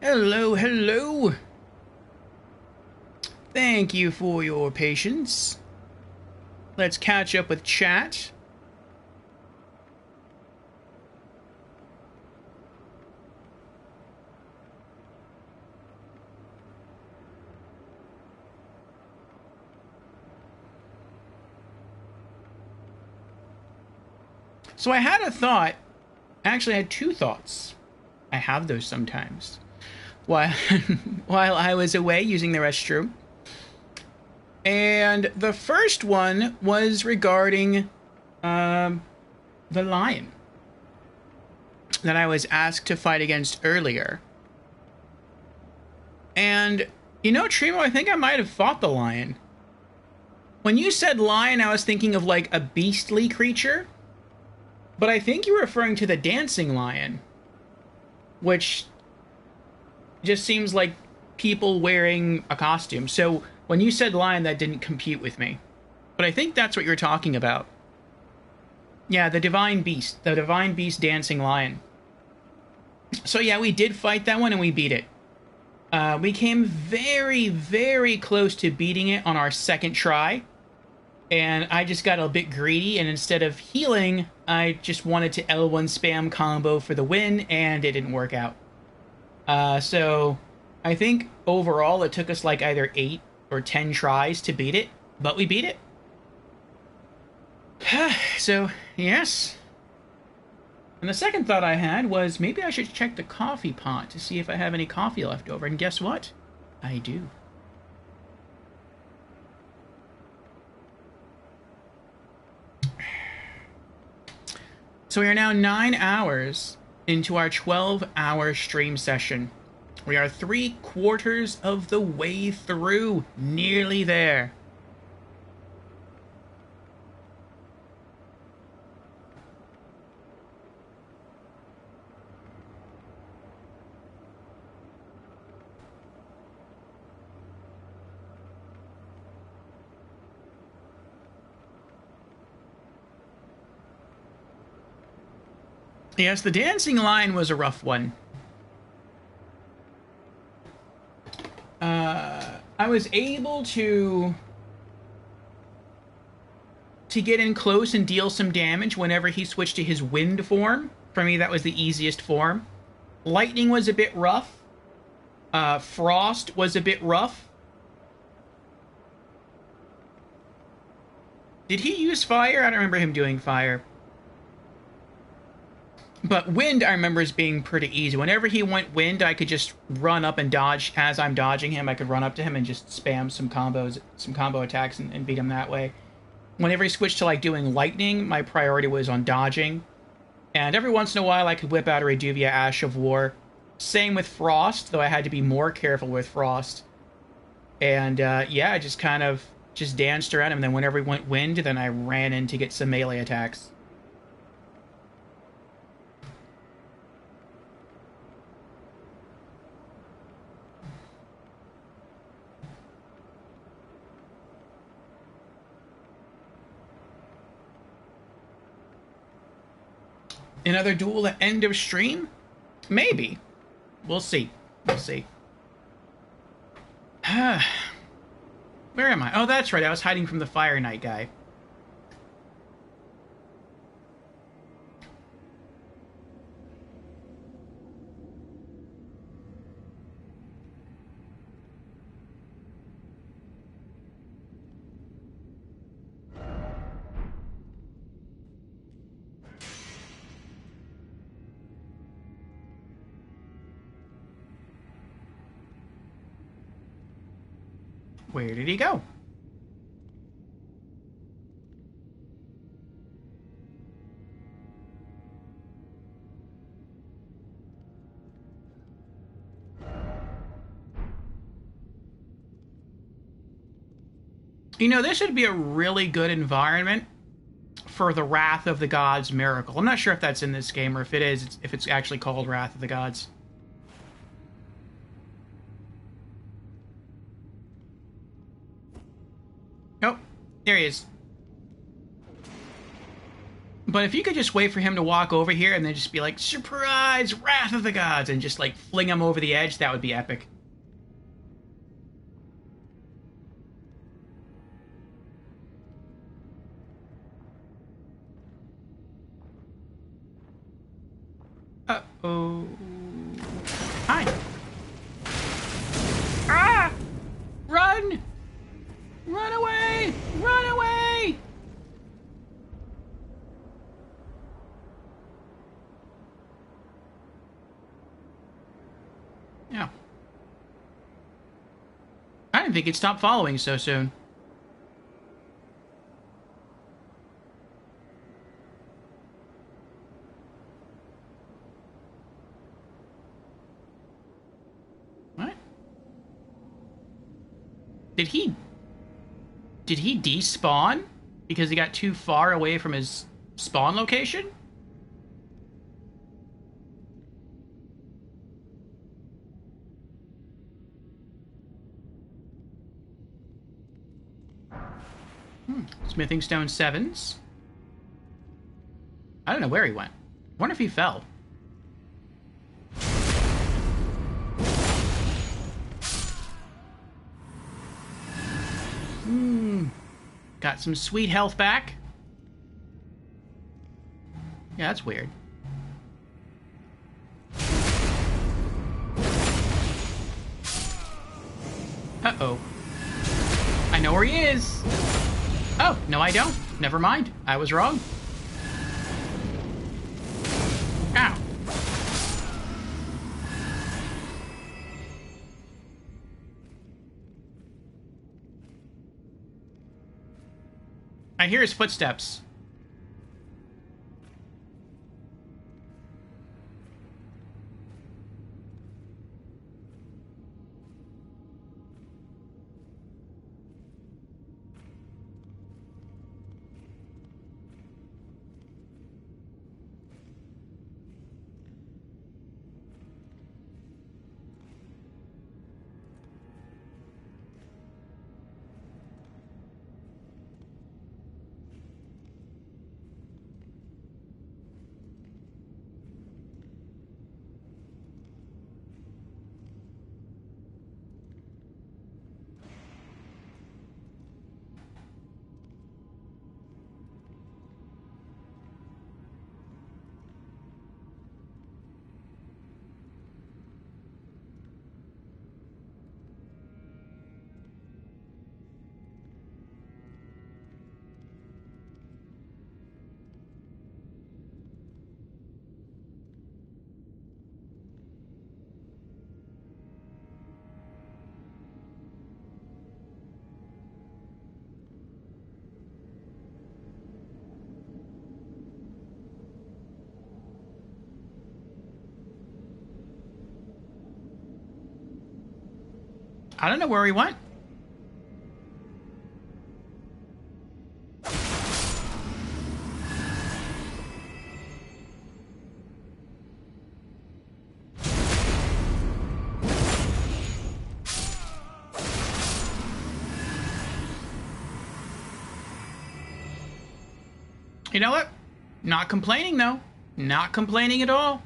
Hello, hello. Thank you for your patience. Let's catch up with chat. So I had a thought. Actually, I had two thoughts. I have those sometimes. While while I was away using the restroom. And the first one was regarding the lion that I was asked to fight against earlier. And, you know, Trimo, I think I might have fought the lion. When you said lion, I was thinking of like a beastly creature. But I think you're referring to the dancing lion, which just seems like people wearing a costume. So when you said lion, that didn't compute with me. But I think that's what you're talking about. Yeah, the divine beast. The divine beast dancing lion. So yeah, we did fight that one and we beat it. We came very, very close to beating it on our second try. And I just got a bit greedy, and instead of healing, I just wanted to L1 spam combo for the win, and it didn't work out. So I think overall it took us like either 8 or 10 tries to beat it, but we beat it. So, yes. And the second thought I had was maybe I should check the coffee pot to see if I have any coffee left over, and guess what? I do. So we are now 9 hours into our 12-hour stream session. We are 3/4 of the way through. Nearly there. Yes, the dancing line was a rough one. I was able to get in close and deal some damage whenever he switched to his wind form. For me, that was the easiest form. Lightning was a bit rough. Frost was a bit rough. Did he use fire? I don't remember him doing fire. But wind, I remember, as being pretty easy. Whenever he went wind, I could just run up and dodge. As I'm dodging him, I could run up to him and just spam some combos, some combo attacks, and beat him that way. Whenever he switched to like doing lightning, my priority was on dodging. And every once in a while, I could whip out a Reduvia Ash of War. Same with Frost, though I had to be more careful with Frost. And yeah, I just kind of just danced around him. And then whenever he went wind, then I ran in to get some melee attacks. Another duel at end of stream? Maybe. We'll see. We'll see. Where am I? Oh, that's right. I was hiding from the Fire Knight guy. Where did he go? You know, this would be a really good environment for the Wrath of the Gods miracle. I'm not sure if that's in this game, or if it is, if it's actually called Wrath of the Gods. Oh, there he is. But if you could just wait for him to walk over here and then just be like, surprise, Wrath of the Gods, and just like fling him over the edge, that would be epic. Uh-oh. Hi. Ah! Run! Run away! Run away! Yeah. I didn't think he'd stop following so soon. What? Did he despawn because he got too far away from his spawn location? Smithing stone 7s. I don't know where he went. I wonder if he fell. Got some sweet health back. Yeah, that's weird. Uh-oh. I know where he is. Oh, no I don't. Never mind. I was wrong. Ow. I hear his footsteps. I don't know where he went. You know what? Not complaining, though. Not complaining at all.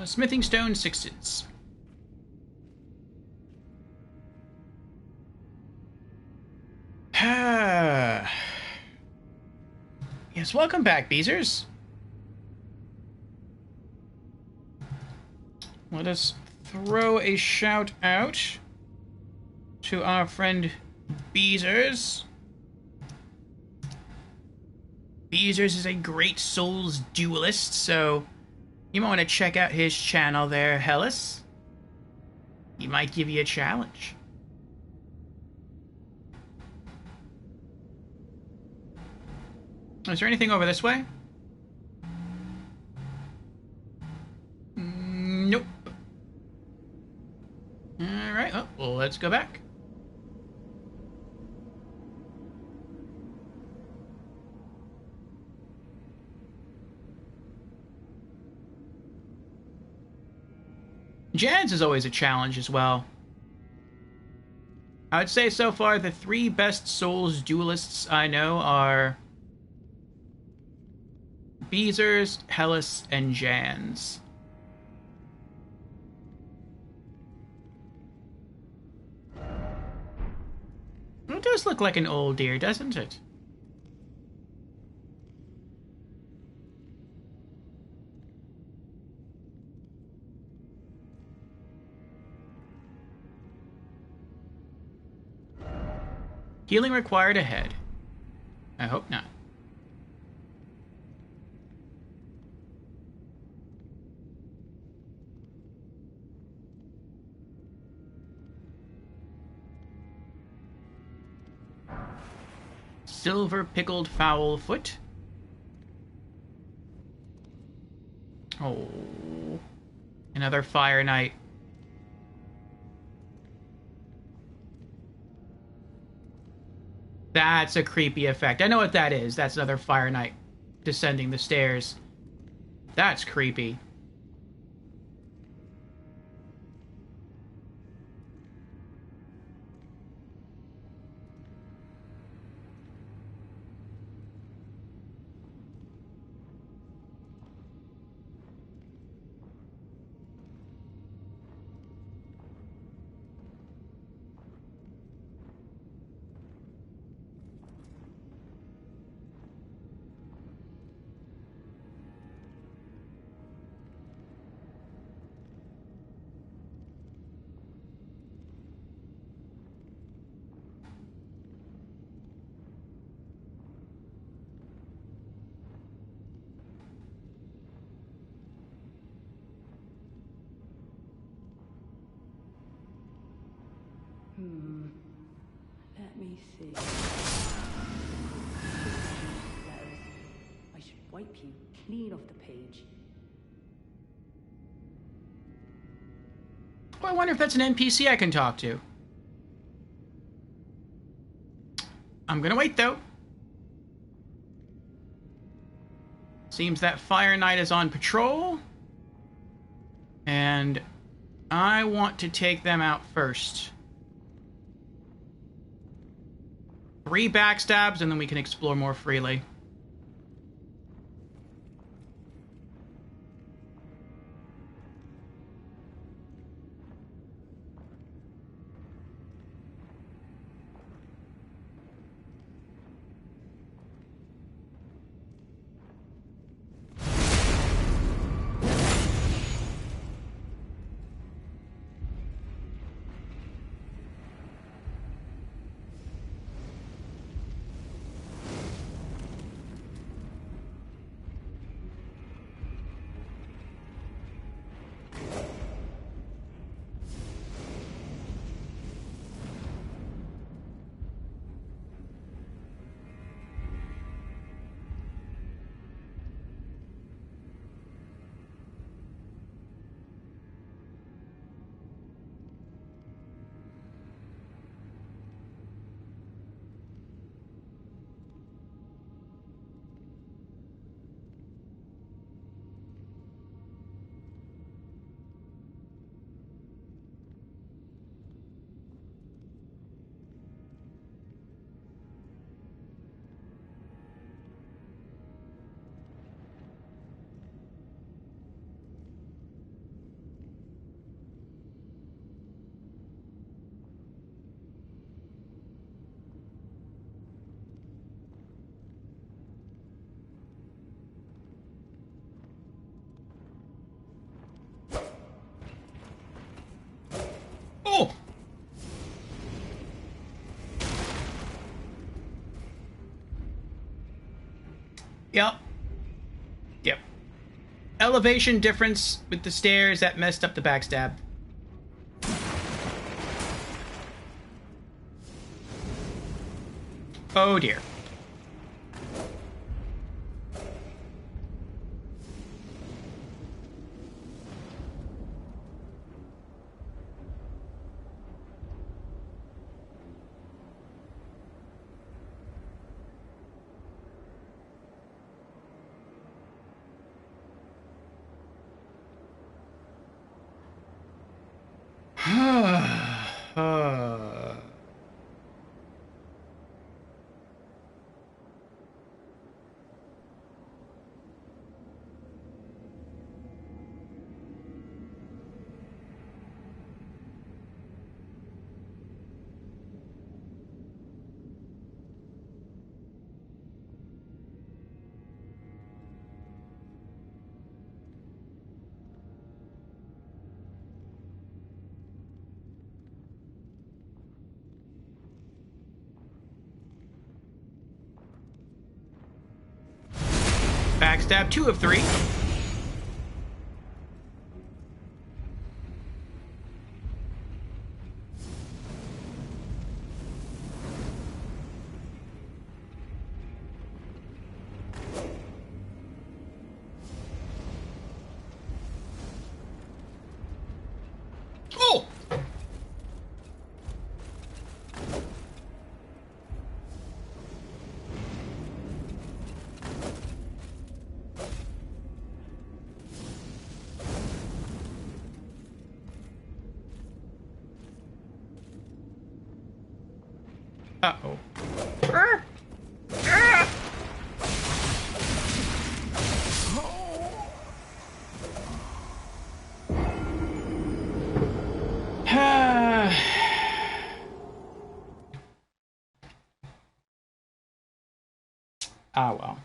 Smithing stone 6s. Yes, welcome back, Beezers. Let us throw a shout out to our friend Beezers. Beezers is a great Souls duelist, so you might want to check out his channel there, Hellas. He might give you a challenge. Is there anything over this way? Nope. Alright, well, let's go back. Jan's is always a challenge as well. I would say so far the 3 best Souls duelists I know are Beezers, Hellas, and Jans. It does look like an old deer, doesn't it? Healing required ahead. I hope not. Silver pickled fowl foot. Oh. Another Fire Knight. That's a creepy effect. I know what that is. That's another Fire Knight descending the stairs. That's creepy. Let me see. I should wipe you clean off the page. Oh, I wonder if that's an NPC I can talk to. I'm gonna wait, though. Seems that Fire Knight is on patrol. And I want to take them out first. 3 backstabs, and then we can explore more freely. Oh! Yep. Yep. Elevation difference with the stairs that messed up the backstab. Oh dear. Backstab 2 of 3. Oh! Uh-oh. Ah, well.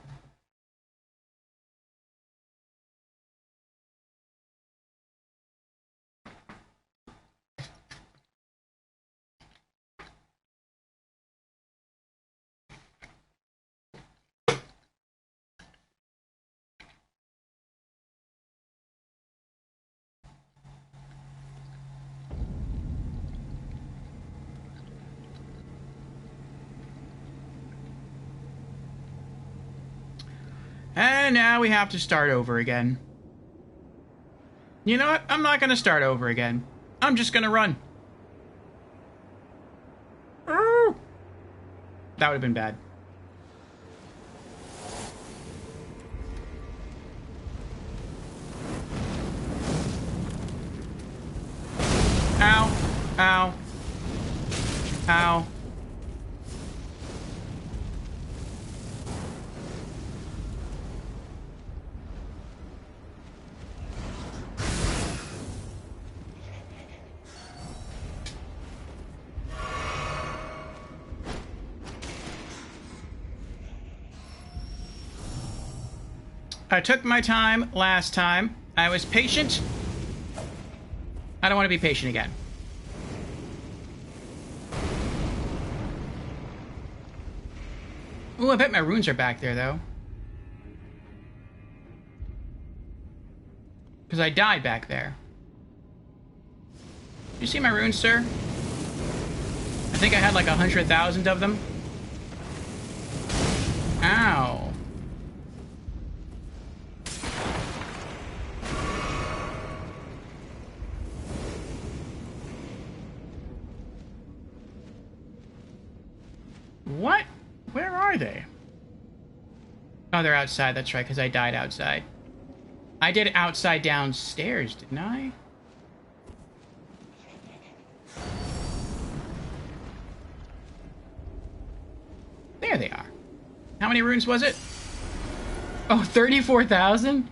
And now we have to start over again. You know what? I'm not going to start over again. I'm just going to run. That would have been bad. Ow. Ow. Ow. I took my time last time. I was patient. I don't want to be patient again. Ooh, I bet my runes are back there, though. Because I died back there. You see my runes, sir? I think I had like 100,000 of them. Ow. What? Where are they? Oh, they're outside. That's right, because I died outside. I did it outside downstairs, didn't I? There they are. How many runes was it? Oh, 34,000?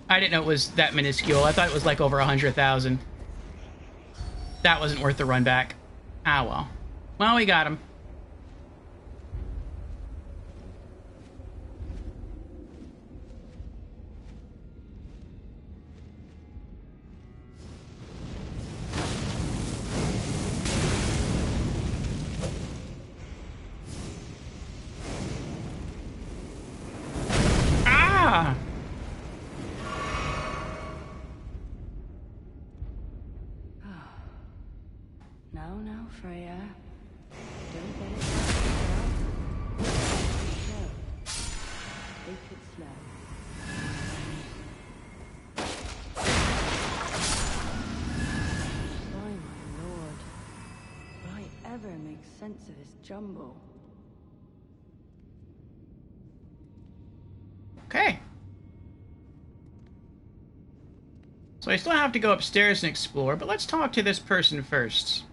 I didn't know it was that minuscule. I thought it was like over 100,000. That wasn't worth the run back. Ah, well. Well, we got him. Ah! Now, Freya. Don't get it now. Slow. Take it slow. Why, my lord? Will I ever make sense of this jumble? Okay. So I still have to go upstairs and explore, but let's talk to this person first.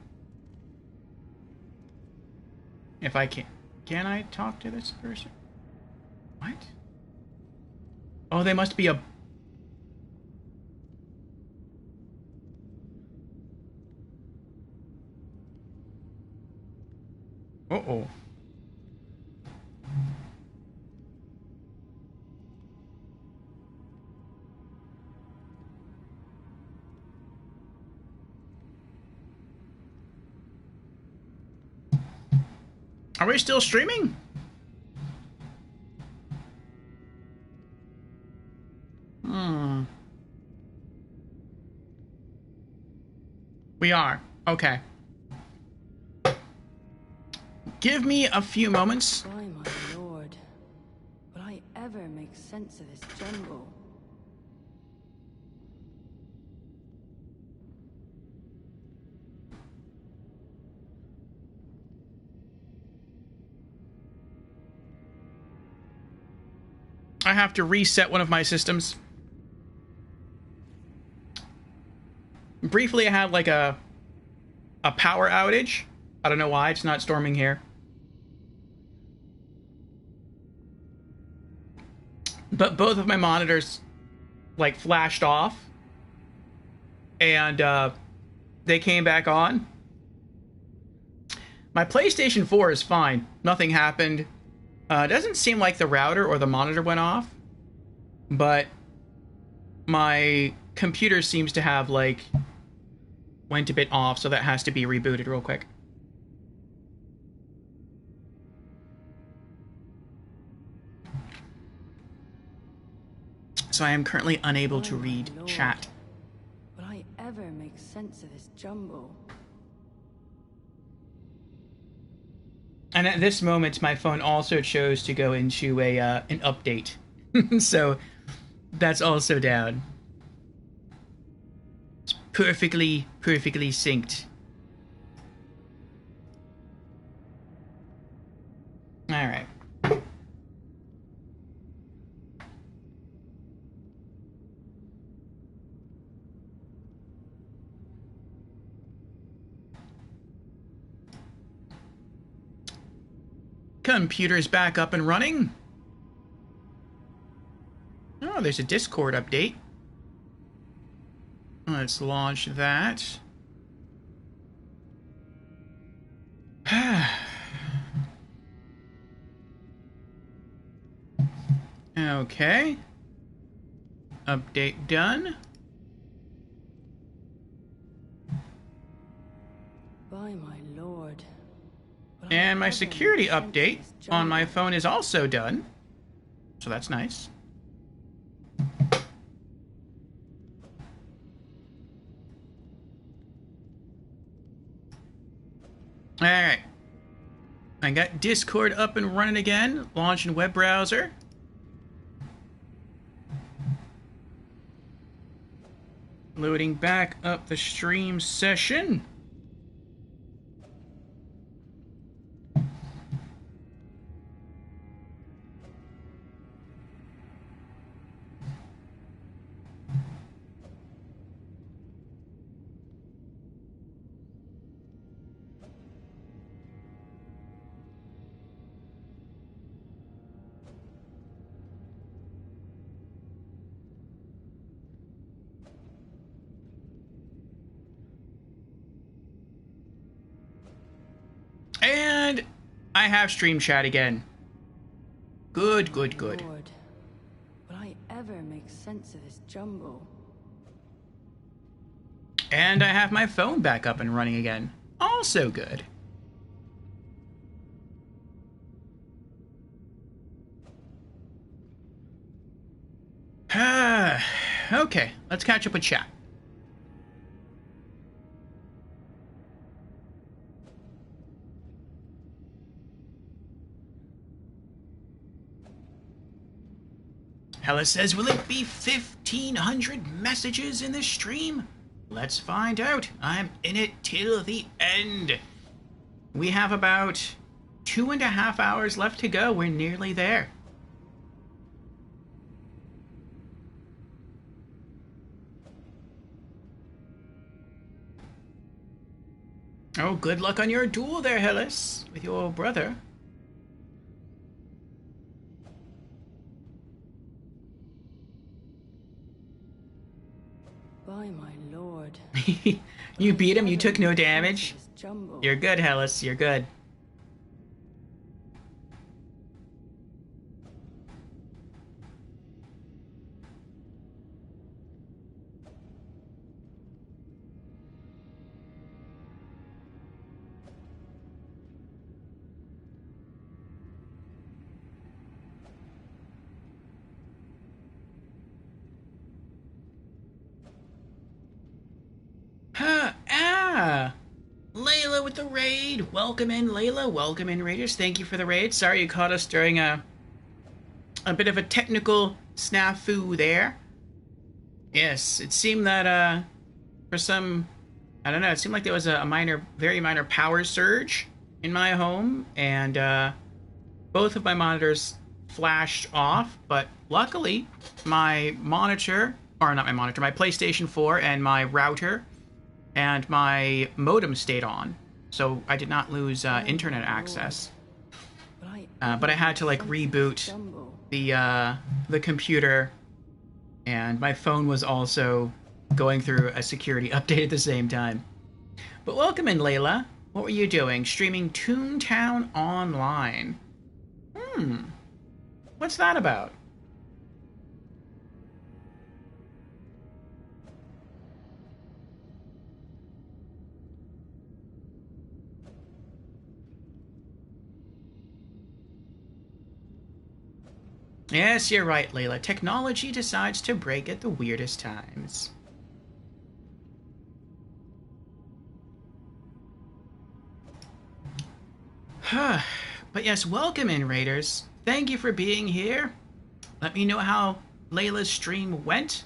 If I can. Can I talk to this person? What? Oh, they must be a... Uh-oh. Are we still streaming? We are. Okay. Give me a few moments. By my lord, will I ever make sense of this jumble? I have to reset one of my systems. Briefly, I had like a power outage. I don't know why it's not storming here. But both of my monitors like flashed off and they came back on. My PlayStation 4 is fine. Nothing happened. It doesn't seem like the router or the monitor went off, but my computer seems to have like went a bit off, so that has to be rebooted real quick. So I am currently unable to read chat. Will I ever make sense of this jumble? And at this moment, my phone also chose to go into a an update. So that's also down. It's perfectly synced. All right. Computer's back up and running. Oh, there's a Discord update. Let's launch that. Okay. Update done. By my lord. And my security update on my phone is also done. So that's nice. Alright. I got Discord up and running again. Launching web browser. Loading back up the stream session. And I have stream chat again. Good. Lord, will I ever make sense of this jumble? And I have my phone back up and running again. Also good. Okay, let's catch up with chat. Hella says, will it be 1,500 messages in this stream? Let's find out. I'm in it till the end. We have about 2.5 hours left to go. We're nearly there. Oh, good luck on your duel there, Hillis, with your brother. By my lord. You beat him, you took no damage. You're good, Hillis, you're good. Layla with the raid. Welcome in, Layla. Welcome in, Raiders. Thank you for the raid. Sorry you caught us during a bit of a technical snafu there. Yes, it seemed that for some, I don't know, it seemed like there was a very minor power surge in my home, and both of my monitors flashed off, but luckily my monitor, or not my monitor, my PlayStation 4 and my router and my modem stayed on, so I did not lose internet access. But I had to like reboot the computer, and my phone was also going through a security update at the same time. But welcome in, Layla. What were you doing? Streaming Toontown Online. What's that about? Yes, you're right, Layla. Technology decides to break at the weirdest times. But yes, welcome in, Raiders. Thank you for being here. Let me know how Layla's stream went.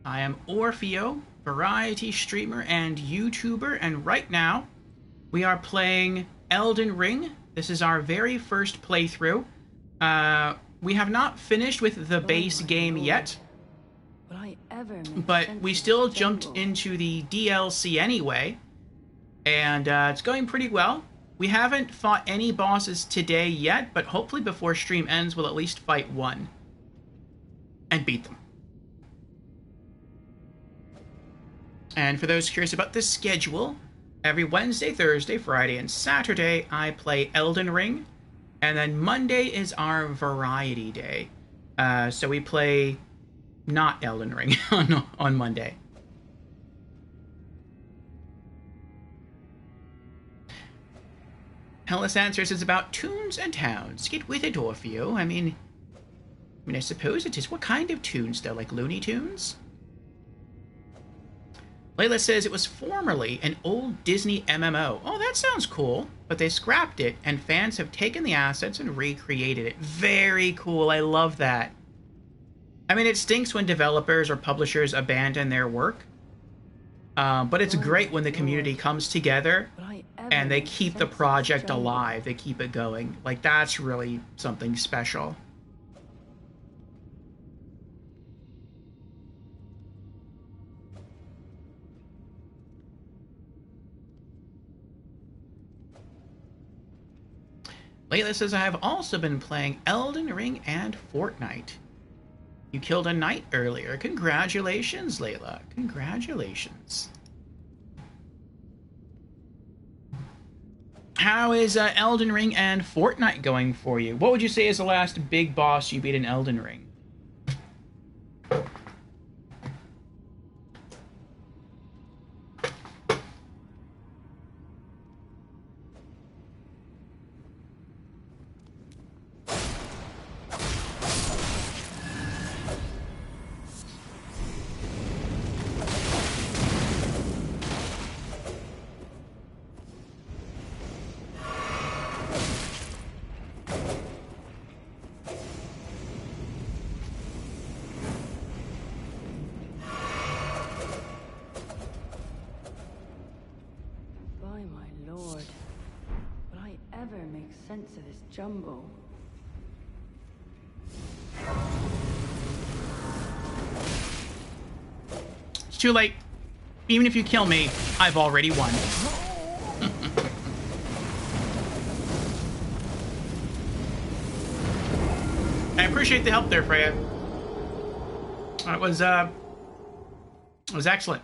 I am Orfeo, variety streamer and YouTuber, and right now we are playing Elden Ring. This is our very first playthrough. We have not finished with the base game yet, but we still jumped into the DLC anyway, and it's going pretty well. We haven't fought any bosses today yet, but hopefully before stream ends we'll at least fight one and beat them. And for those curious about the schedule, every Wednesday, Thursday, Friday, and Saturday I play Elden Ring. And then Monday is our variety day. So we play not Elden Ring on Monday. Hellas Answers is about tunes and towns. Get with it, Orfeo. I mean, I suppose it is. What kind of tunes, though? Like Looney Tunes? Layla says it was formerly an old Disney MMO. Oh, that sounds cool. But they scrapped it, and fans have taken the assets and recreated it. Very cool. I love that. I mean, it stinks when developers or publishers abandon their work. But it's great when the community comes together and they keep the project alive. They keep it going. Like, that's really something special. Layla says, I have also been playing Elden Ring and Fortnite. You killed a knight earlier. Congratulations, Layla. Congratulations. How is Elden Ring and Fortnite going for you? What would you say is the last big boss you beat in Elden Ring? Sense of this jumble. It's too late. Even if you kill me, I've already won. appreciate the help there, Freya. It was excellent.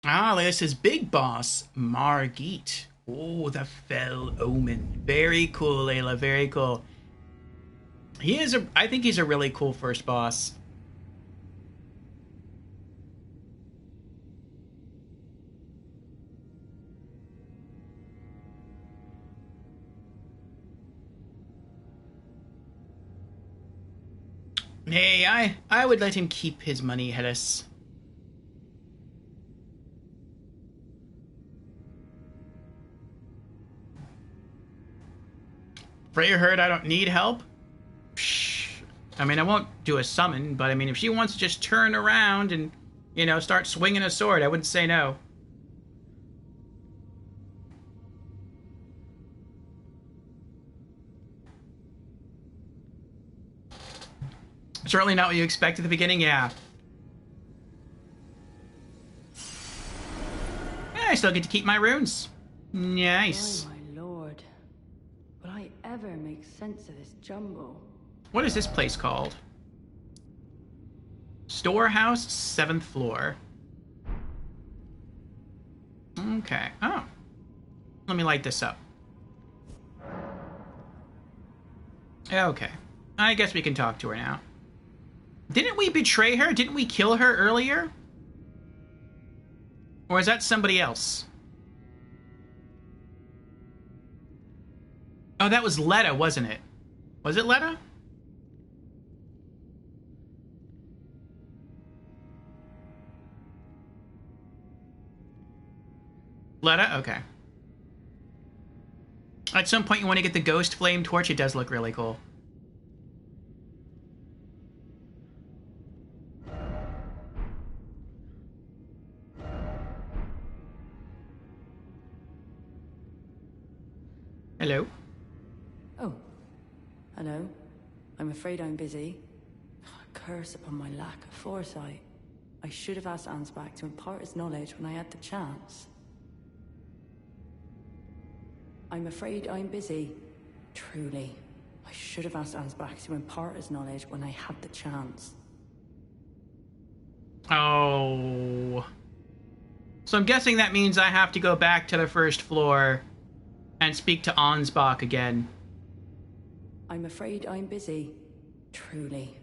Ah, this is Big Boss Margit. Oh, the Fell Omen. Very cool, Layla. Very cool. I think he's a really cool first boss. Hey, I would let him keep his money, Hellas. Freya heard I don't need help? Psh. I mean, I won't do a summon, but I mean, if she wants to just turn around and, you know, start swinging a sword, I wouldn't say no. Certainly not what you expect at the beginning, yeah. I still get to keep my runes. Nice. Oh my lord. Will I ever make sense of this jumble? What is this place called? Storehouse, 7th floor. Okay. Oh. Let me light this up. Okay. I guess we can talk to her now. Didn't we betray her? Didn't we kill her earlier? Or is that somebody else? Oh, that was Letta, wasn't it? Was it Letta? Letta? Okay. At some point you want to get the ghost flame torch. It does look really cool. Hello? Oh. Hello. I'm afraid I'm busy. A curse upon my lack of foresight. I should have asked Ansbach to impart his knowledge when I had the chance. I'm afraid I'm busy. Truly. I should have asked Ansbach to impart his knowledge when I had the chance. Oh. So I'm guessing that means I have to go back to the 1st floor and speak to Ansbach again. I'm afraid I'm busy. Truly.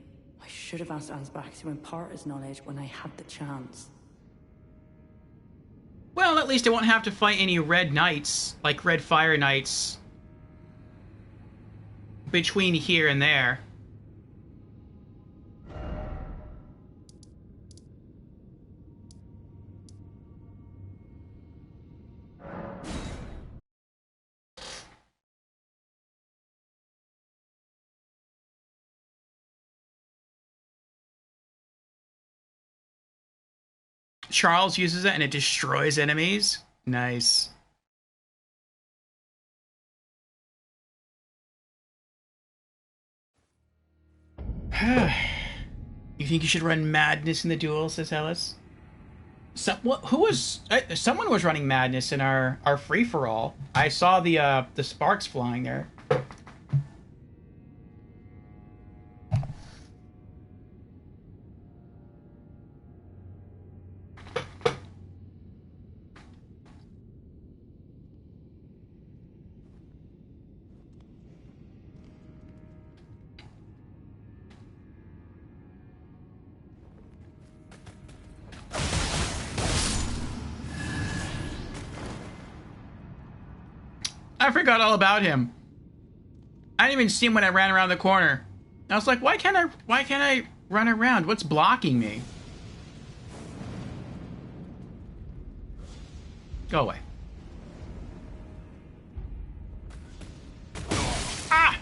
I should have asked Ansbach to impart his knowledge when I had the chance. Well, at least I won't have to fight any red knights, like red fire knights, between here and there. Charles uses it and it destroys enemies. Nice. You think you should run Madness in the duel, says Ellis? Someone was running Madness in our free-for-all. I saw the sparks flying there. I forgot all about him. I didn't even see him when I ran around the corner. I was like, why can't I run around? What's blocking me? Go away. Ah!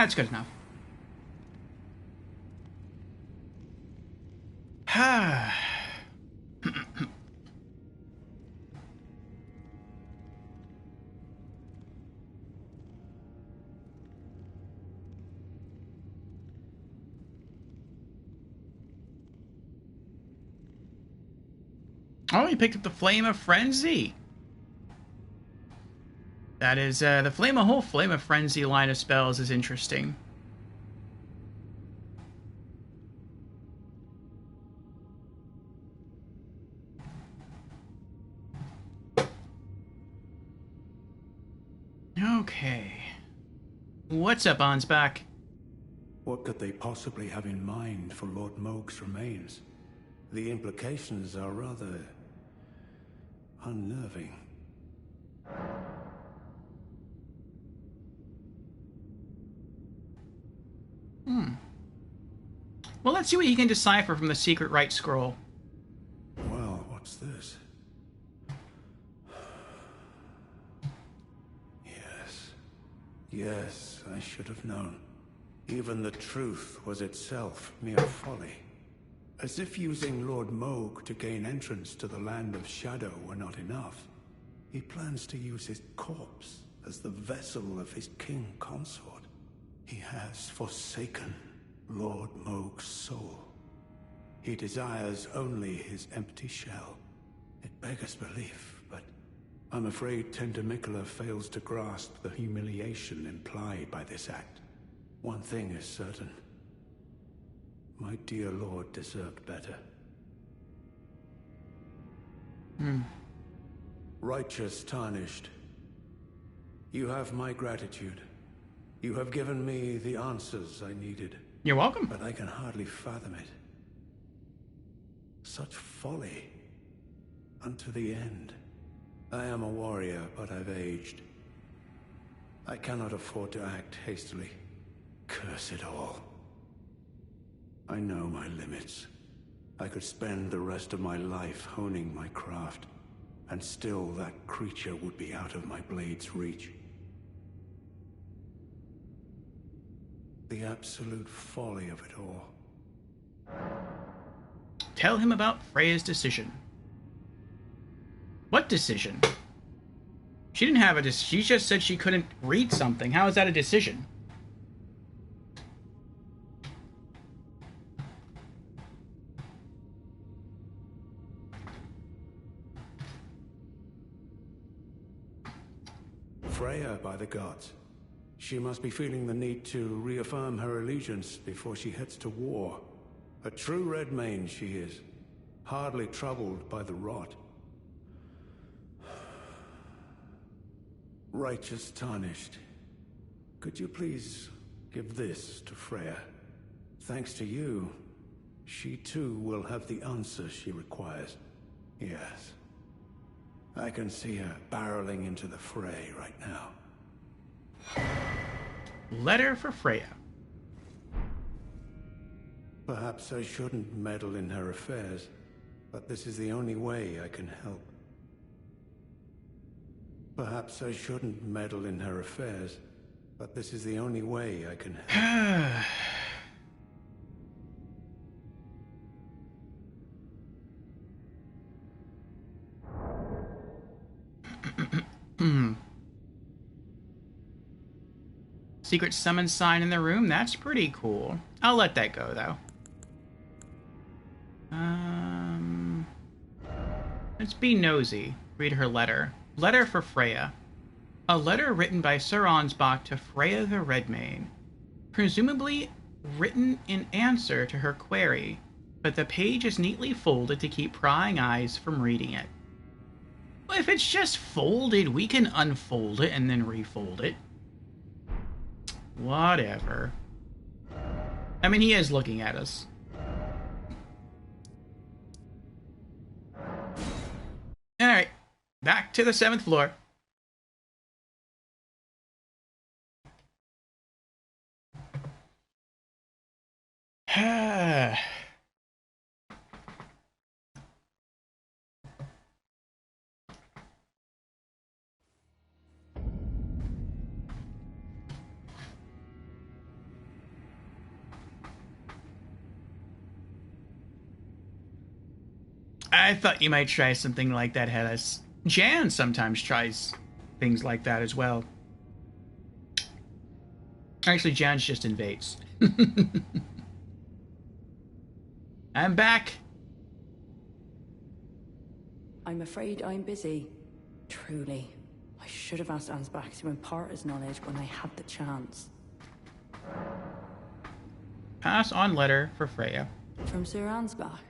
That's good enough. Oh, he picked up the Flame of Frenzy. That is, the whole Flame of Frenzy line of spells is interesting. Okay. What's up, Ansbach? What could they possibly have in mind for Lord Moog's remains? The implications are rather unnerving. Well, let's see what he can decipher from the secret right scroll. Well, what's this? Yes, I should have known. Even the truth was itself mere folly. As if using Lord Moog to gain entrance to the Land of Shadow were not enough, he plans to use his corpse as the vessel of his king consort. He has forsaken Lord Moog's soul. He desires only his empty shell. It beggars belief, but I'm afraid Tender Mikola fails to grasp the humiliation implied by this act. One thing is certain. My dear lord deserved better. Righteous Tarnished, you have my gratitude. You have given me the answers I needed. You're welcome. But I can hardly fathom it. Such folly. Unto the end. I am a warrior, but I've aged. I cannot afford to act hastily. Curse it all. I know my limits. I could spend the rest of my life honing my craft, and still that creature would be out of my blade's reach. The absolute folly of it all. Tell him about Freya's decision. What decision? She didn't have a decision. She just said she couldn't read something. How is that a decision? Freya, by the gods. She must be feeling the need to reaffirm her allegiance before she heads to war. A true Redmane she is, hardly troubled by the rot. Righteous Tarnished, could you please give this to Freya? Thanks to you, she too will have the answer she requires. Yes. I can see her barreling into the fray right now. Letter for Freya. Perhaps I shouldn't meddle in her affairs, but this is the only way I can help. Perhaps I shouldn't meddle in her affairs, but this is the only way I can help. Secret summon sign in the room? That's pretty cool. I'll let that go, though. Let's be nosy. Read her letter. Letter for Freya. A letter written by Sir Ansbach to Freya the Redmane. Presumably written in answer to her query, but the page is neatly folded to keep prying eyes from reading it. Well, if it's just folded, we can unfold it and then refold it. Whatever. I mean, he is looking at us. Alright. Back to the 7th floor. I thought you might try something like that, Hellas. Jan sometimes tries things like that as well. Actually, Jan's just invades. I'm back. I'm afraid I'm busy. Truly. I should have asked Ansbach to impart his knowledge when I had the chance. Pass on letter for Freya. From Sir Ansbach?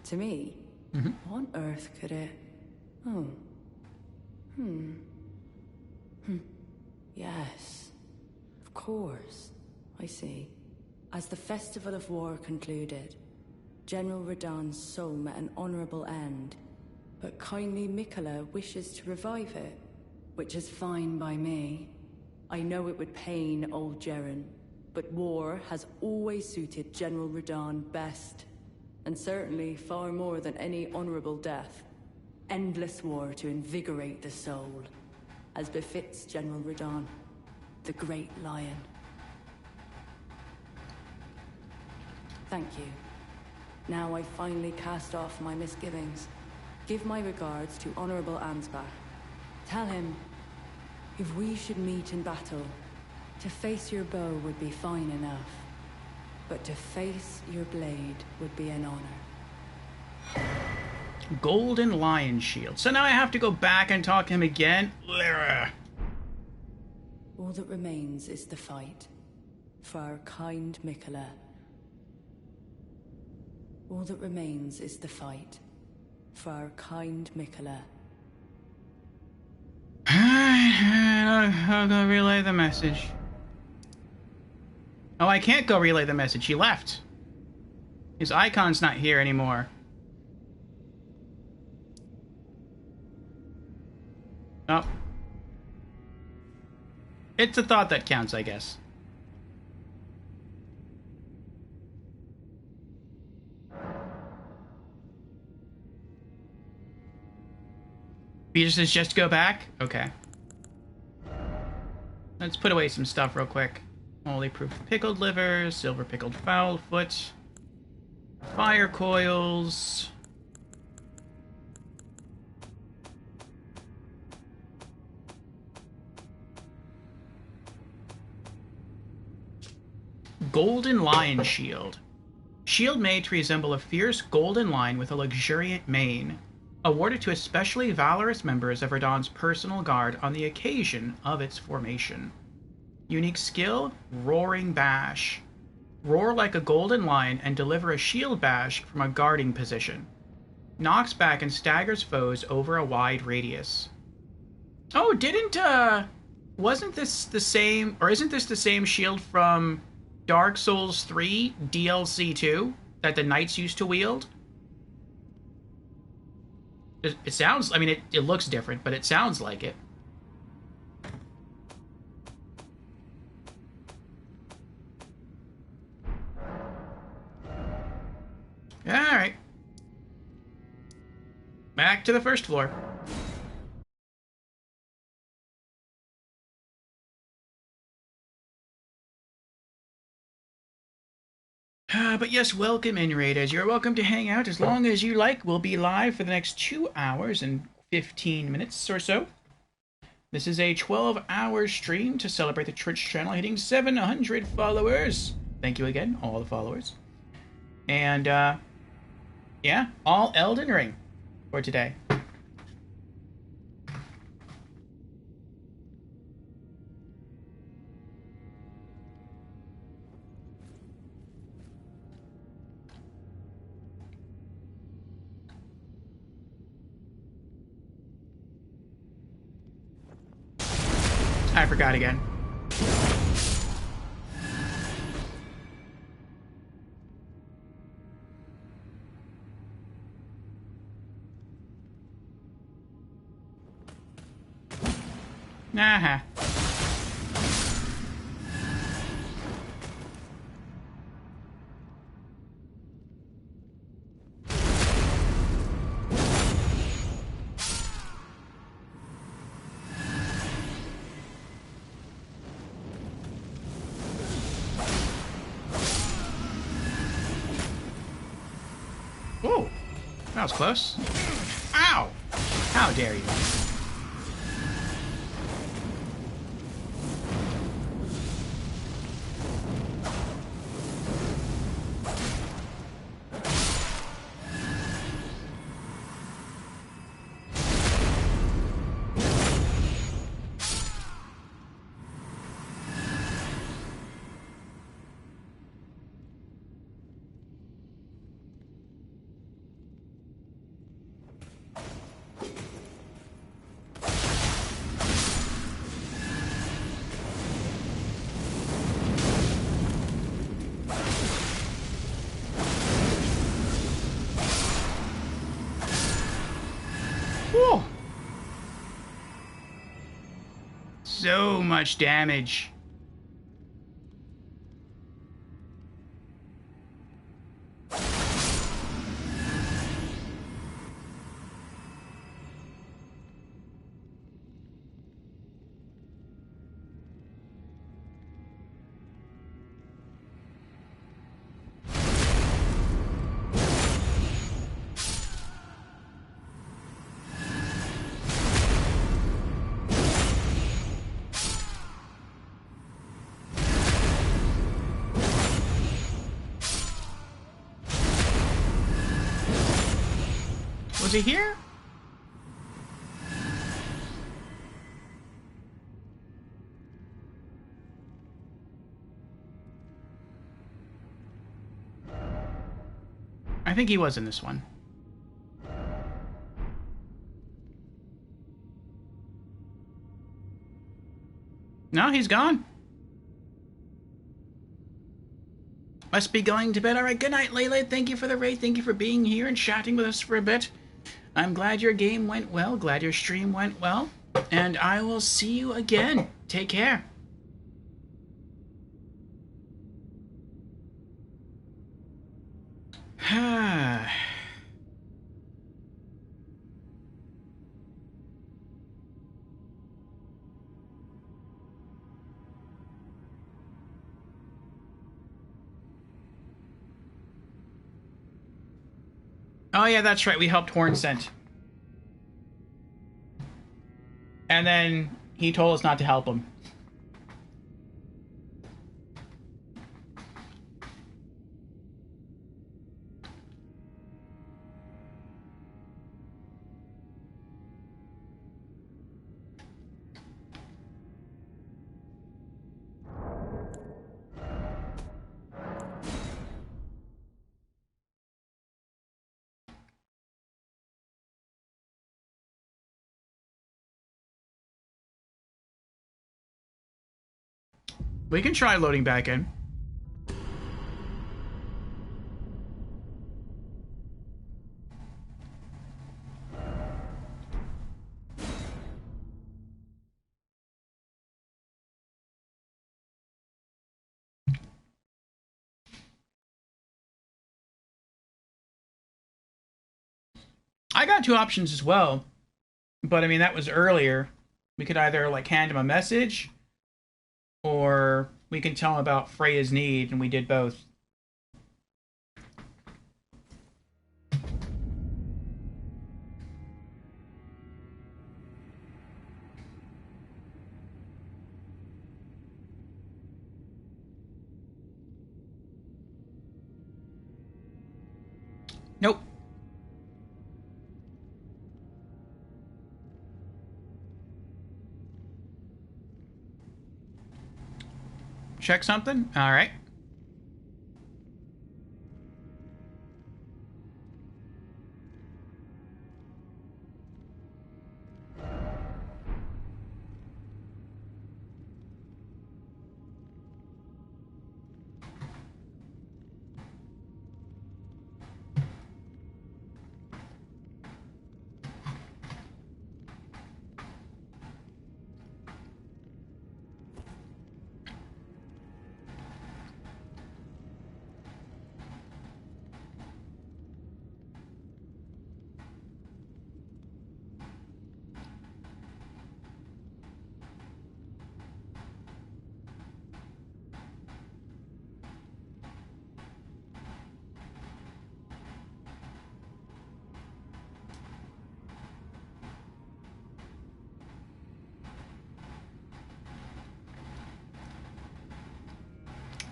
To me? Mm-hmm. What on earth could it... Oh. Yes. Of course. I see. As the Festival of War concluded, General Radahn's soul met an honorable end, but kindly Mikola wishes to revive it, which is fine by me. I know it would pain old Jeren, but war has always suited General Radahn best, and certainly far more than any honorable death. Endless war to invigorate the soul, as befits General Radahn, the Great Lion. Thank you. Now I finally cast off my misgivings. Give my regards to Honorable Ansbach. Tell him, if we should meet in battle, to face your bow would be fine enough, but to face your blade would be an honor. Golden Lion Shield. So now I have to go back and talk to him again? All that remains is the fight, for our kind Mikola. All that remains is the fight, for our kind Mikola. I'll go relay the message. Oh, I can't go relay the message. He left. His icon's not here anymore. Oh. It's a thought that counts, I guess. He says just go back? Okay. Let's put away some stuff real quick. Holy proof pickled liver, silver pickled fowl foot, fire coils. Golden Lion Shield. Shield made to resemble a fierce golden lion with a luxuriant mane. Awarded to especially valorous members of Radahn's personal guard on the occasion of its formation. Unique skill, Roaring Bash. Roar like a golden lion and deliver a shield bash from a guarding position. Knocks back and staggers foes over a wide radius. Oh, wasn't this the same, or isn't this the same shield from Dark Souls 3 DLC 2 that the knights used to wield? It sounds, I mean, it looks different, but it sounds like it. Alright. Back to the first floor. But yes, welcome in, Raiders. You're welcome to hang out as long as you like. We'll be live for the next 2 hours and 15 minutes or so. This is a 12-hour stream to celebrate the Twitch channel hitting 700 followers. Thank you again, all the followers. And, yeah, all Elden Ring for today. I forgot again. Aha. was close. Ow! How dare you? Whew. So much damage. Was he here? I think he was in this one. No, he's gone. Must be going to bed. All right, good night, Layla. Thank you for the raid. Thank you for being here and chatting with us for a bit. I'm glad your game went well. Glad your stream went well. And I will see you again. Take care. Oh yeah, that's right. We helped Hornsent. And then he told us not to help him. We can try loading back in. I got two options as well, but I mean, that was earlier. We could either like hand him a message, or we can tell him about Freya's need, and we did both. Nope. Check something? All right.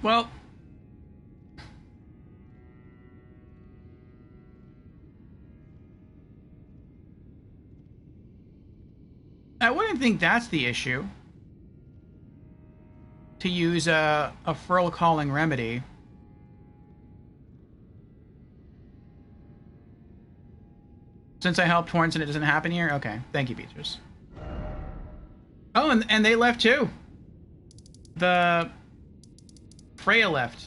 Well, I wouldn't think that's the issue. To use a Furl Calling Remedy. Since I helped Horns and it doesn't happen here? Okay, thank you, Beatrice. Oh, and they left too. The Freya left.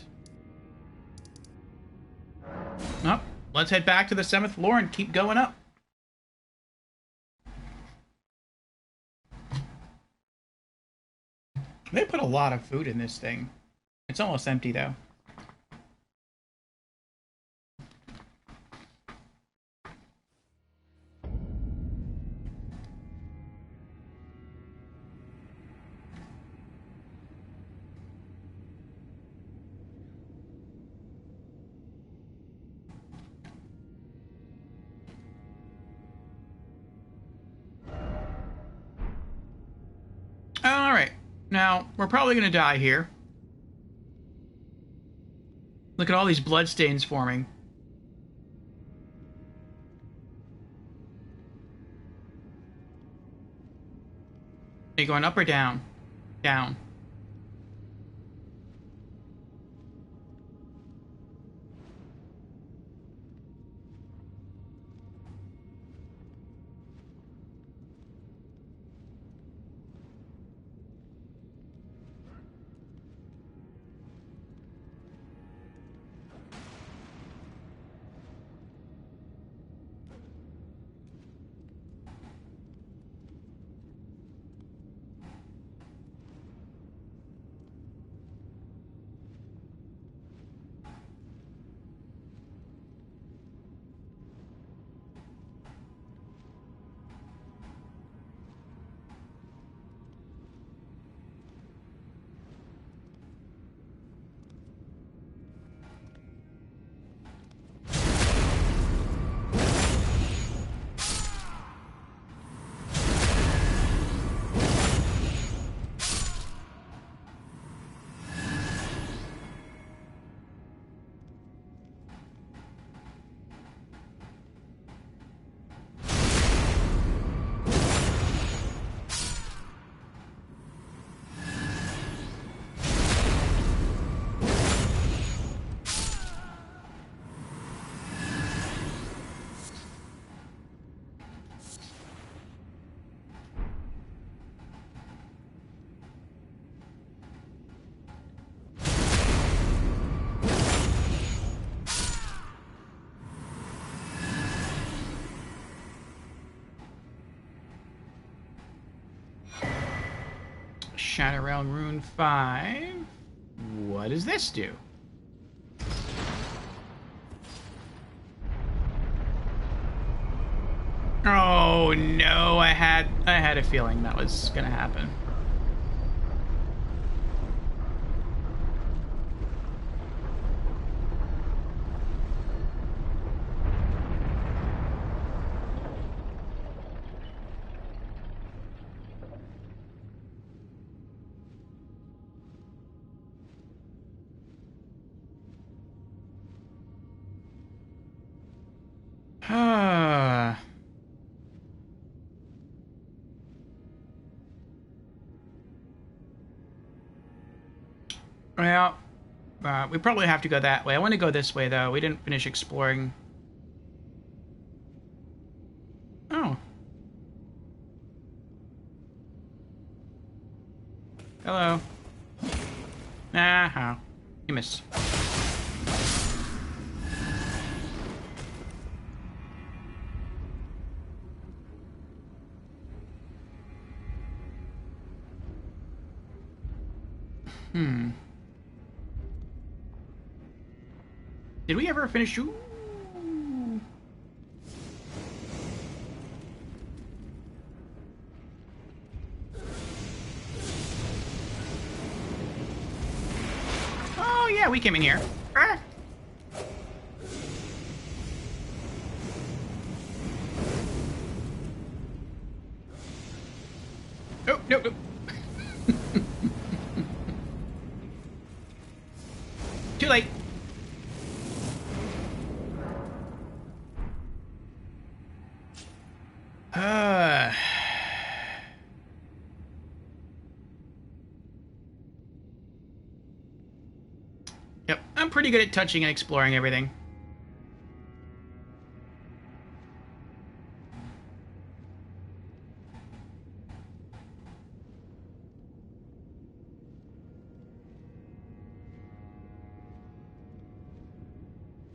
Oh, let's head back to the 7th floor and keep going up. They put a lot of food in this thing. It's almost empty, though. Alright. Now, we're probably going to die here. Look at all these bloodstains forming. Are you going up or down? Down. Shadow Realm Rune 5. What does this do? Oh no, I had a feeling that was gonna happen. Well, we probably have to go that way. I want to go this way, though. We didn't finish exploring. Oh. Hello. Ah, oh. You missed. Did we ever finish? Ooh. Oh yeah, we came in here. Ah. Oh, no, no. Too late. Yep, I'm pretty good at touching and exploring everything.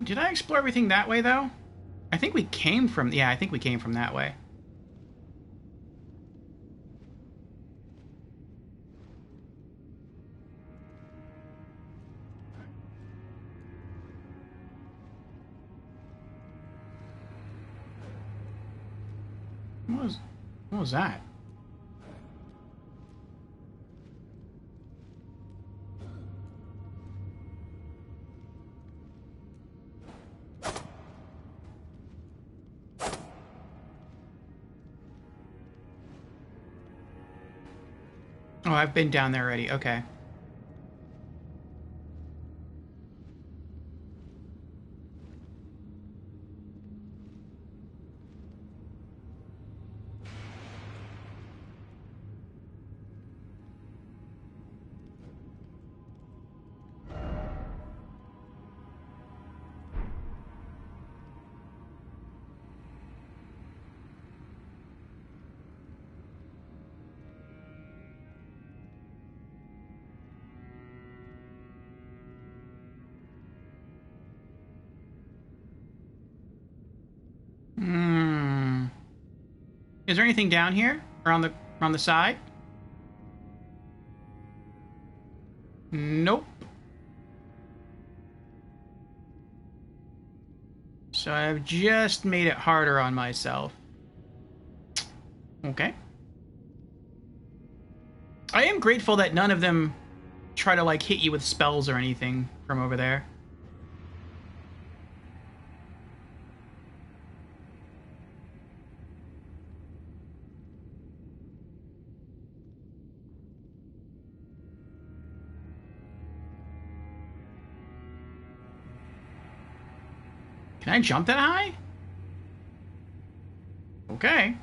Did I explore everything that way, though? I think we came from... Yeah, I think we came from that way. What was that? Oh, I've been down there already. Okay. Hmm. Is there anything down here? Or on the side? Nope. So I've just made it harder on myself. Okay. I am grateful that none of them try to, like, hit you with spells or anything from over there. Can I jump that high? Okay.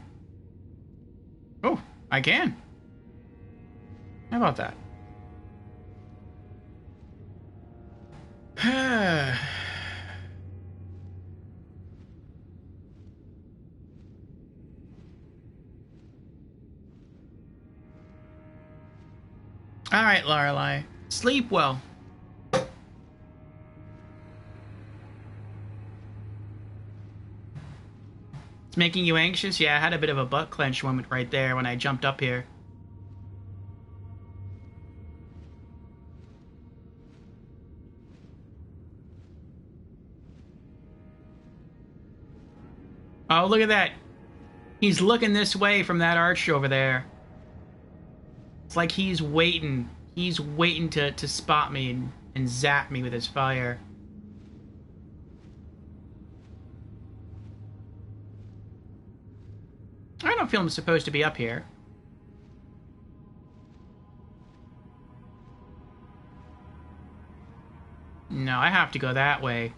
Oh, I can. How about that? All right, Lorelei. Sleep well. It's making you anxious? Yeah, I had a bit of a butt clench moment right there when I jumped up here. Oh, look at that. He's looking this way from that arch over there. It's like he's waiting. He's waiting to spot me and zap me with his fire. I don't feel I'm supposed to be up here. No, I have to go that way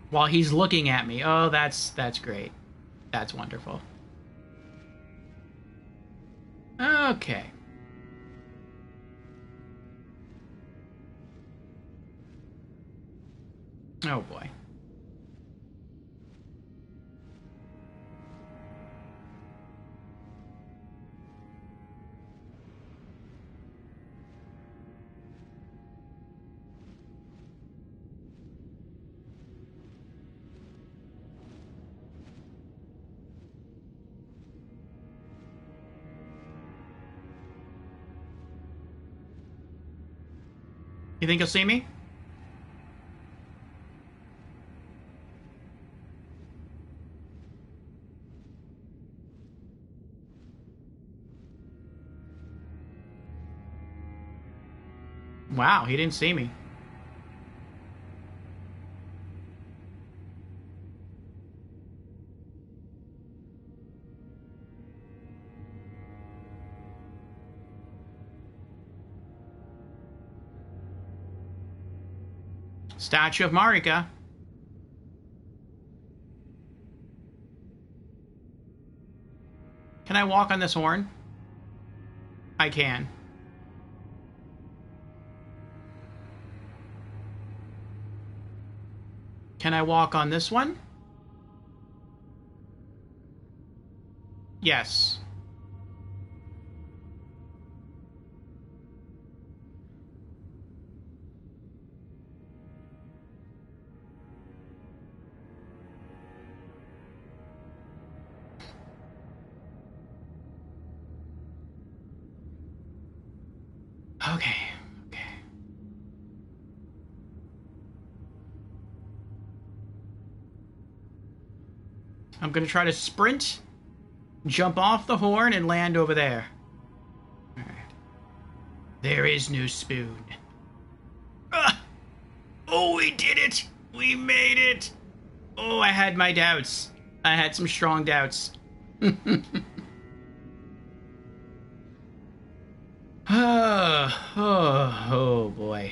while he's looking at me. Oh, that's great. That's wonderful. Okay. Oh boy. You think he'll see me? Wow, he didn't see me. Statue of Marika. Can I walk on this horn? I can. Can I walk on this one? Yes. Okay. I'm gonna try to sprint, jump off the horn, and land over there. Alright. There is no spoon. Ah! Oh, we did it! We made it! Oh, I had my doubts. I had some strong doubts. Oh boy.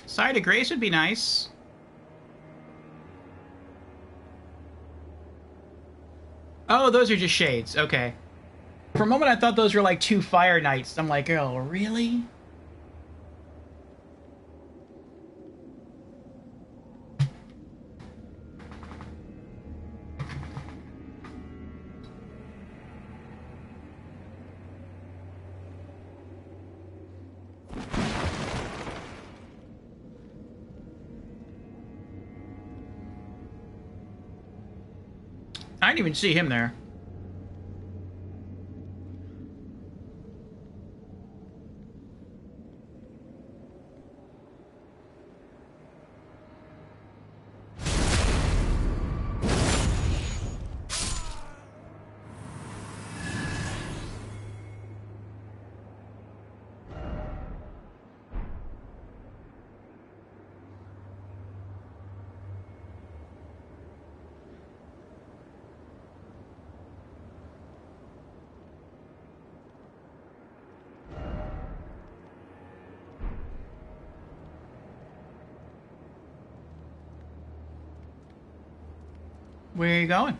Side of Grace would be nice. Oh, those are just shades. Okay. For a moment, I thought those were like 2 fire knights. I'm like, oh, really? I didn't even see him there. Where are you going?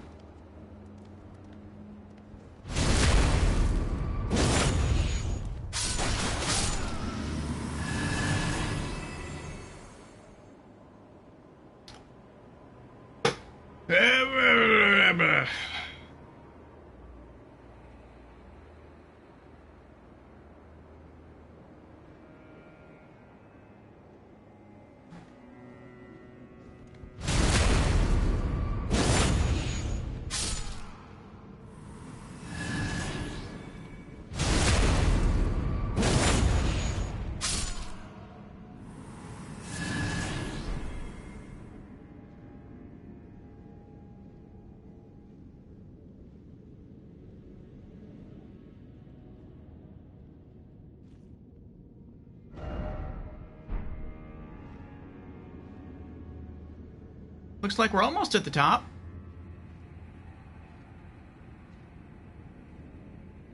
Looks like we're almost at the top.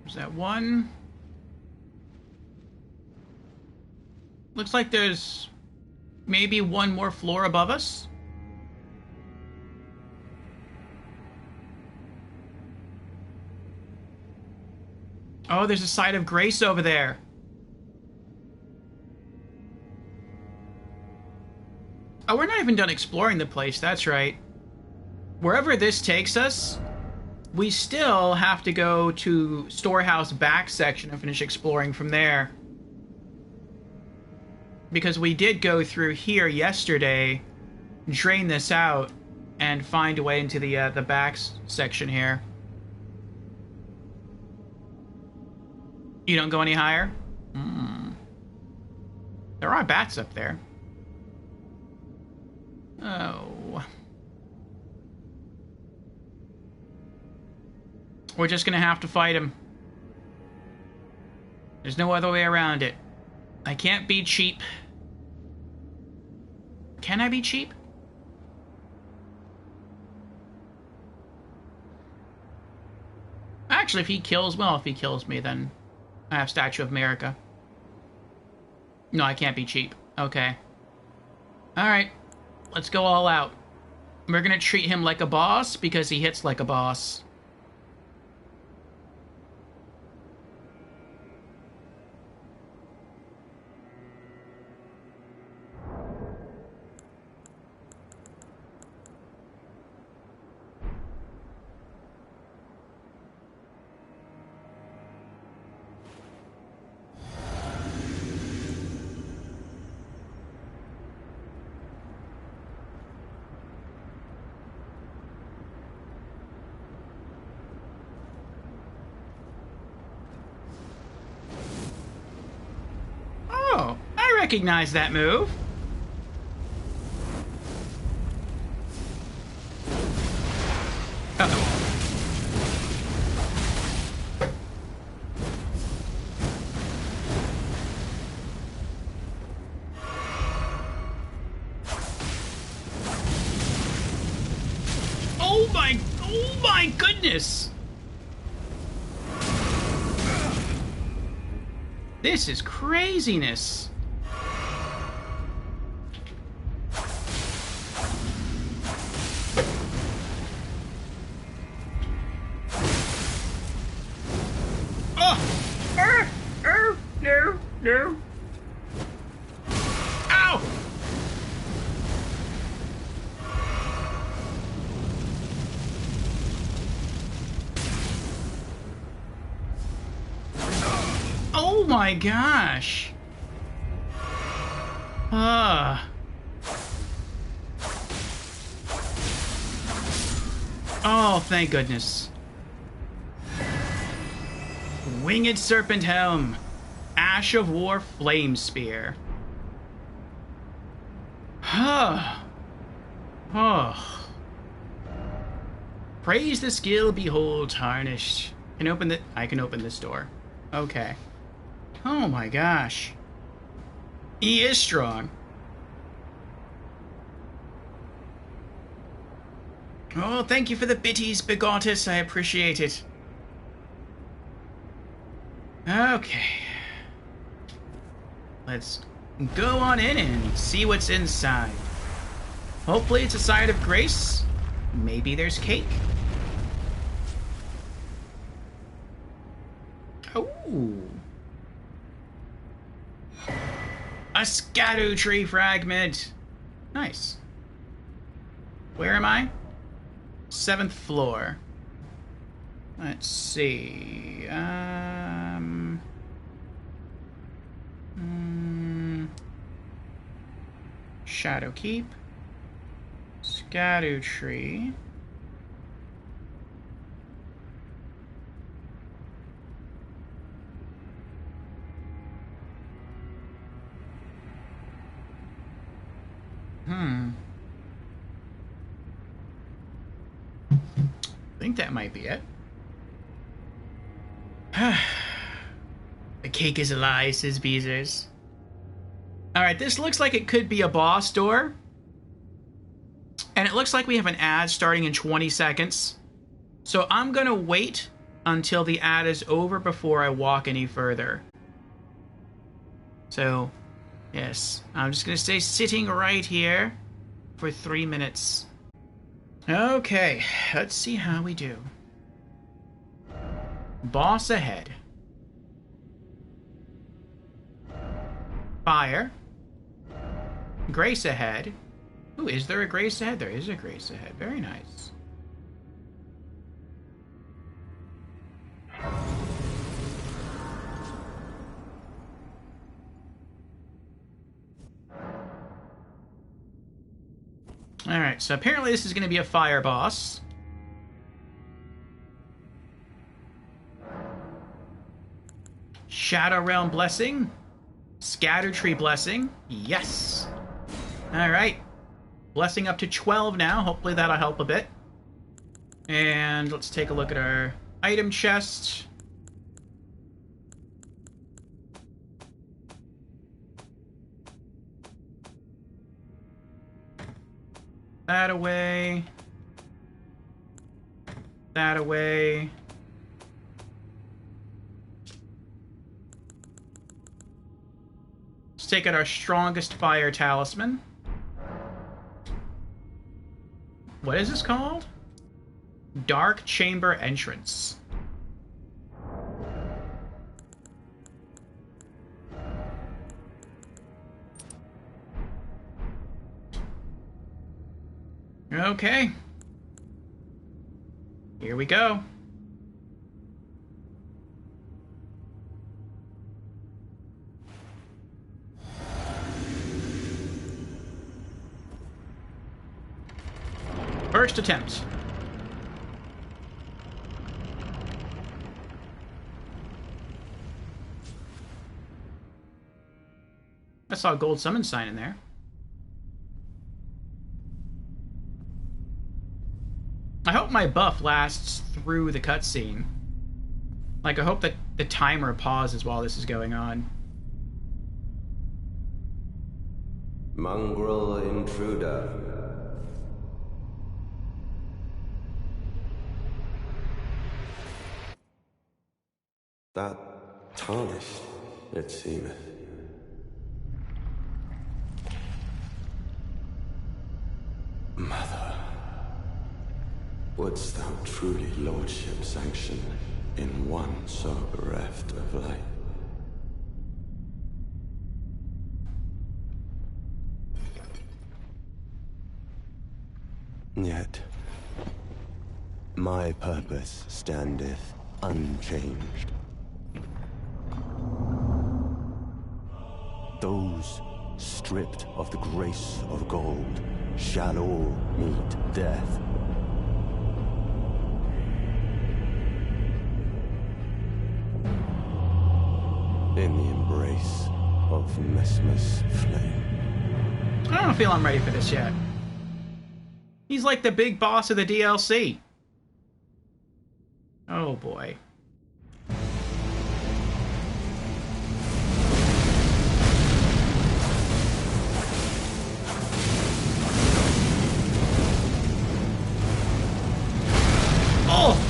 There's that one. Looks like there's maybe one more floor above us. Oh, there's a side of Grace over there. Oh, we're not even done exploring the place, that's right. Wherever this takes us, we still have to go to Storehouse back section and finish exploring from there. Because we did go through here yesterday, drain this out, and find a way into the back section here. You don't go any higher? There are bats up there. Oh. We're just gonna have to fight him. There's no other way around it. I can't be cheap. Can I be cheap? Actually, if he kills me, then I have Statue of America. No, I can't be cheap. Okay. Alright. Let's go all out. We're gonna treat him like a boss because he hits like a boss. Oh, I recognize that move. Uh-oh. Oh my goodness! This is craziness. No. Ow! Oh my gosh. Oh, thank goodness. Winged Serpent Helm. Ash of War Flame Spear. Oh. Praise the skill, behold, tarnished. I can open this door. Okay. Oh my gosh. He is strong. Oh, thank you for the bitties, Bigotis. I appreciate it. Okay. Let's go on in and see what's inside. Hopefully it's a side of grace. Maybe there's cake. Oh. A Scadu tree fragment. Nice. Where am I? 7th floor. Let's see. Shadow Keep. Scadu tree. I think that might be it. The cake is a lie, says Beezers. Alright, this looks like it could be a boss door. And it looks like we have an ad starting in 20 seconds. So I'm gonna wait until the ad is over before I walk any further. So, yes, I'm just gonna stay sitting right here for 3 minutes. Okay, let's see how we do. Boss ahead. Fire. Grace ahead. Ooh, is there a grace ahead? There is a grace ahead. Very nice. Alright, so apparently this is going to be a fire boss. Shadow Realm Blessing. Scatter Tree Blessing. Yes. Alright. Blessing up to 12 now. Hopefully that'll help a bit. And let's take a look at our item chest. That away. That away. Let's take out our strongest fire talisman. What is this called? Dark Chamber Entrance. Okay. Here we go. First attempt. I saw a gold summon sign in there. I hope my buff lasts through the cutscene. Like, I hope that the timer pauses while this is going on. Mongrel intruder. That tarnished, it seemeth. Mother, wouldst thou truly lordship sanction in one so bereft of light? Yet, my purpose standeth unchanged. Those stripped of the grace of gold shall all meet death. In the embrace of Mesmer's flame. I don't feel I'm ready for this yet. He's like the big boss of the DLC. Oh boy. Oh!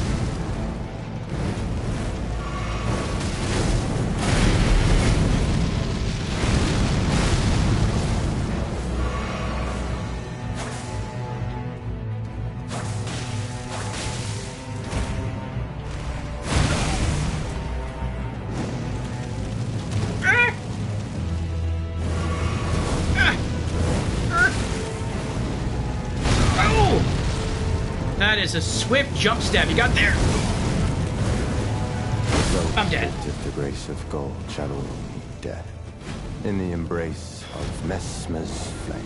That is a swift jump stab you got there. I'm dead. If the grace of gold shall all meet death, in the embrace of Mesmer's flame.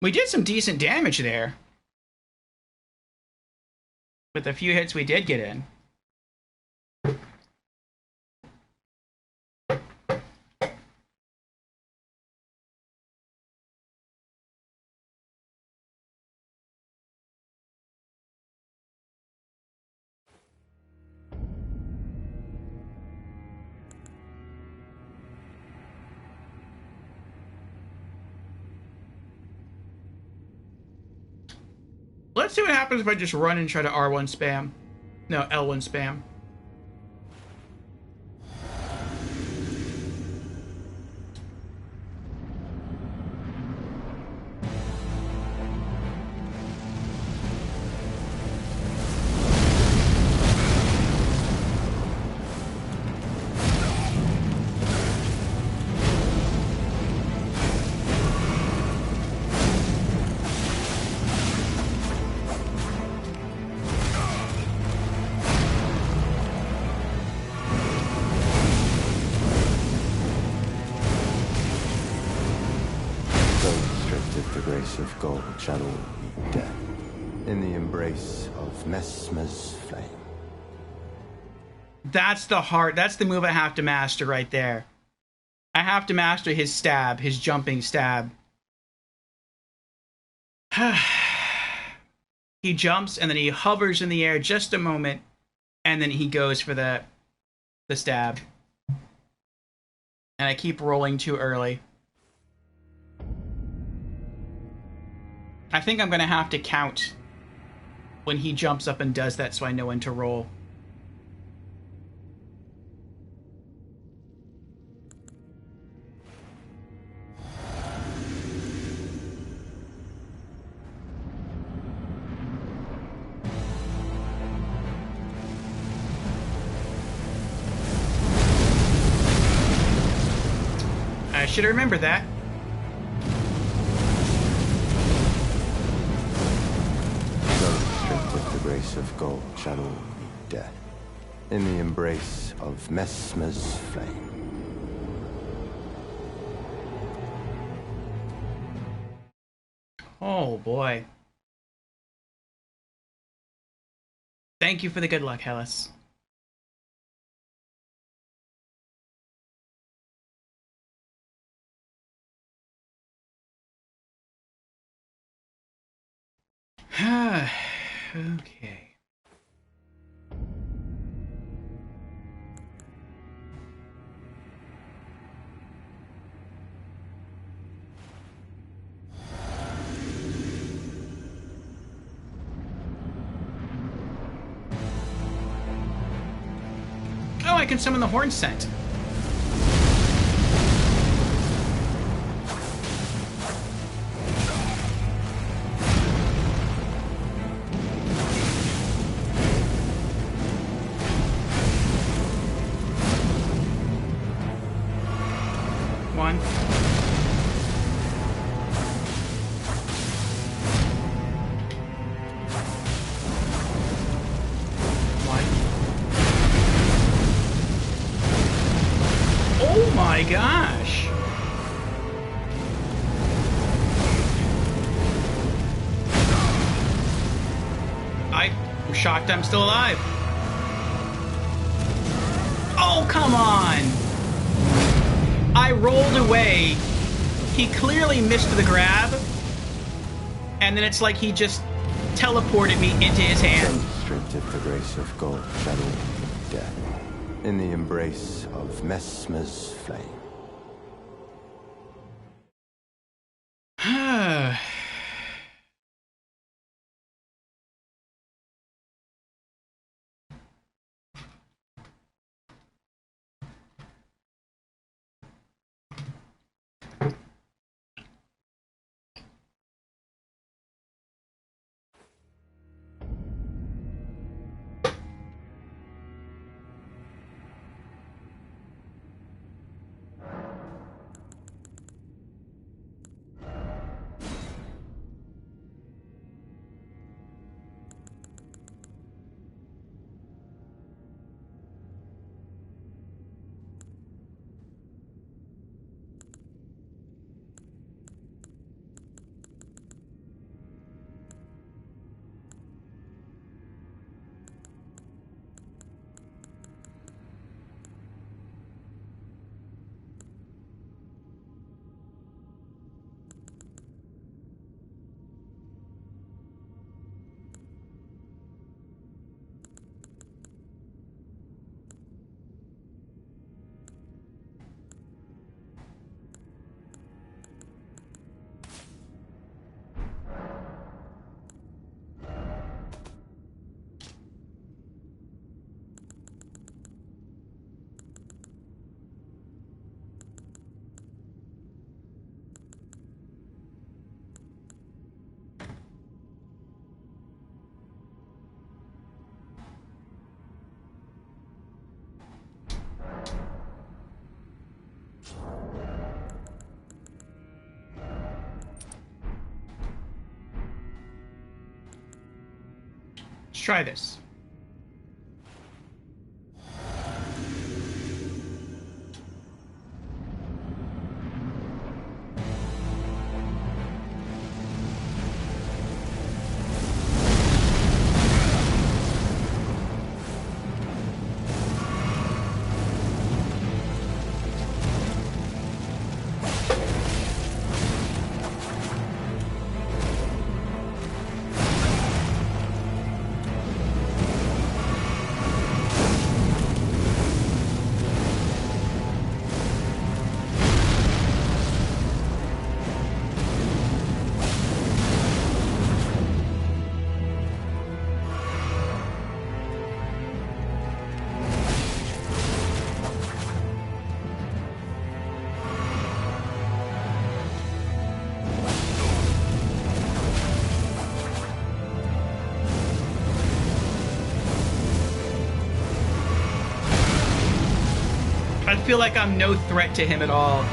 We did some decent damage there. With the few hits we did get in. Let's see what happens if I just run and try to R1 spam. No, L1 spam. Of gold shall all meet death, in the embrace of Mesmer's flame. That's the move I have to master right there. I have to master his stab, his jumping stab. He jumps and then he hovers in the air just a moment, and then he goes for the stab. And I keep rolling too early. I think I'm gonna have to count when he jumps up and does that so I know when to roll. I should remember that. Stripped of the grace of gold shall all be dead, in the embrace of Mesmer's flame. Oh boy. Thank you for the good luck, Hellas. Okay. Oh, I can summon the horn scent. One. Oh my gosh! I'm shocked I'm still alive. Oh, come on! I rolled away. He clearly missed the grab. And then it's like he just teleported me into his hand. Stripped of the grace of gold shall all be dead, in the embrace of Mesmer's flame. Let's try this. I feel like I'm no threat to him at all.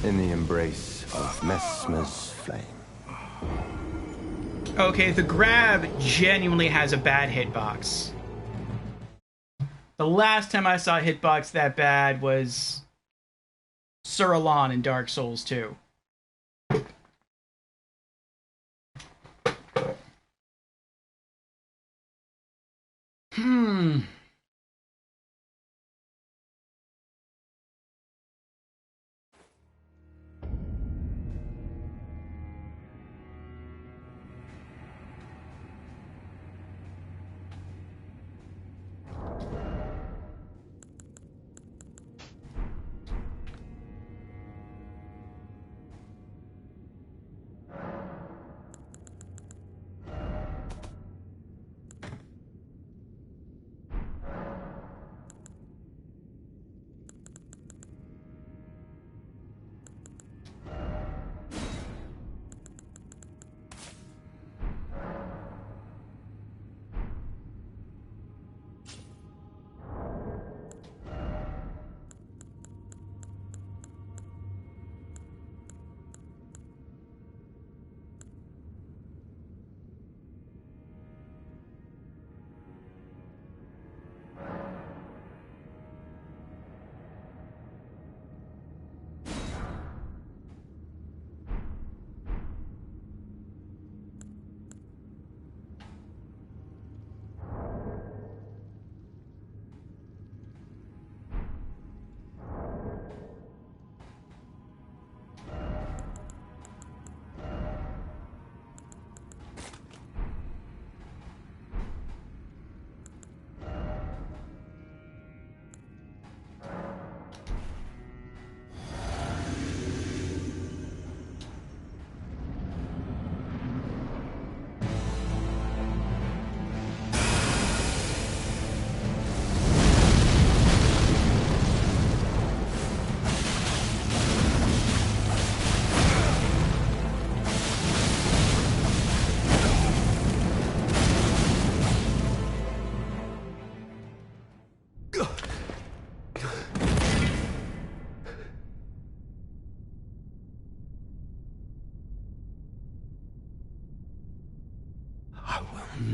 In the embrace of Messmer's flame. Okay, the grab genuinely has a bad hitbox. The last time I saw a hitbox that bad was Sir Alan in Dark Souls 2.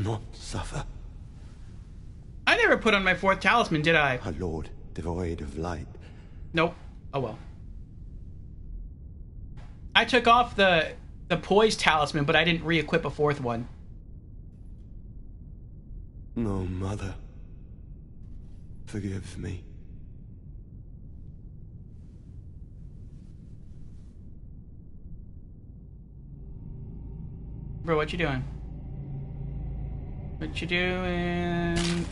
Not suffer. I never put on my fourth talisman, did I? A lord devoid of light. Nope. Oh well. I took off the poise talisman, but I didn't re-equip a fourth one. No, mother. Forgive me. Bro, what you doing? What you doing?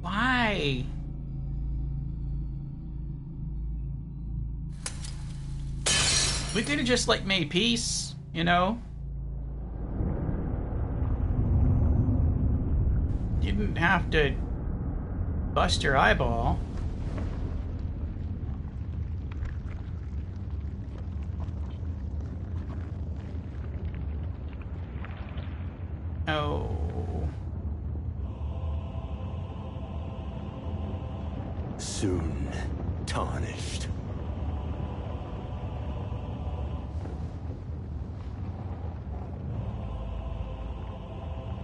Why? We could have just, like, made peace, you know? You didn't have to bust your eyeball. Oh. Soon tarnished.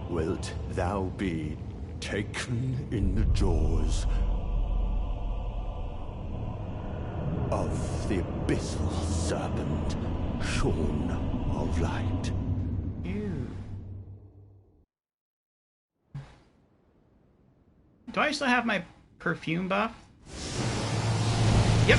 Wilt thou be taken in the jaws the abyssal serpent, shorn of light. Ew. Do I still have my perfume buff? Yep.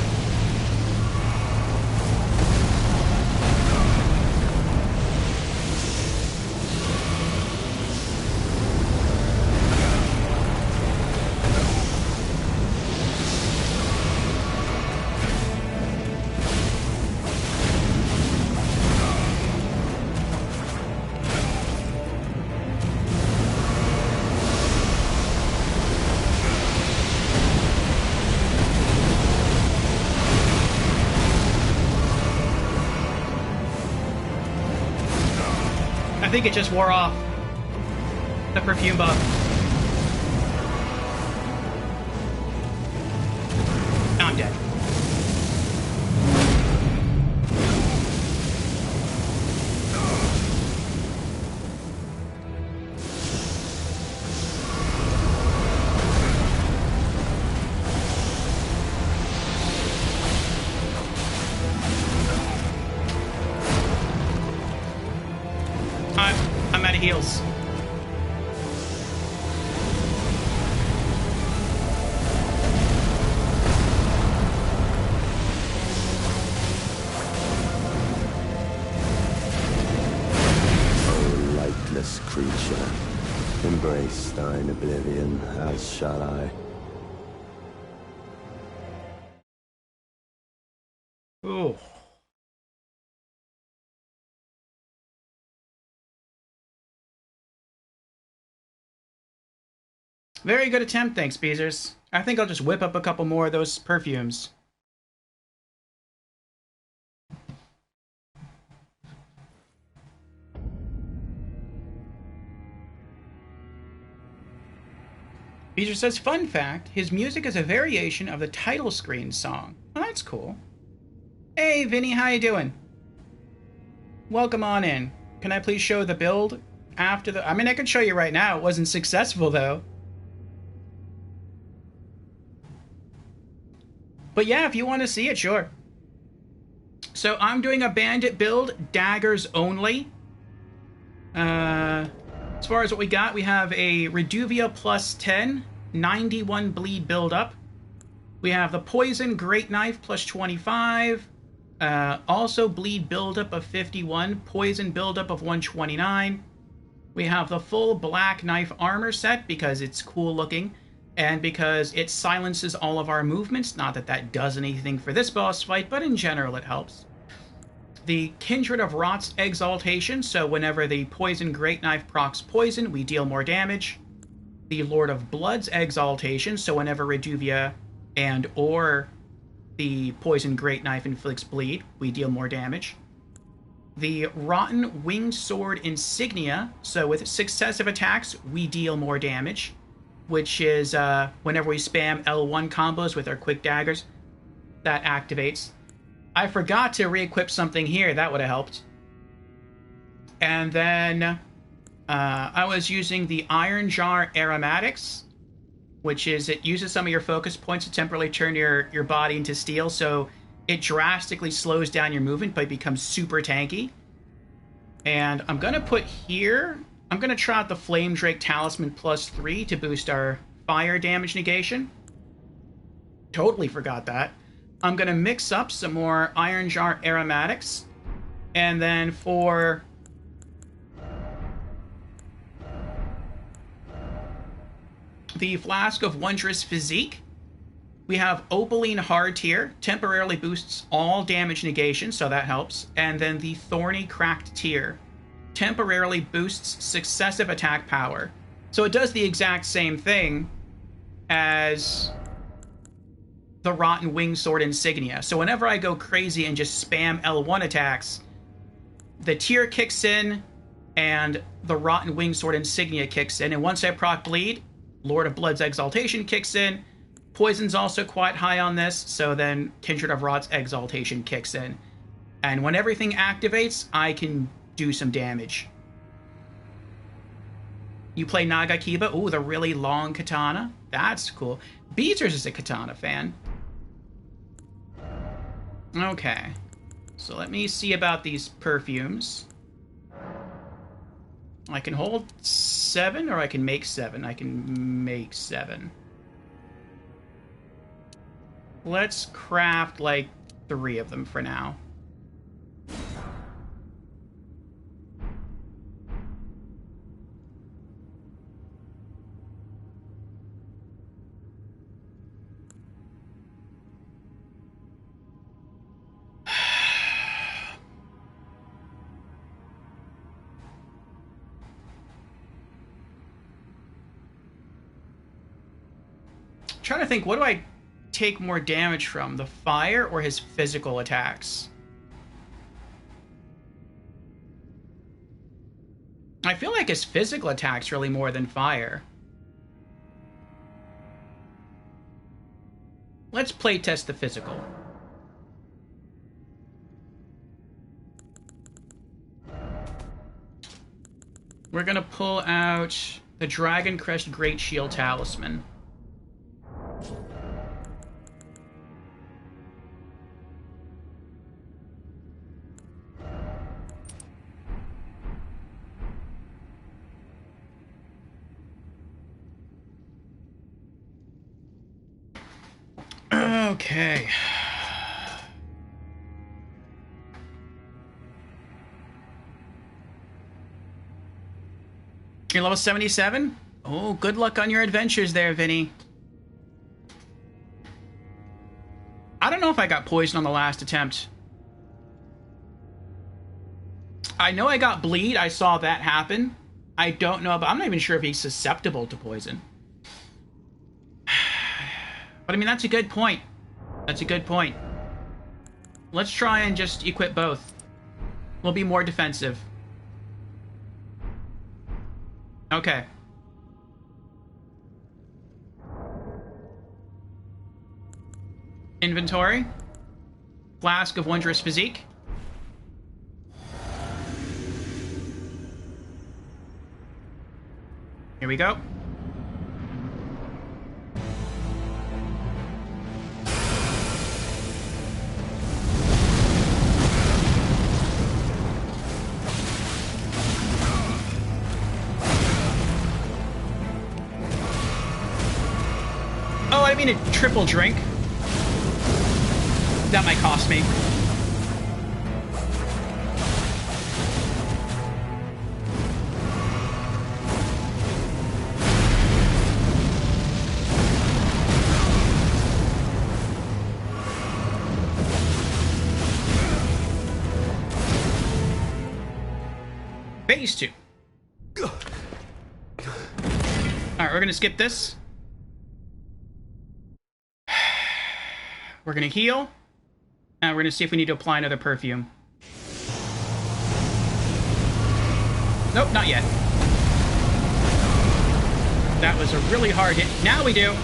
I think it just wore off. The perfume buff. I'm dead. I'm out of heals. O lightless creature, embrace thine oblivion, as shall I. Ooh. Very good attempt, thanks, Beezers. I think I'll just whip up a couple more of those perfumes. Beezer says, fun fact, his music is a variation of the title screen song. Oh, that's cool. Hey, Vinny, how you doing? Welcome on in. Can I please show the build after the... I mean, I can show you right now. It wasn't successful, though. But yeah, if you want to see it, sure. So I'm doing a Bandit build, Daggers-Only. As far as what we got, we have a Reduvia plus 10, 91 bleed build-up. We have the Poison Great Knife plus 25. Also bleed build-up of 51, Poison build-up of 129. We have the full Black Knife armor set because it's cool looking. And because it silences all of our movements, not that that does anything for this boss fight, but in general it helps. The Kindred of Rot's Exaltation, so whenever the Poison Great Knife procs poison, we deal more damage. The Lord of Blood's Exaltation, so whenever Reduvia and or the Poison Great Knife inflicts bleed, we deal more damage. The Rotten Winged Sword Insignia, so with successive attacks, we deal more damage. Which is whenever we spam L1 combos with our quick daggers, that activates. I forgot to re-equip something here, that would have helped. And then I was using the Iron Jar Aromatics, which is it uses some of your focus points to temporarily turn your body into steel, so it drastically slows down your movement but becomes super tanky. And I'm going to put here... I'm going to try out the Flame Drake Talisman plus 3 to boost our fire damage negation. Totally forgot that. I'm going to mix up some more Iron Jar Aromatics. And then for... the Flask of Wondrous Physique, we have Opaline Hard Tier. Temporarily boosts all damage negation, so that helps. And then the Thorny Cracked Tier. Temporarily boosts successive attack power. So it does the exact same thing as the Rotten Winged Sword Insignia. So whenever I go crazy and just spam L1 attacks, the tier kicks in and the Rotten Winged Sword Insignia kicks in. And once I proc bleed, Lord of Blood's Exaltation kicks in. Poison's also quite high on this, so then Kindred of Rot's Exaltation kicks in. And when everything activates, I can do some damage. You play Nagakiba? Ooh, the really long katana? That's cool. Beezers is a katana fan. Okay. So let me see about these perfumes. I can hold 7, or I can make 7. I can make 7. Let's craft, like, 3 of them for now. Trying to think, what do I take more damage from? The fire or his physical attacks? I feel like his physical attacks really more than fire. Let's playtest the physical. We're gonna pull out the Dragon Crest Great Shield Talisman. Okay. You're level 77? Oh, good luck on your adventures there, Vinny. I don't know if I got poisoned on the last attempt. I know I got bleed. I saw that happen. I don't know, but I'm not even sure if he's susceptible to poison. But I mean, that's a good point. That's a good point. Let's try and just equip both. We'll be more defensive. Okay. Inventory. Flask of Wondrous Physique. Here we go. Oh, I mean a triple drink. That might cost me. Phase 2. Alright, we're gonna skip this. We're gonna heal. And we're gonna see if we need to apply another perfume. Nope, not yet. That was a really hard hit. Now we do.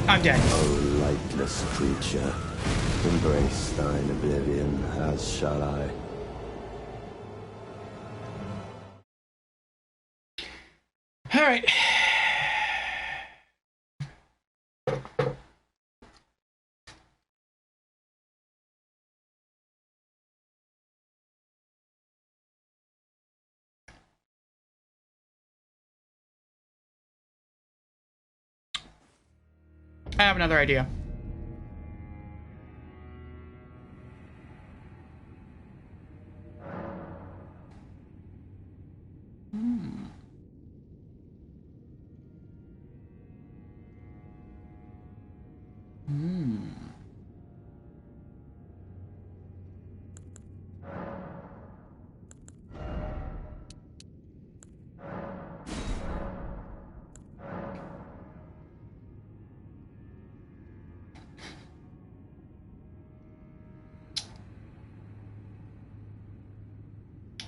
I'm dead. O lightless creature, embrace thine oblivion, as shall I. All right. I have another idea.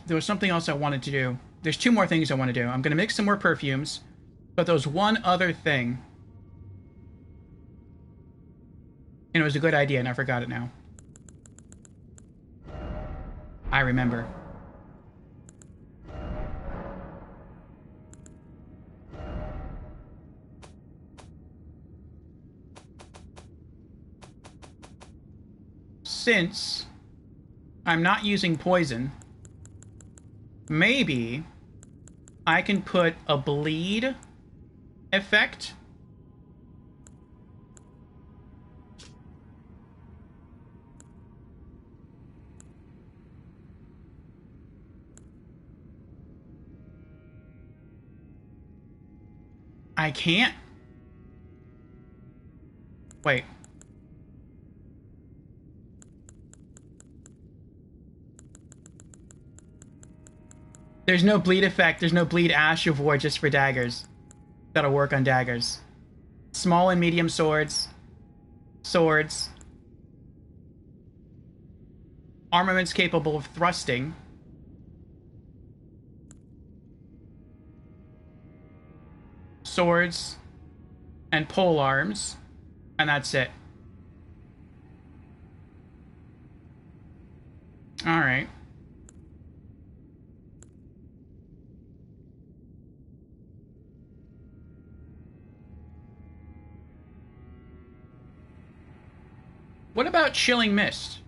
there was something else I wanted to do. There's 2 more things I want to do. I'm going to mix some more perfumes, but there was one other thing. And it was a good idea, and I forgot it now. I remember. Since I'm not using poison, maybe I can put a bleed effect. I can't. Wait. There's no bleed effect. There's no bleed ash of war just for daggers. That'll work on daggers. Small and medium swords. Swords. Armaments capable of thrusting. Swords. And pole arms. And that's it. Alright. What about Chilling Mist?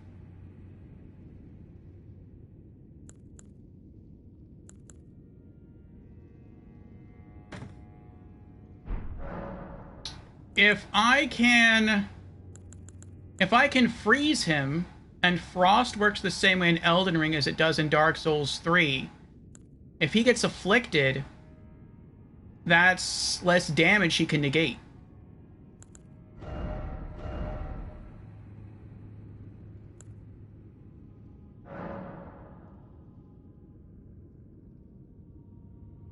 If I can freeze him, and frost works the same way in Elden Ring as it does in Dark Souls 3, if he gets afflicted, that's less damage he can negate.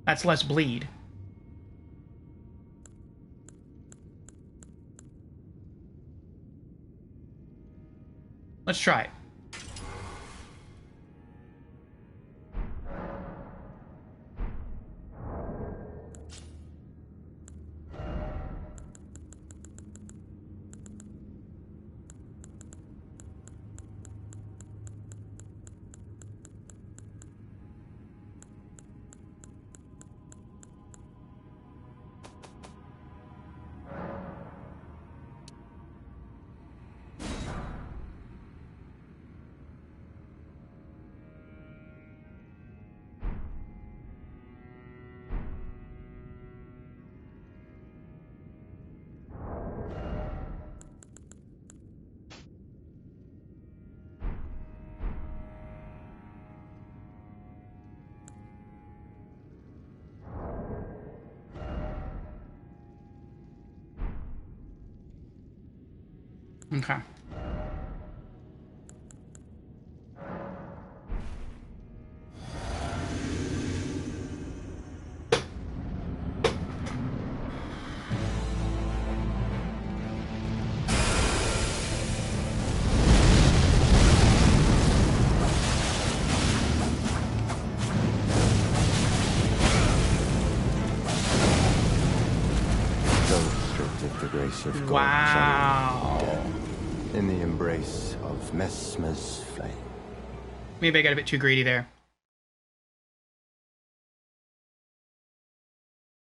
That's less bleed. Let's try it. Okay. Of Wow. In the embrace of Messmer's flame. Maybe I got a bit too greedy there.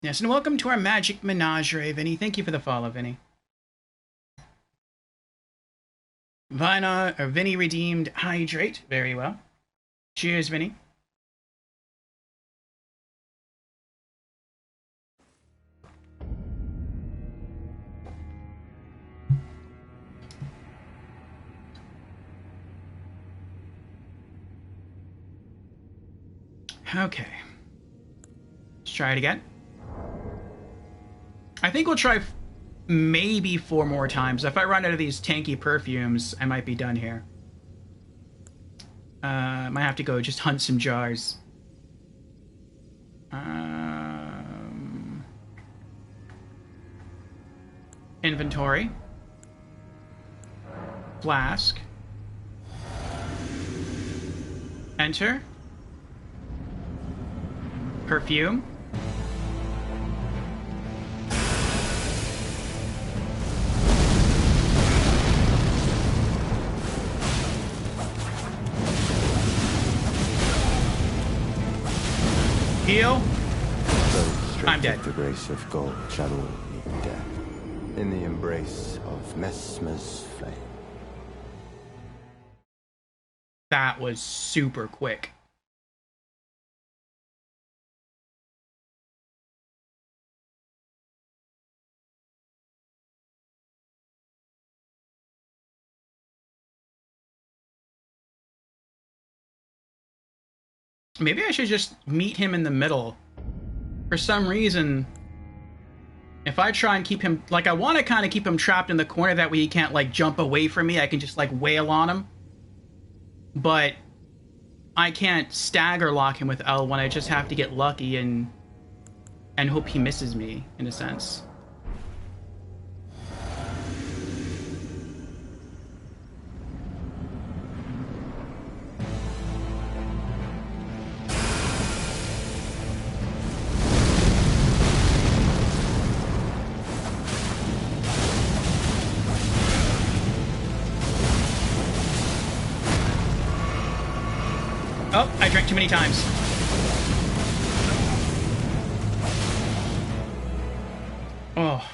Yes, and welcome to our magic menagerie, Vinny. Thank you for the follow, Vinny. Vinny redeemed Hydrate. Very well. Cheers, Vinny. Okay. Let's try it again. I think we'll try maybe 4 more times. If I run out of these tanky perfumes, I might be done here. Might have to go just hunt some jars. Inventory. Flask. Enter. perfume. Heal. I'm dead. The grace of gold shall all meet death in the embrace of Messmer's flame. That was super quick. Maybe I should just meet him in the middle. For some reason, if I try and keep him... Like, I want to kind of keep him trapped in the corner, that way he can't, like, jump away from me. I can just, like, wail on him. But I can't stagger lock him with L1. I just have to get lucky and hope he misses me, in a sense. Oh, I drank too many times. Oh.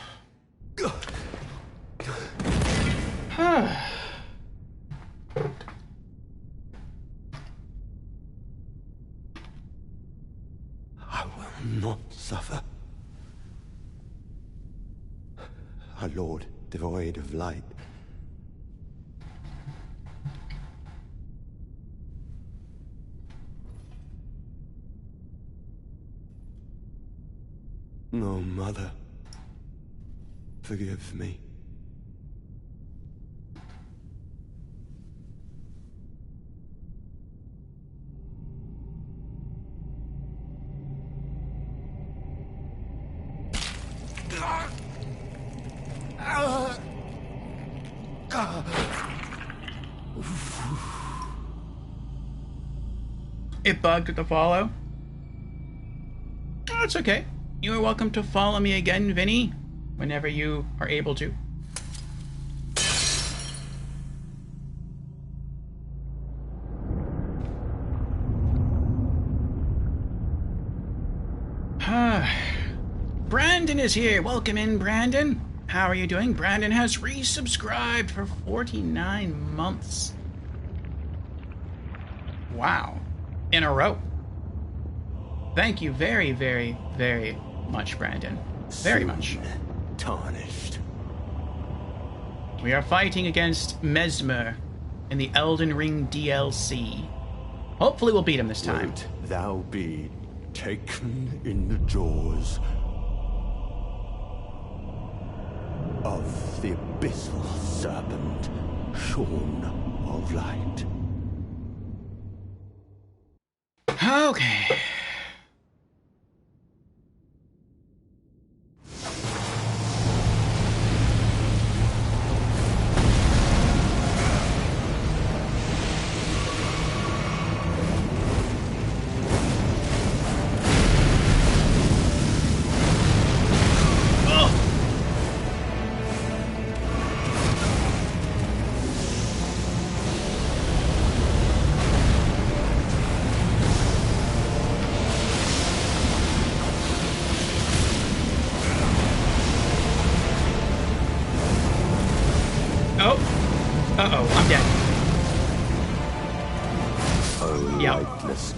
I will not suffer. Our Lord, devoid of light. No, Mother. Forgive me. It bugged with the follow. Oh, it's okay. You are welcome to follow me again, Vinny, whenever you are able to. Brandon is here. Welcome in, Brandon. How are you doing? Brandon has resubscribed for 49 months. Wow. In a row. Thank you very, very, very much, Brandon. Very much. Tarnished. We are fighting against Mesmer in the Elden Ring DLC. Hopefully we'll beat him this time. Wilt thou be taken in the jaws of the abyssal serpent, shorn of light? Okay.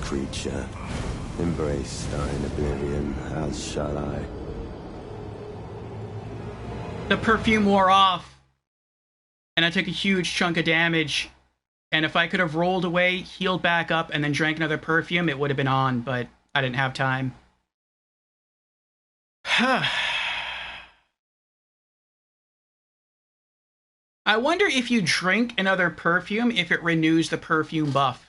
Creature, embrace thine oblivion, as shall I. The perfume wore off, and I took a huge chunk of damage, and if I could have rolled away, healed back up, and then drank another perfume, it would have been on, but I didn't have time. I wonder if you drink another perfume, if it renews the perfume buff.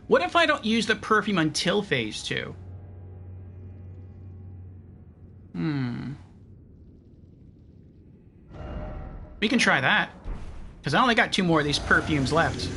What if I don't use the perfume until phase 2? We can try that. Because I only got 2 more of these perfumes left.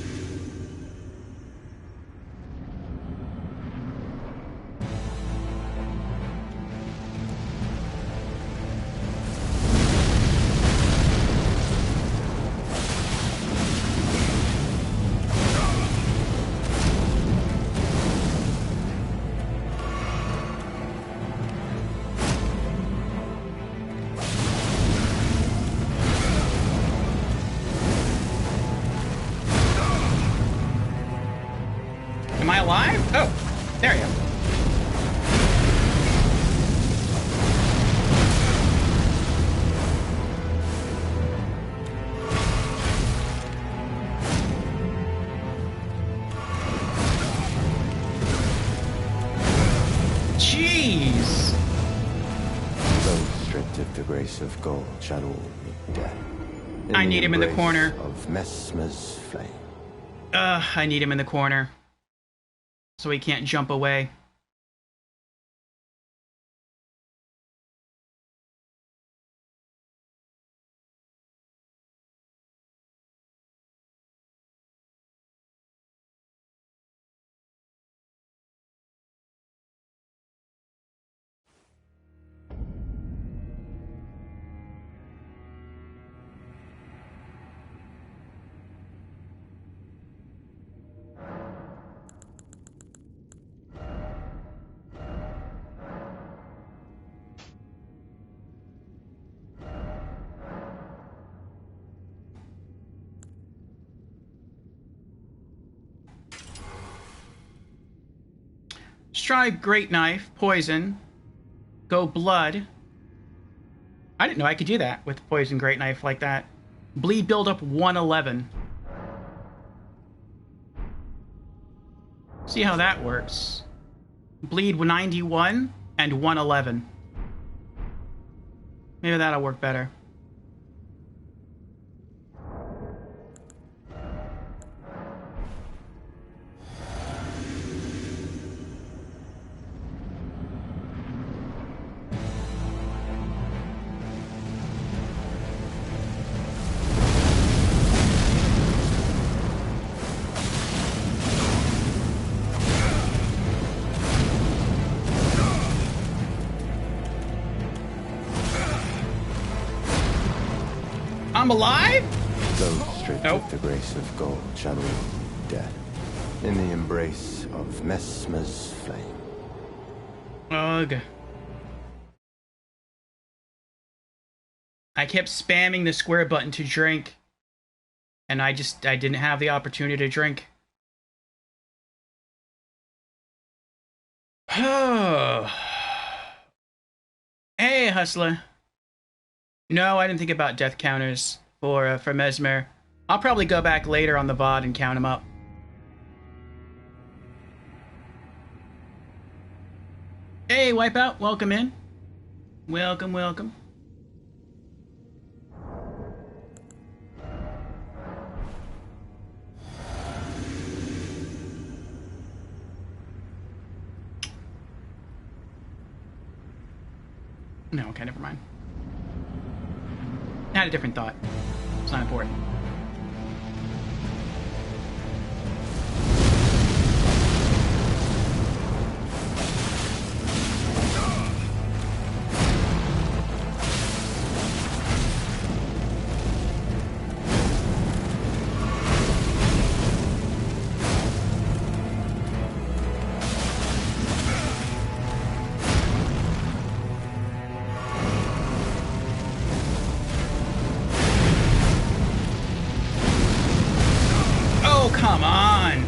Am I alive? Oh, there you go. Jeez. Those stripped of the grace of gold shall all meet death. I need him in the corner. Of Messmer's flame. I need him in the corner. So he can't jump away. Strike Great Knife, Poison, go Blood. I didn't know I could do that with Poison Great Knife like that. Bleed build up 111. See how that works. Bleed 91 and 111. Maybe that'll work better. I'm alive? Those stripped Nope. of the grace of gold shall all meet death. In the embrace of Messmer's flame. Ugh. I kept spamming the square button to drink. And I didn't have the opportunity to drink. Oh. Hey, Hustler. No, I didn't think about death counters for Mesmer. I'll probably go back later on the VOD and count them up. Hey, Wipeout, welcome in. Welcome, welcome. No, okay, never mind. I had a different thought. It's not important. Come on!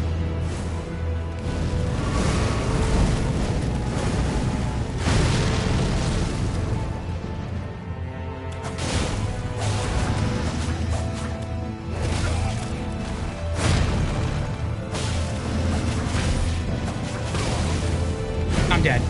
I'm dead.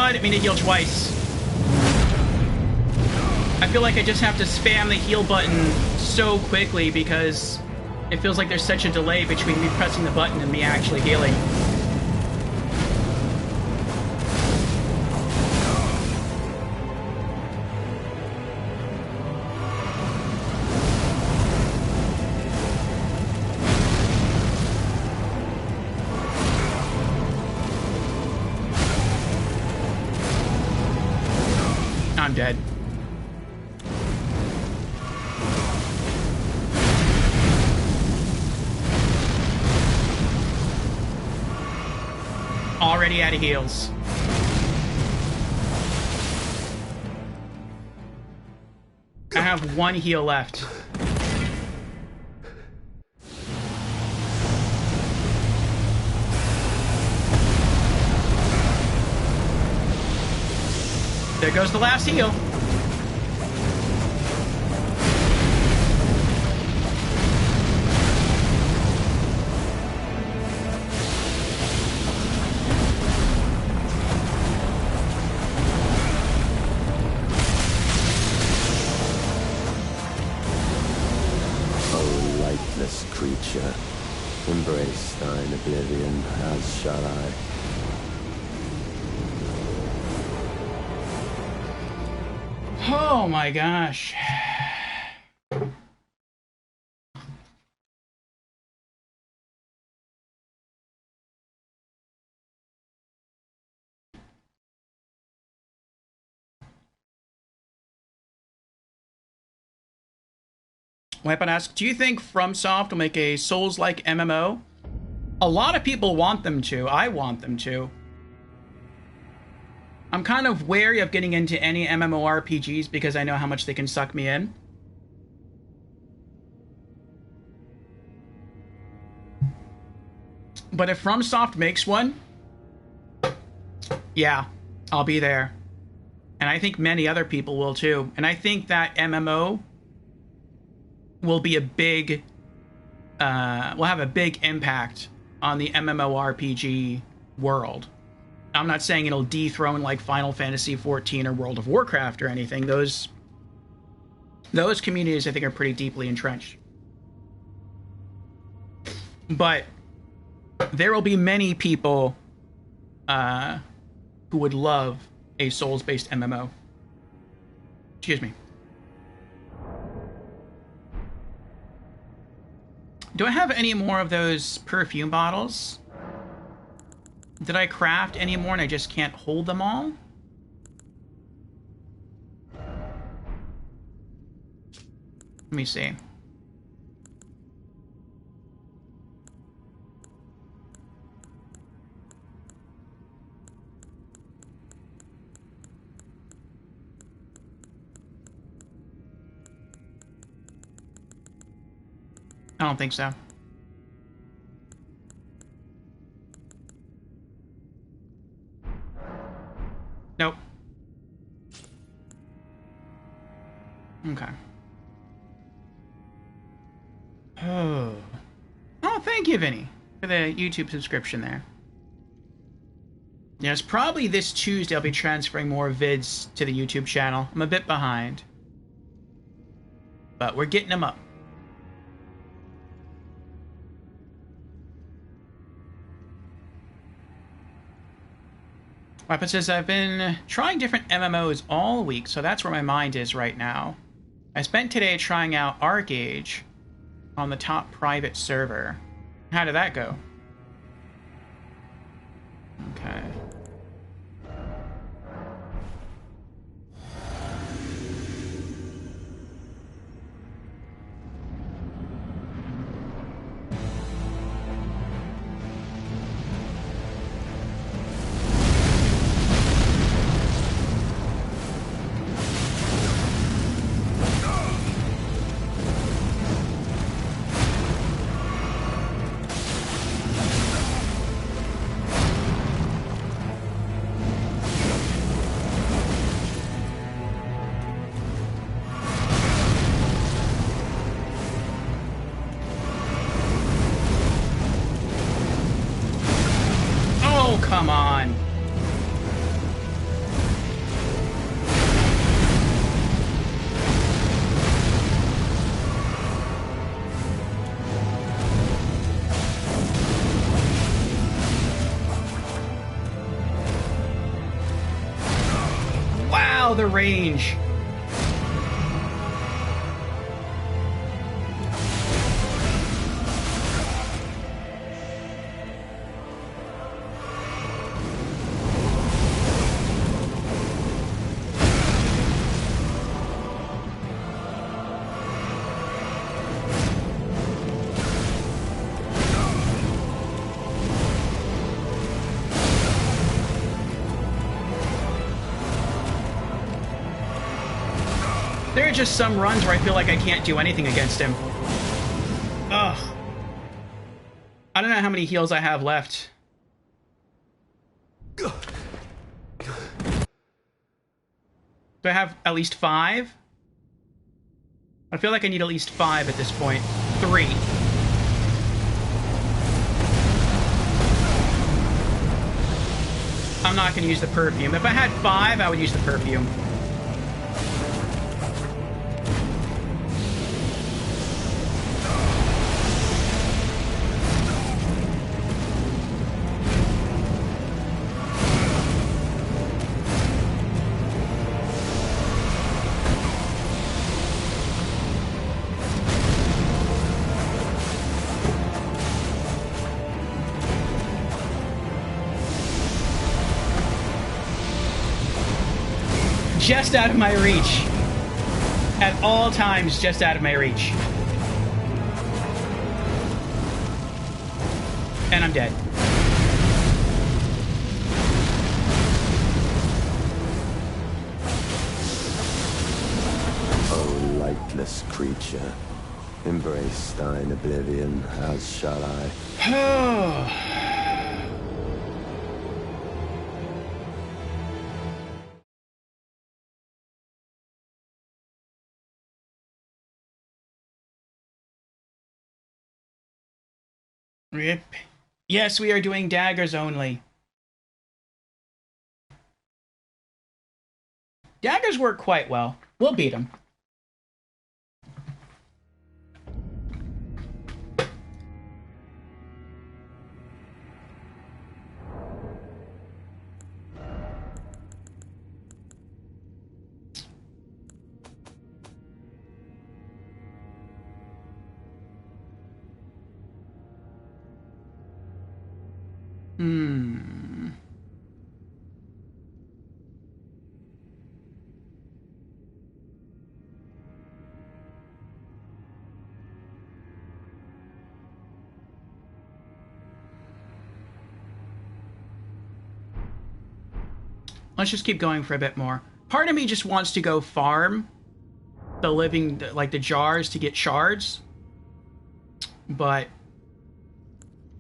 I didn't mean to heal twice. I feel like I just have to spam the heal button so quickly because it feels like there's such a delay between me pressing the button and me actually healing. I'm dead. Already out of heals. I have one heal left. There goes the last heal. O lightless creature, embrace thine oblivion, as shall I. Oh my gosh. Weapon asks, do you think FromSoft will make a Souls-like MMO? A lot of people want them to. I want them to. I'm kind of wary of getting into any MMORPGs because I know how much they can suck me in. But if FromSoft makes one, yeah, I'll be there. And I think many other people will too. And I think that MMO will be a big, will have a big impact on the MMORPG world. I'm not saying it'll dethrone like Final Fantasy XIV or World of Warcraft or anything. Those communities I think are pretty deeply entrenched. But there will be many people who would love a Souls-based MMO. Excuse me. Do I have any more of those perfume bottles? Did I craft any more and I just can't hold them all? Let me see. I don't think so. Nope. Okay. Oh, thank you, Vinny, for the YouTube subscription there. Yeah, it's probably this Tuesday I'll be transferring more vids to the YouTube channel. I'm a bit behind, but we're getting them up. Weapon says, I've been trying different MMOs all week, so that's where my mind is right now. I spent today trying out Arcage on the top private server. How did that go? Okay. the range. There are just some runs where I feel like I can't do anything against him. Ugh. I don't know how many heals I have left. Do I have at least 5? I feel like I need at least 5 at this point. 3. I'm not going to use the perfume. If I had 5, I would use the perfume. Just out of my reach. At all times, just out of my reach. And I'm dead. Oh, lightless creature, embrace thine oblivion, as shall I. Rip. Yes, we are doing daggers only. Daggers work quite well. We'll beat them. Let's just keep going for a bit more. Part of me just wants to go farm the living, like the jars to get shards. But,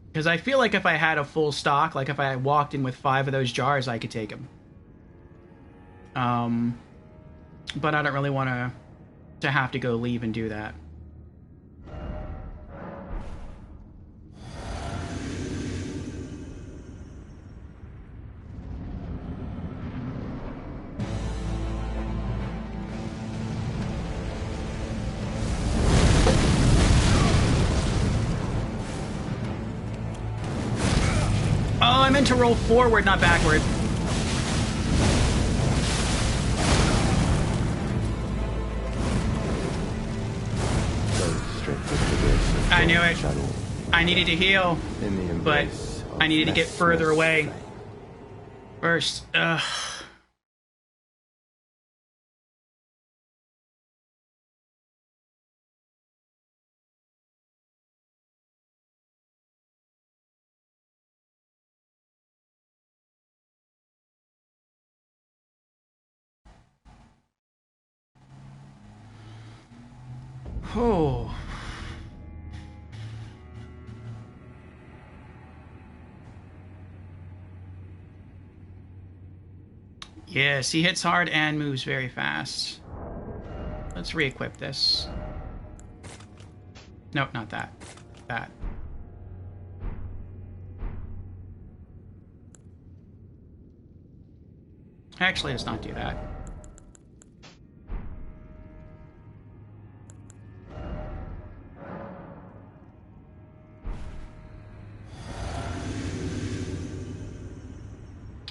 because I feel like if I had a full stock, like if I walked in with 5 of those jars, I could take them. But I don't really want to have to go leave and do that. I meant to roll forward, not backward. I knew it. I needed to heal, but I needed to get further away. First, oh. Yes, he hits hard and moves very fast. Let's re-equip this. Nope, not that. That. Actually, let's not do that.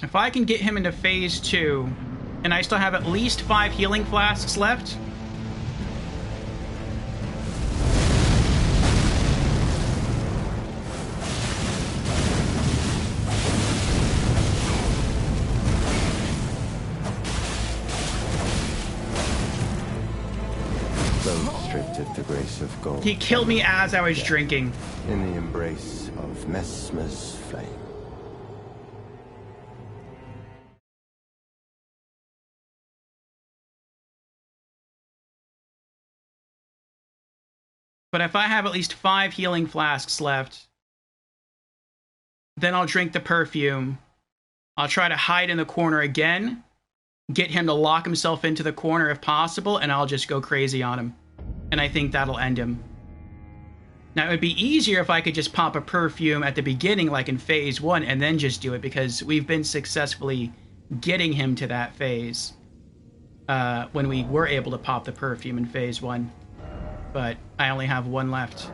If I can get him into phase 2 And I still have at least 5 healing flasks left. Stripped the grace of gold. He killed me as I was drinking. In the embrace of Messmer's flame. But if I have at least 5 healing flasks left, then I'll drink the perfume. I'll try to hide in the corner again, get him to lock himself into the corner if possible, and I'll just go crazy on him. And I think that'll end him. Now, it would be easier if I could just pop a perfume at the beginning, like in phase 1, and then just do it, because we've been successfully getting him to that phase when we were able to pop the perfume in phase 1. But I only have 1 left.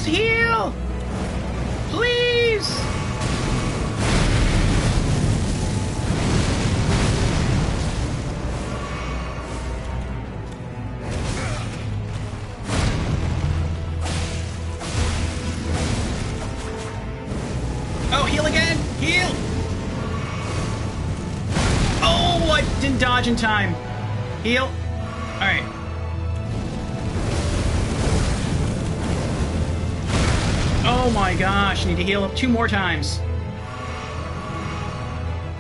Heal! Please! Oh, heal again! Heal! Oh, I didn't dodge in time. Heal. Alright. Oh my gosh, need to heal up 2 more times.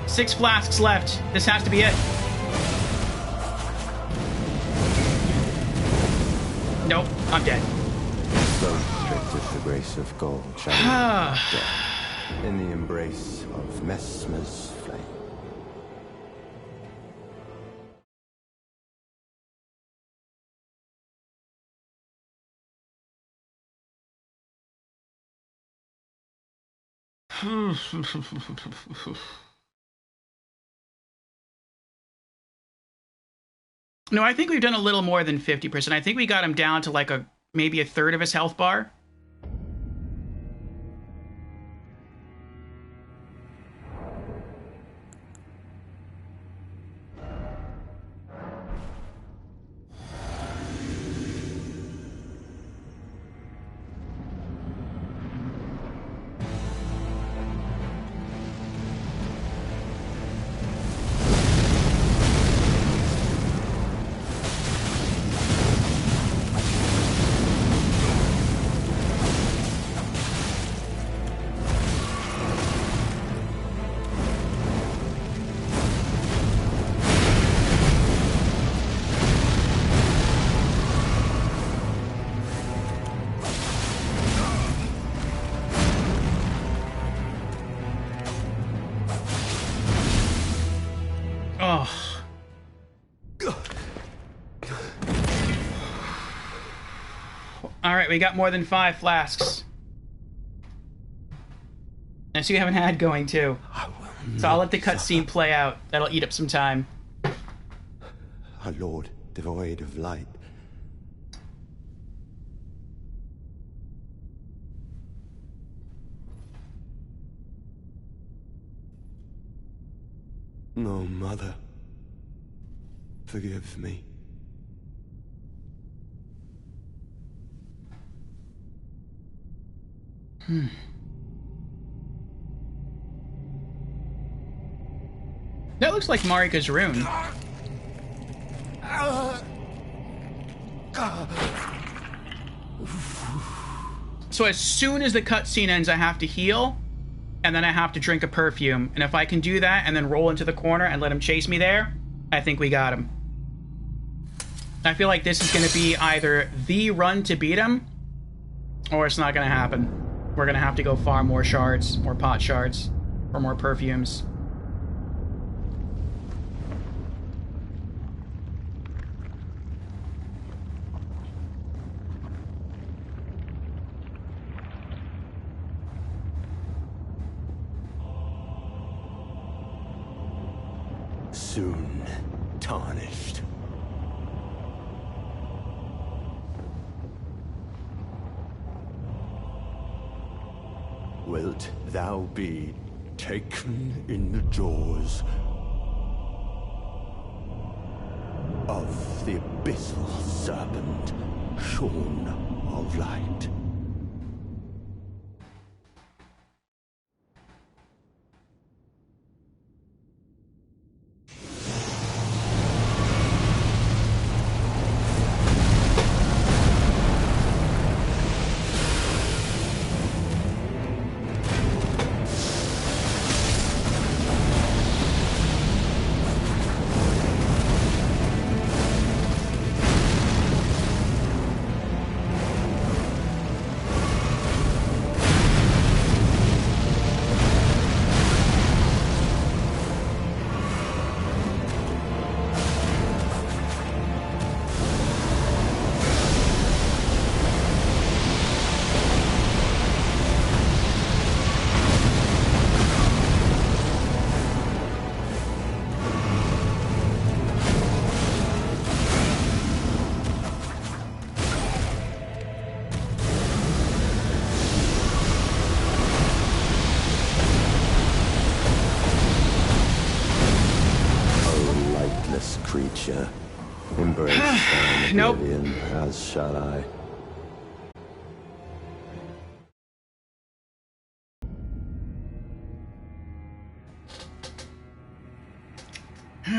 6 flasks left. This has to be it. Nope, I'm dead. So stripped of the grace of gold, shadow death, in the embrace of Messmer's flame. No, I think we've done a little more than 50%. I think we got him down to like maybe a third of his health bar. Alright, we got more than 5 flasks. And so you have an ad going too. So I'll let the cutscene play out. That'll eat up some time. Our Lord, devoid of light. No, Mother. Forgive me. That looks like Marika's rune. So as soon as the cutscene ends, I have to heal, and then I have to drink a perfume. And if I can do that and then roll into the corner and let him chase me there, I think we got him. I feel like this is going to be either the run to beat him, or it's not going to happen. We're going to have to go farm more shards, more pot shards, or more perfumes. soon tarnished. Wilt thou be taken in the jaws of the abyssal serpent, shorn of light? Creature, embrace thine Nope. oblivion, as shall I.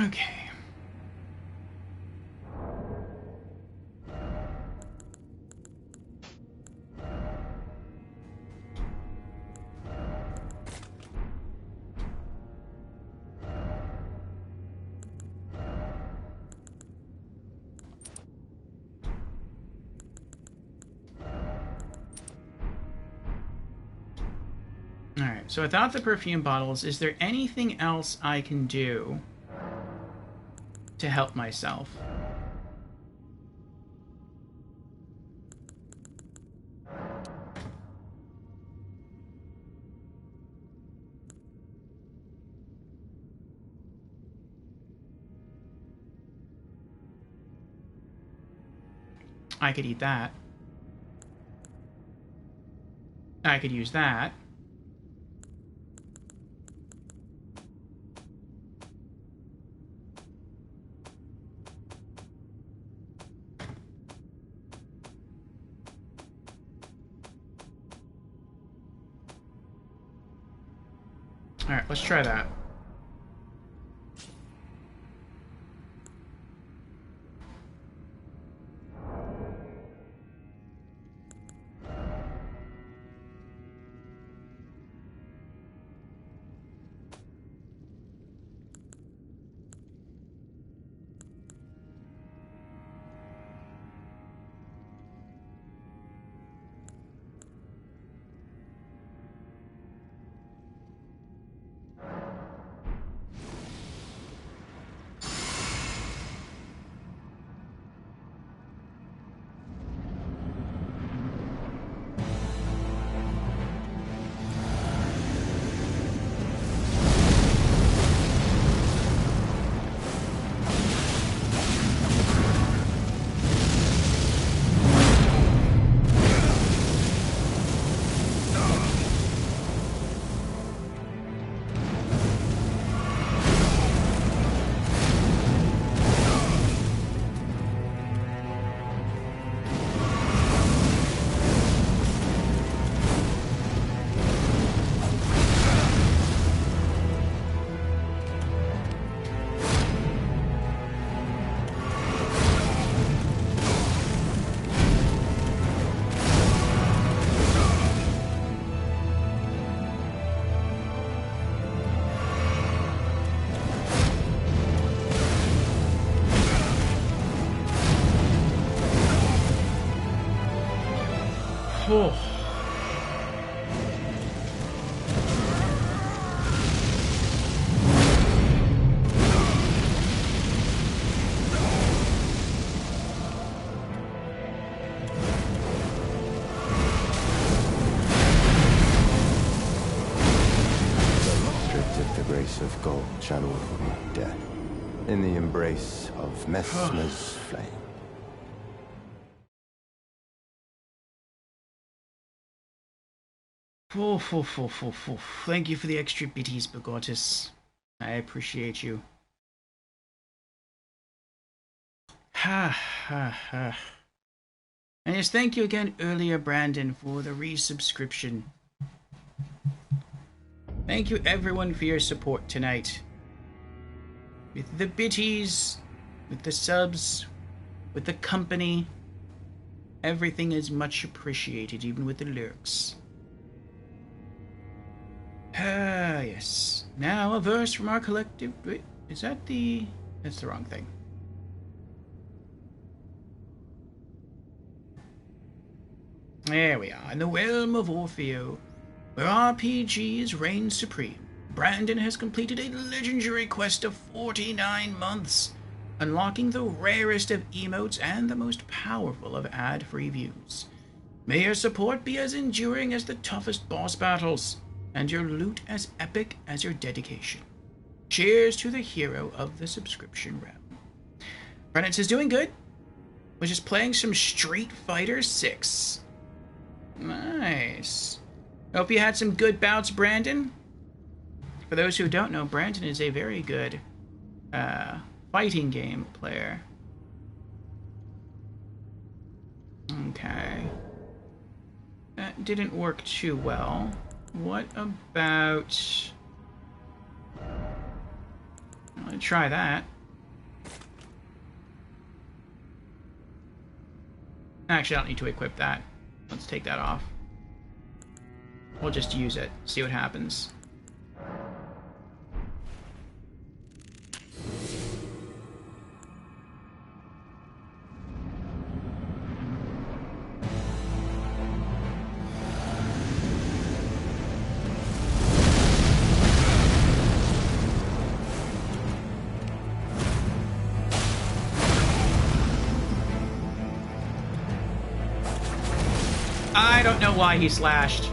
Okay. Alright, so without the perfume bottles, is there anything else I can do to help myself? I could eat that. I could use that. Alright, let's try that. Oh. Stripped of the grace of gold, shall order me death. In the embrace of Messmer's flame. Thank you for the extra bitties, Bogottis. I appreciate you. And yes, thank you again earlier, Brandon, for the resubscription. Thank you everyone for your support tonight. With the bitties, with the subs, with the company. Everything is much appreciated, even with the lurks. Yes. Now a verse from our collective... Wait, is that the... That's the wrong thing. There we are. In the realm of Orfeo, where RPGs reign supreme, Brandon has completed a legendary quest of 49 months, unlocking the rarest of emotes and the most powerful of ad-free views. May your support be as enduring as the toughest boss battles, and your loot as epic as your dedication. Cheers to the hero of the subscription realm. Brandon says, doing good. Was just playing some Street Fighter 6. Nice. Hope you had some good bouts, Brandon. For those who don't know, Brandon is a very good fighting game player. Okay. That didn't work too well. What about... I'll try that. Actually, I don't need to equip that. Let's take that off. We'll just use it, see what happens. I don't know why he slashed.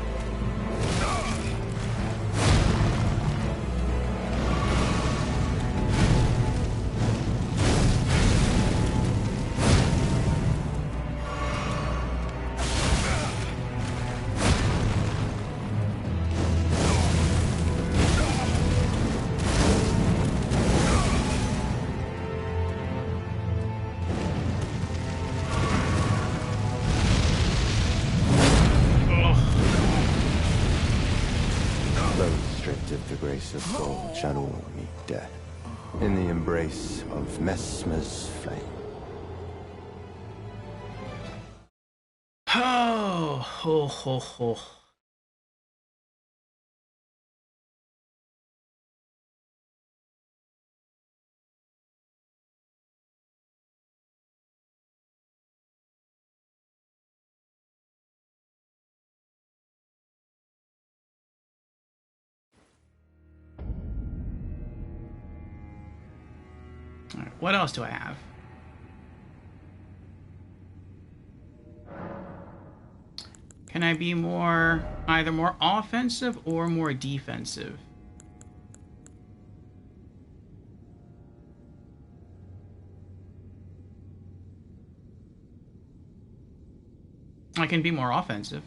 Of gold shall all meet death in the embrace of Messmer's flame. Oh, ho, ho, ho. All right, what else do I have? Can I be more, either more offensive or more defensive? I can be more offensive.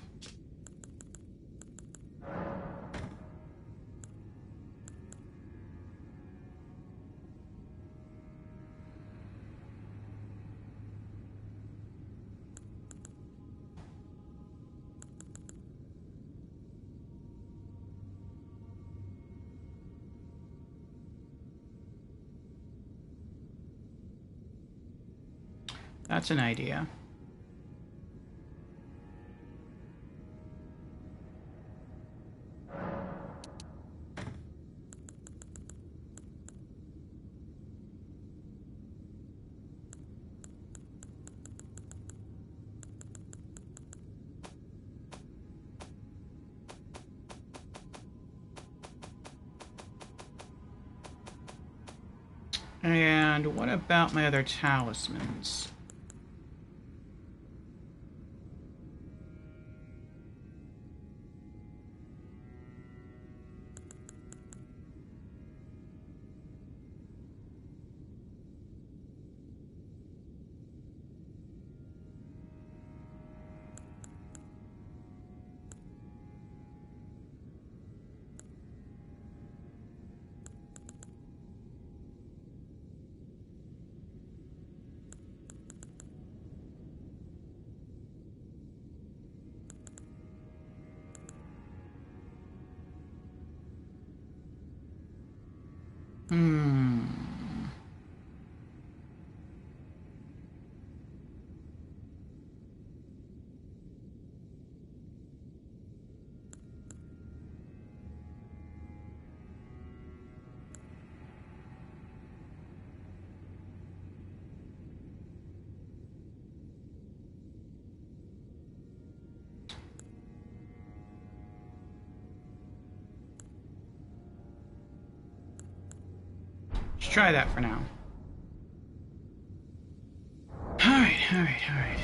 That's an idea. And what about my other talismans? Hmm. Let's try that for now. Alright, alright, alright.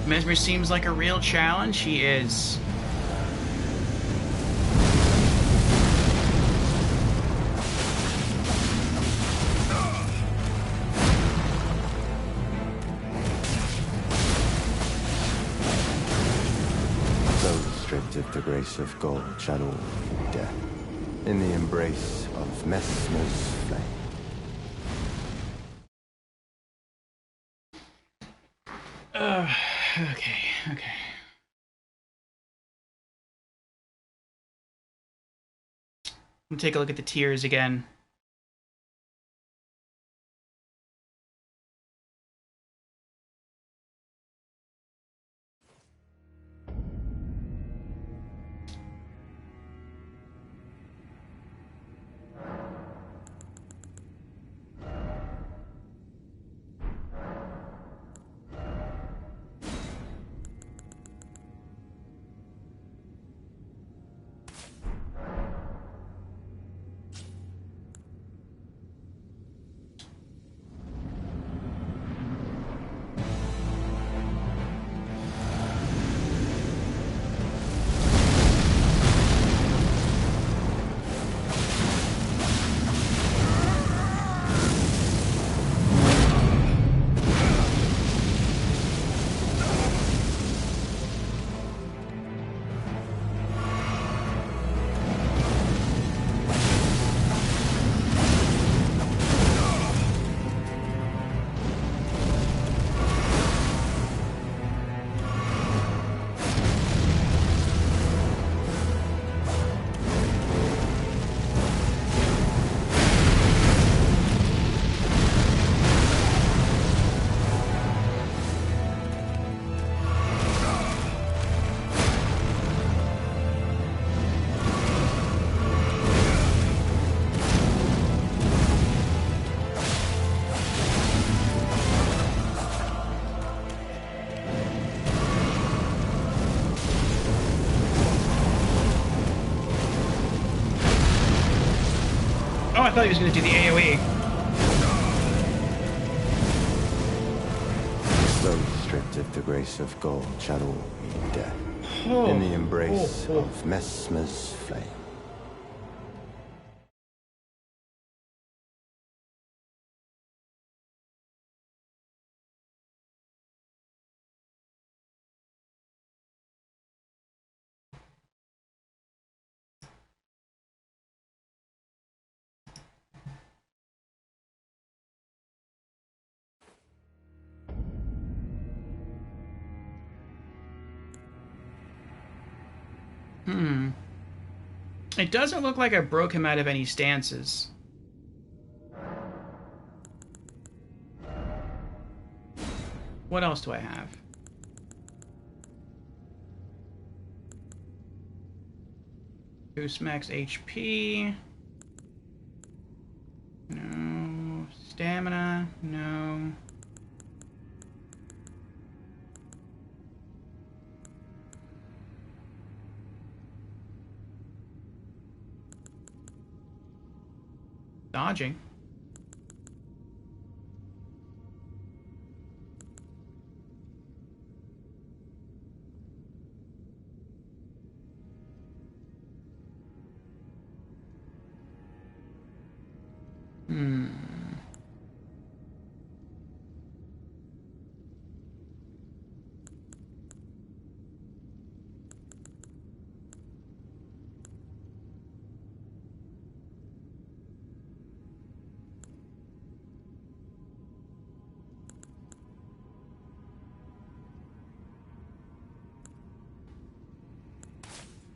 Mesmer seems like a real challenge. He is. Stripped of the grace of gold shall all be death, in the embrace of Messmer's flame. Okay. We'll take a look at the tiers again. Oh, I thought he was going to do the AoE. Those stripped of the grace of gold shall all be death, in the embrace of Messmer's flame. It doesn't look like I broke him out of any stances. What else do I have? Boost max HP. No. Stamina. No. Dodging.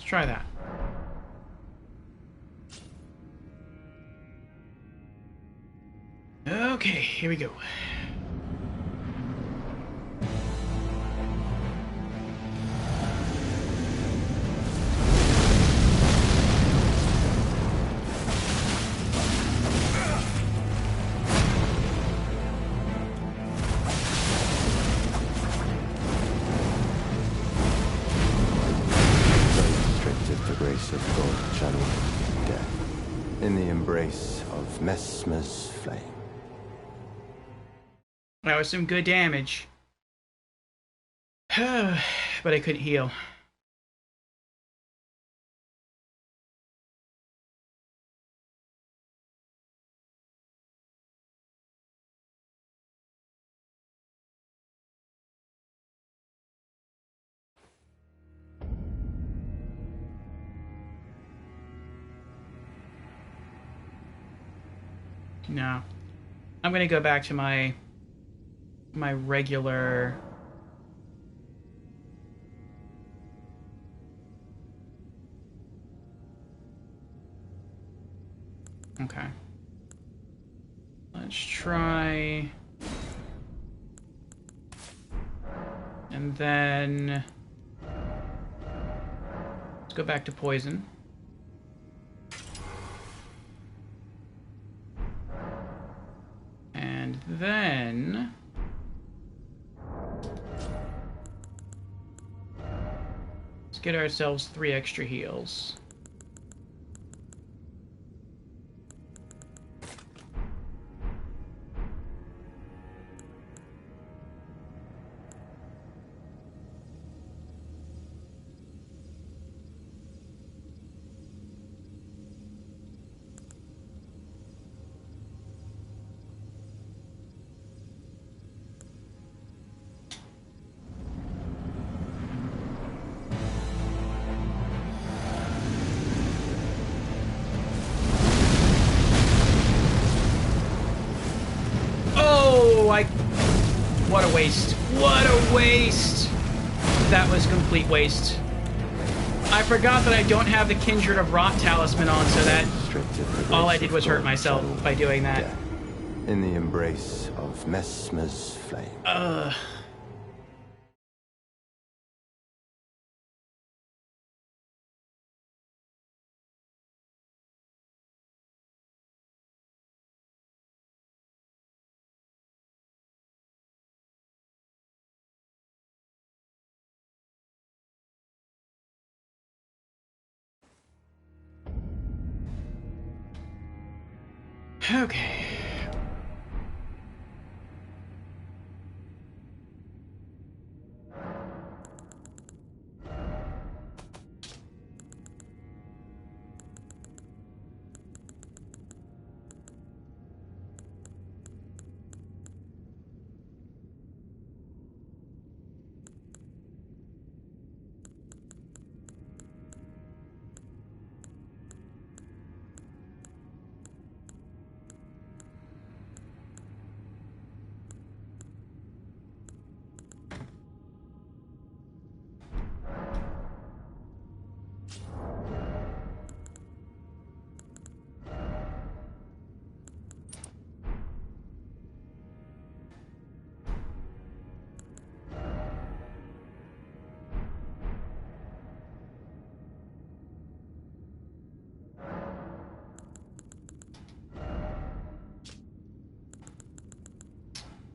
Let's try that. Okay, here we go. Of gold channel death in the embrace of Messmer's flame. That was some good damage. But I couldn't heal. No. I'm gonna go back to my regular... Okay. Let's try... And then... Let's go back to poison. And then... Let's get ourselves 3 extra heals. What a waste. What a waste! That was complete waste. I forgot that I don't have the Kindred of Rot talisman on, so that all I did was hurt myself by doing that. In the embrace of Messmer's flame. Okay.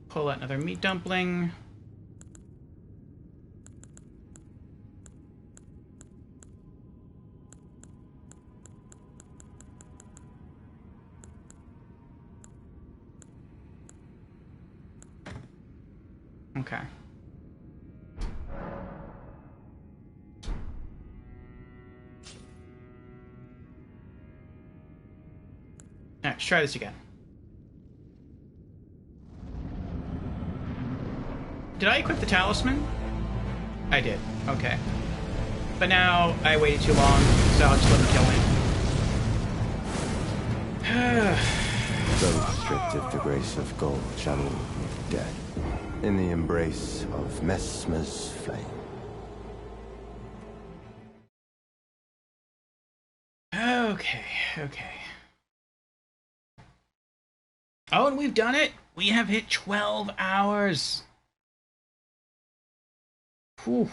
Pull out another meat dumpling. Okay. Alright, let's try this again. Did I equip the talisman? I did. Okay. But now I waited too long, so I'll just let him kill me. Those stripped of the grace of gold shall all be dead in the embrace of Messmer's flame. Okay, okay. Oh, and we've done it! We have hit 12 hours! Whew.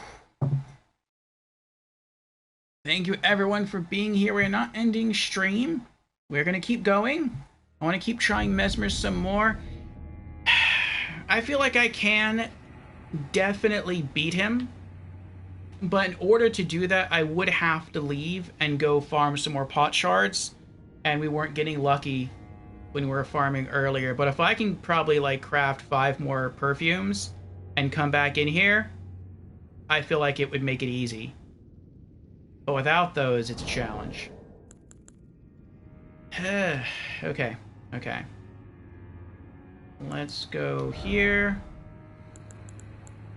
Thank you everyone for being here. We're not ending stream. We're gonna keep going. I want to keep trying Mesmer some more. I feel like I can definitely beat him. But in order to do that, I would have to leave and go farm some more pot shards. And we weren't getting lucky when we were farming earlier. But if I can probably, like, craft 5 more perfumes and come back in here, I feel like it would make it easy. But without those, it's a challenge. Okay, okay. Let's go here.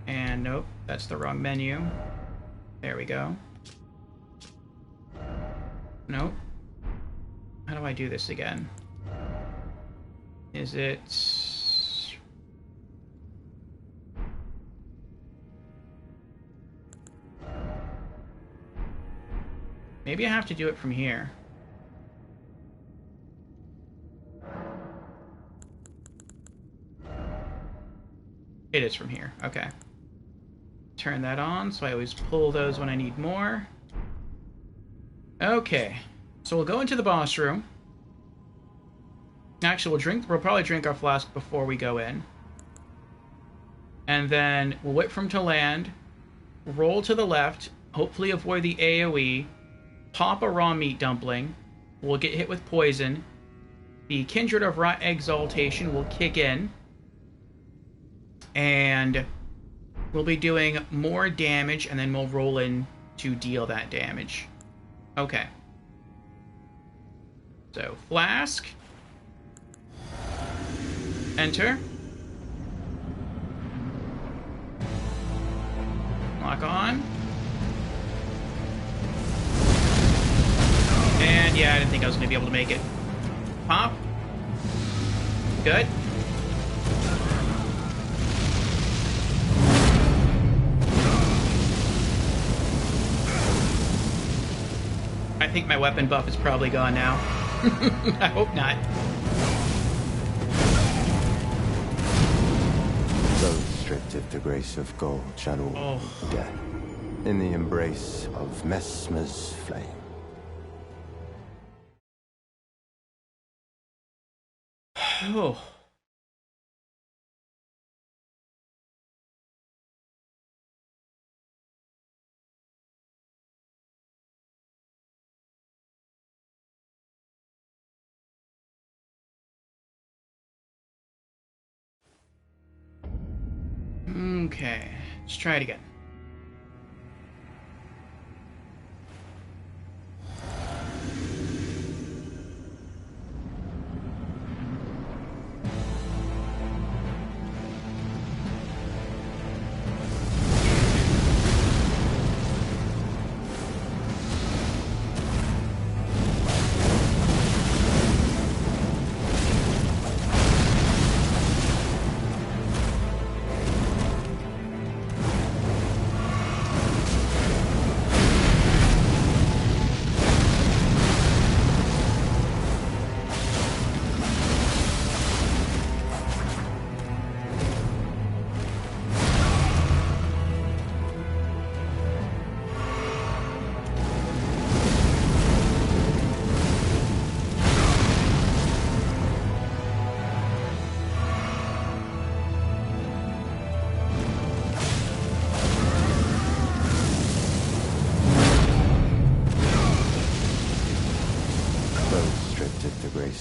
And nope, that's the wrong menu. There we go. Nope. How do I do this again? Is it... Maybe I have to do it from here. It is from here. Okay. Turn that on, so I always pull those when I need more. Okay. So we'll go into the boss room. Actually, we'll probably drink our flask before we go in. And then we'll wait for him to land. Roll to the left. Hopefully avoid the AoE. Pop a raw meat dumpling. We'll get hit with poison. The Kindred of Rot Exaltation will kick in. And we'll be doing more damage, and then we'll roll in to deal that damage. Okay. So, flask. Enter. Lock on. And yeah, I didn't think I was going to be able to make it. Pop. Good. I think my weapon buff is probably gone now. I hope not. Those stripped of the grace of gold shall all be dead in the embrace of Mesmer's flame. Oh. Okay, let's try it again.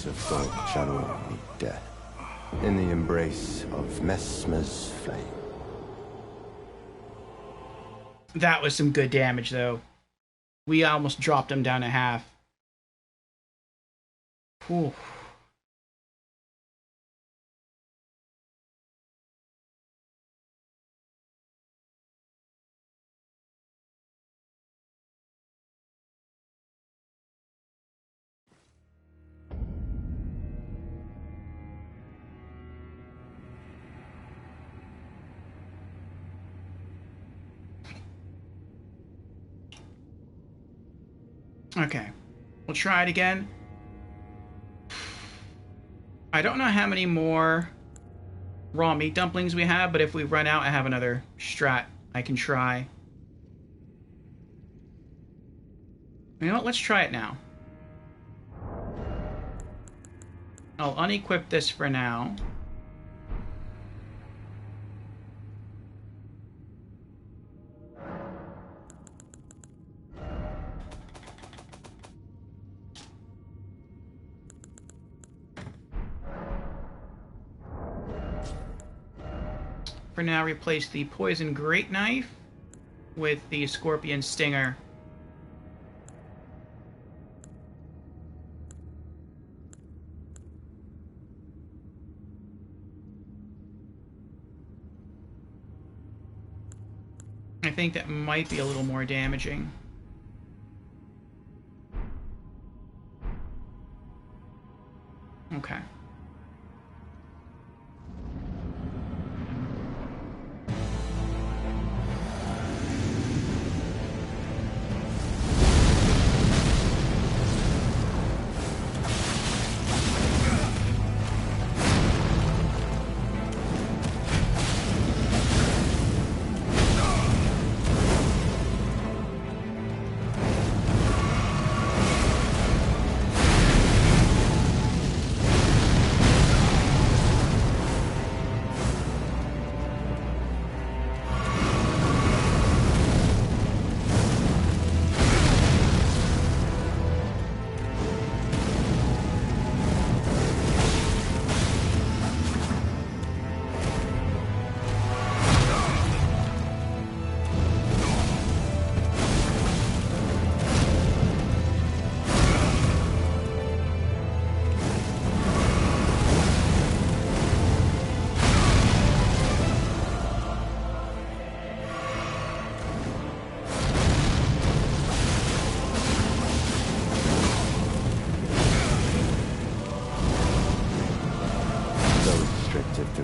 Of gold shall all be dead in the embrace of Mesmer's flame. That was some good damage, though. We almost dropped him down to half. Whew. Okay. We'll try it again. I don't know how many more raw meat dumplings we have, but if we run out, I have another strat I can try. You know what? Let's try it now. I'll unequip this for now. For now, replace the poison great knife with the scorpion stinger. I think that might be a little more damaging. Okay.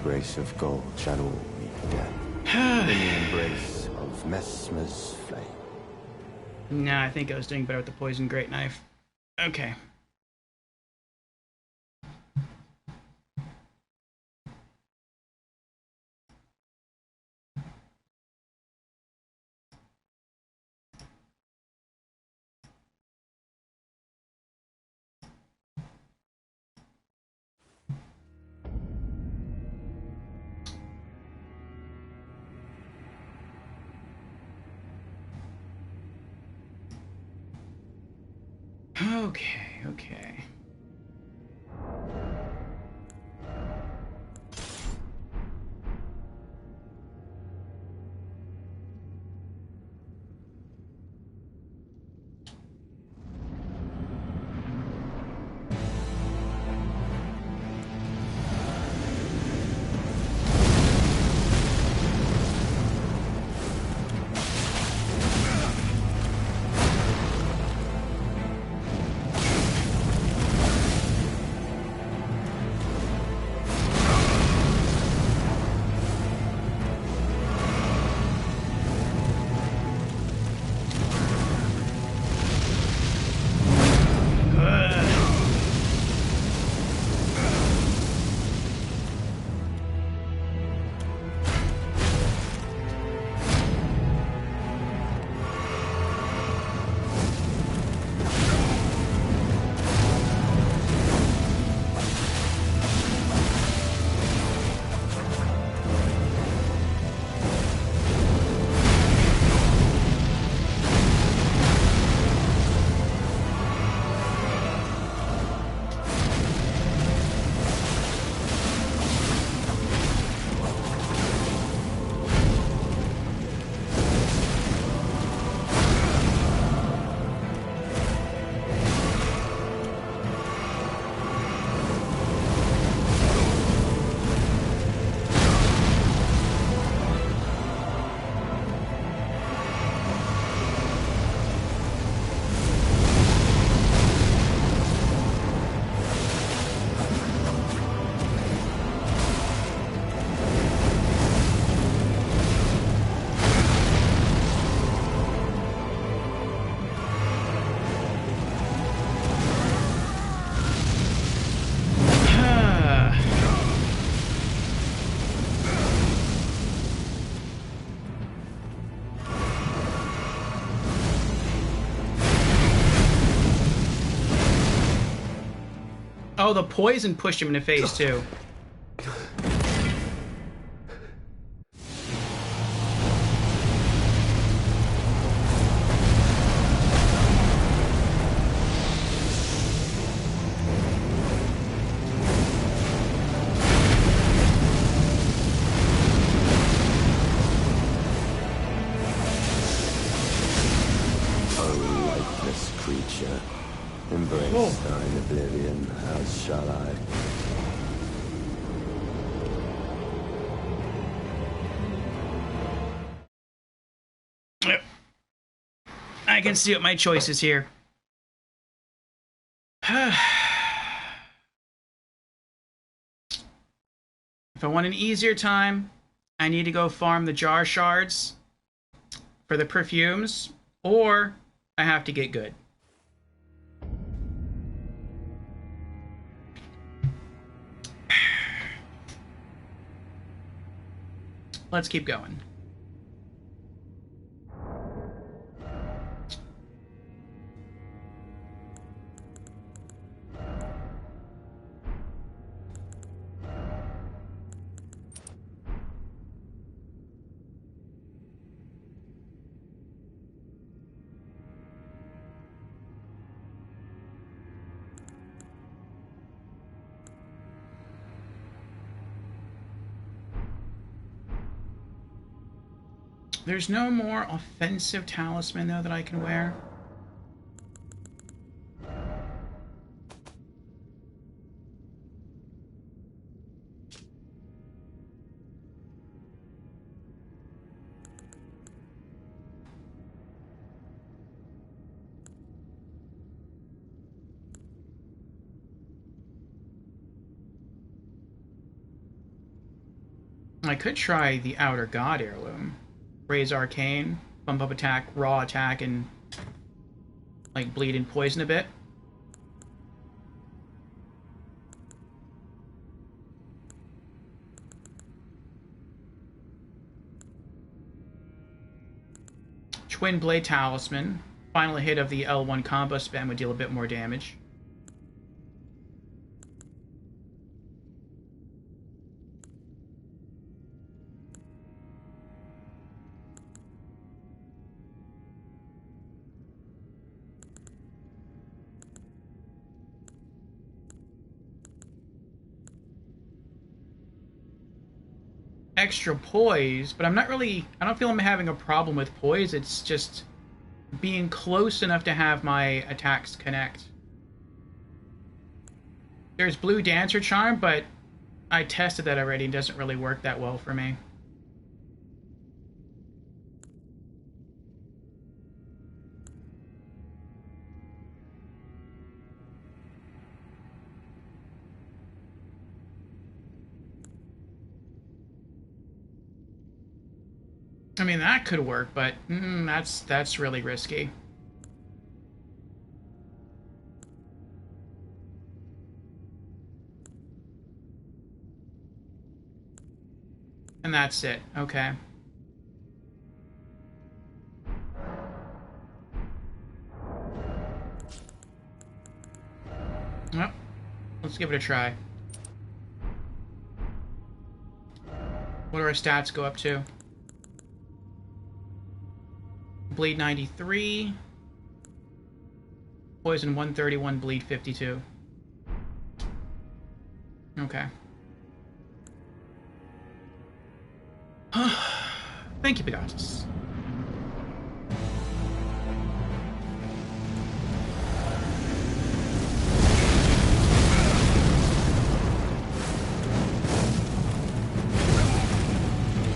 Grace of gold shall all meet death in the embrace of Messmer's flame. Nah, I think I was doing better with the poison great knife. Okay. Okay. Oh, the poison pushed him into phase 2. Embrace thine oblivion, as shall I. Yep. I can see what my choice is here. If I want an easier time, I need to go farm the jar shards for the perfumes, or I have to get good. Let's keep going. There's no more offensive talisman, though, that I can wear. I could try the Outer God heirloom. Raise Arcane, bump up attack, raw attack, and like bleed and poison a bit. Twin Blade Talisman. Final hit of the L1 combo spam would deal a bit more damage. Extra poise, but I'm not really... I don't feel I'm having a problem with poise. It's just being close enough to have my attacks connect. There's Blue Dancer Charm, but I tested that already and it doesn't really work that well for me. I mean, that could work, but that's really risky. And that's it. Okay. Well, let's give it a try. What do our stats go up to? Bleed 93. Poison 131, bleed 52. Okay. Thank you, Pegasus.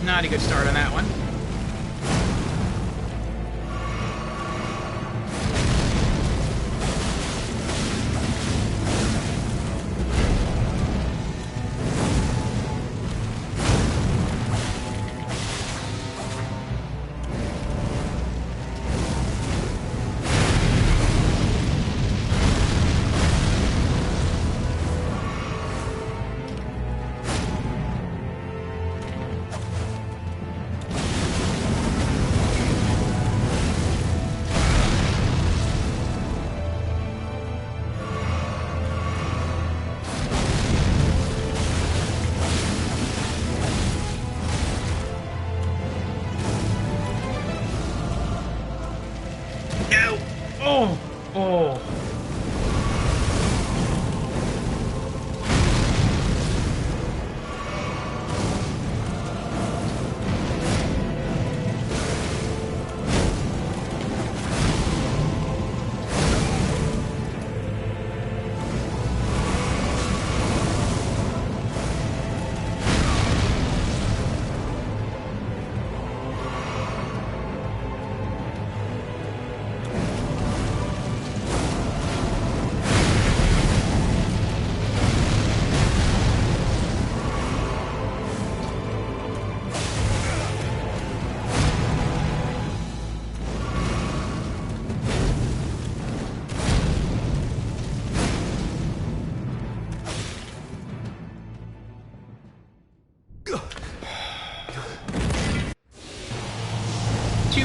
Not a good start on that one.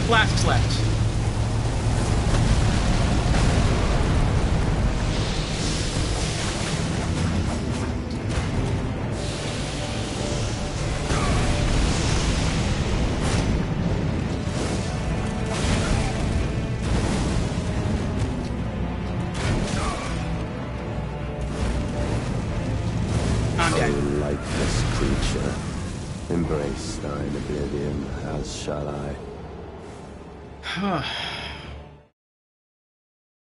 flasks left. Lifeless creature, embrace thine oblivion, as shall I.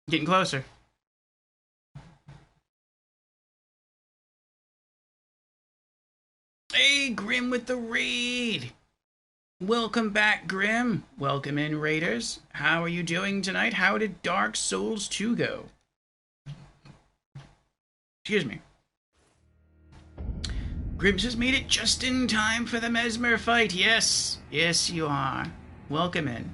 Getting closer. Hey, Grim with the raid. Welcome back, Grim. Welcome in, raiders. How are you doing tonight? How did Dark Souls 2 go? Excuse me. Grims has made it just in time for the Mesmer fight. Yes. Yes, you are. Welcome in.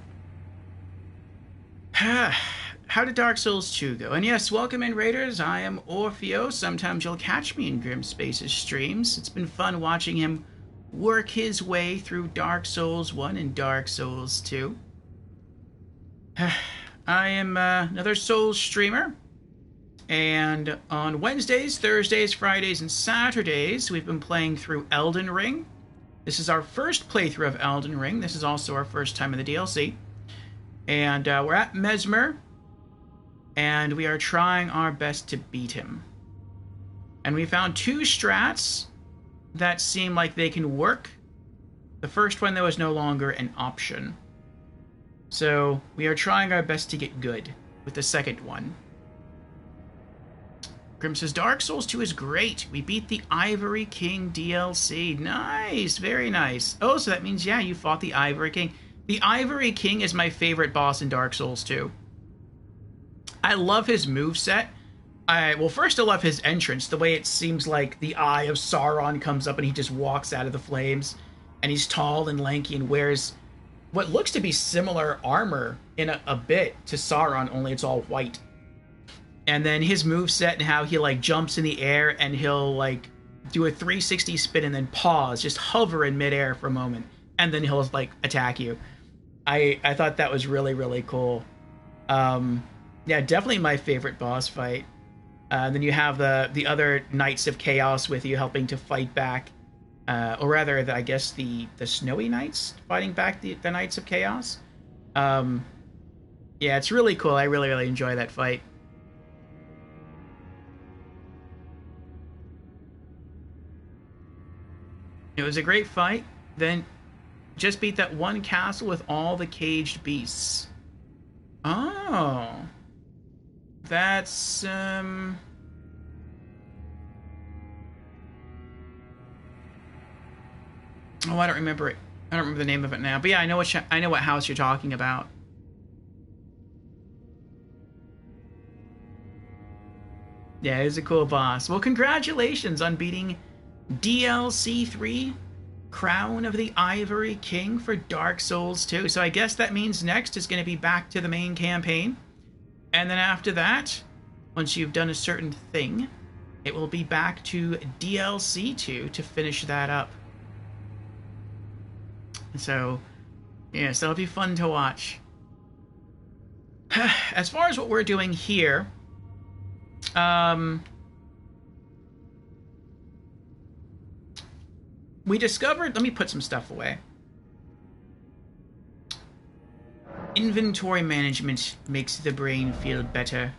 How did Dark Souls 2 go? And yes, welcome in, raiders. I am Orfeo. Sometimes you'll catch me in Grim Space's streams. It's been fun watching him work his way through Dark Souls 1 and Dark Souls 2. I am another Souls streamer. And on Wednesdays, Thursdays, Fridays, and Saturdays, we've been playing through Elden Ring. This is our first playthrough of Elden Ring. This is also our first time in the DLC. And we're at Mesmer, and we are trying our best to beat him. And we found two strats that seem like they can work. The first one, though, is no longer an option. So we are trying our best to get good with the second one. Grim says, Dark Souls 2 is great. We beat the Ivory King DLC. Nice. Very nice. Oh, so that means, yeah, you fought the Ivory King. The Ivory King is my favorite boss in Dark Souls 2. I love his moveset. Well, first I love his entrance. The way it seems like the eye of Sauron comes up and he just walks out of the flames. And he's tall and lanky and wears what looks to be similar armor in a bit to Sauron, only it's all white. And then his moveset and how he, like, jumps in the air and he'll, like, do a 360 spin and then pause, just hover in midair for a moment. And then he'll, like, attack you. I thought that was really, really cool. Yeah, definitely my favorite boss fight. Then you have the other Knights of Chaos with you helping to fight back. Or rather, I guess the Snowy Knights fighting back the Knights of Chaos. Yeah, it's really cool. I really, really enjoy that fight. It was a great fight. Then just beat that one castle with all the caged beasts. Oh. That's, Oh, I don't remember it. I don't remember the name of it now. But yeah, I know what house you're talking about. Yeah, it was a cool boss. Well, congratulations on beating DLC 3, Crown of the Ivory King for Dark Souls 2. So I guess that means next is going to be back to the main campaign. And then after that, once you've done a certain thing, it will be back to DLC 2 to finish that up. So, yes, that'll be fun to watch. As far as what we're doing here, we discovered... Let me put some stuff away. Inventory management makes the brain feel better.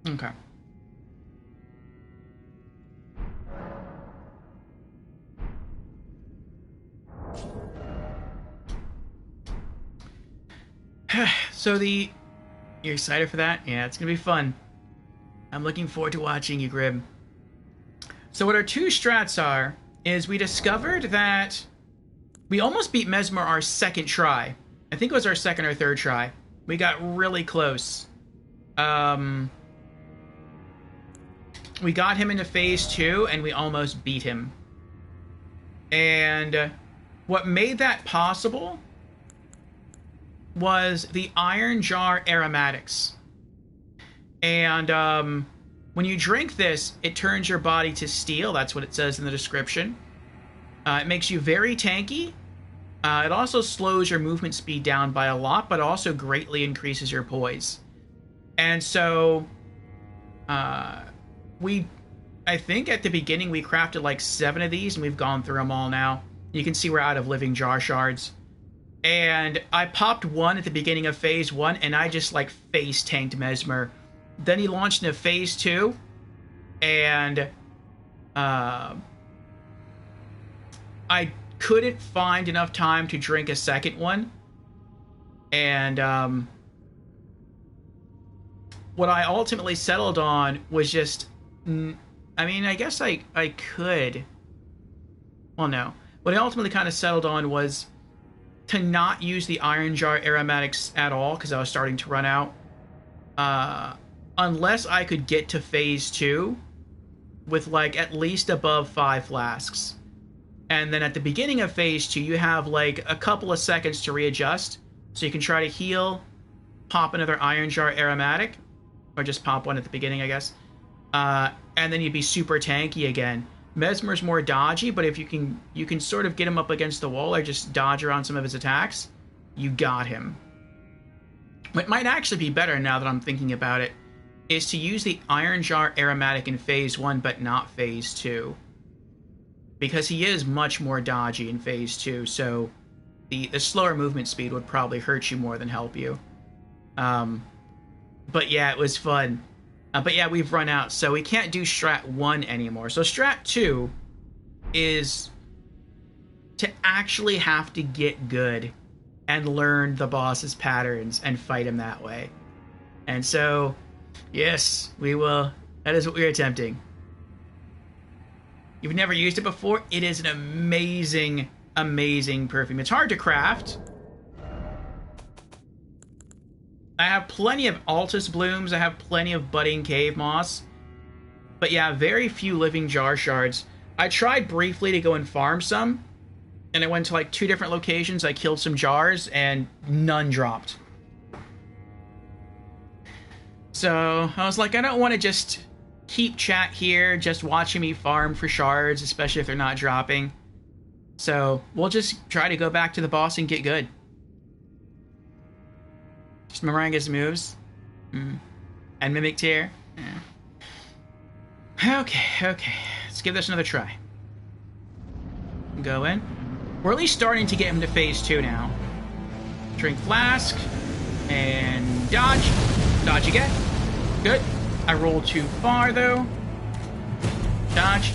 Okay. So you're excited for that? Yeah, it's gonna be fun. I'm looking forward to watching you, Grim. So what our two strats are, is we discovered that we almost beat Mesmer our second try. I think it was our second or third try. We got really close. We got him into phase 2, and we almost beat him. And what made that possible was the Iron Jar aromatics. And when you drink this, it turns your body to steel. That's what it says in the description. It makes you very tanky. It also slows your movement speed down by a lot, but also greatly increases your poise. And so, I think at the beginning we crafted like 7 of these, and we've gone through them all now. You can see we're out of living jar shards. And I popped one at the beginning of phase 1, and I just like face tanked Mesmer. Then he launched into phase 2, and I couldn't find enough time to drink a second one. And what I ultimately settled on was just, I mean, I guess I could. Well, no. What I ultimately kind of settled on was to not use the Iron Jar aromatics at all, because I was starting to run out. Unless I could get to phase 2 with like at least above 5 flasks. And then at the beginning of phase 2, you have like a couple of seconds to readjust. So you can try to heal, pop another Iron Jar aromatic, or just pop one at the beginning, I guess. And then you'd be super tanky again. Mesmer's more dodgy, but if you can sort of get him up against the wall or just dodge around some of his attacks, you got him. What might actually be better now that I'm thinking about it is to use the Iron Jar aromatic in phase 1, but not phase 2. Because he is much more dodgy in phase 2, so the slower movement speed would probably hurt you more than help you. But yeah, it was fun. But yeah, we've run out, so we can't do Strat 1 anymore. So Strat 2 is to actually have to get good and learn the boss's patterns and fight him that way. And so, yes, we will. That is what we're attempting. You've never used it before? It is an amazing, amazing perfume. It's hard to craft. I have plenty of Altus blooms. I have plenty of budding cave moss. But yeah, very few living jar shards. I tried briefly to go and farm some, and I went to like 2 different locations. I killed some jars, and none dropped. So I was like, I don't want to just keep chat here just watching me farm for shards, especially if they're not dropping. So we'll just try to go back to the boss and get good. Just remembering his moves. And Mimic Tear. Yeah. Okay. Let's give this another try. Go in. We're at least starting to get him to phase 2 now. Drink Flask. And dodge. Dodge again. Good. I rolled too far, though. Dodge.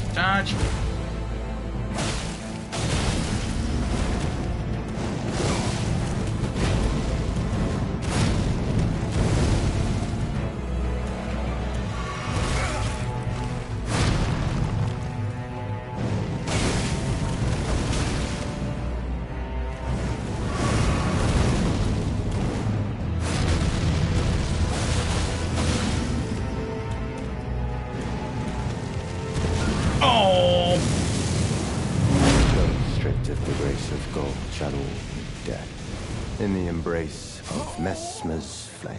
In the embrace of Mesmer's flame.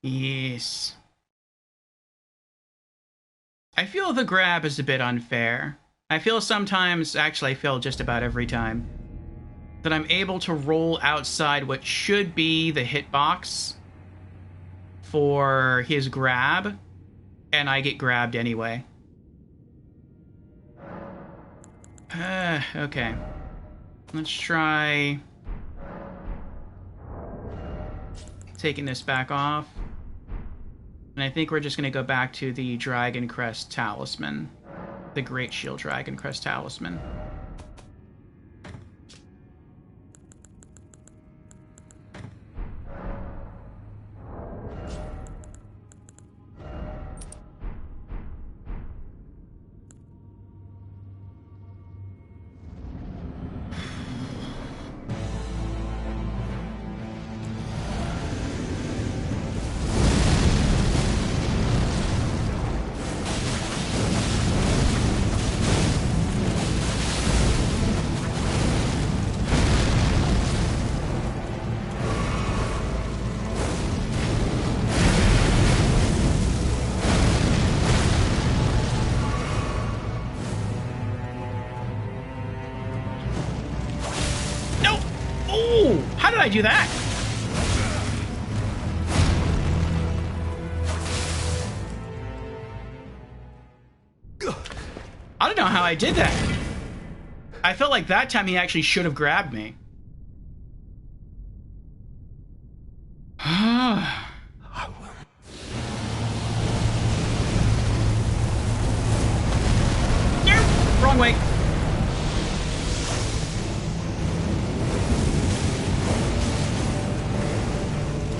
Yes. I feel the grab is a bit unfair. I feel sometimes, actually I feel just about every time, that I'm able to roll outside what should be the hitbox for his grab, and I get grabbed anyway. Okay. Let's try taking this back off. And I think we're just going to go back to the Dragon Crest Talisman. The Great Shield Dragon Crest Talisman. I do that? I don't know how I did that. I felt like that time he actually should have grabbed me. I will. No! Wrong way.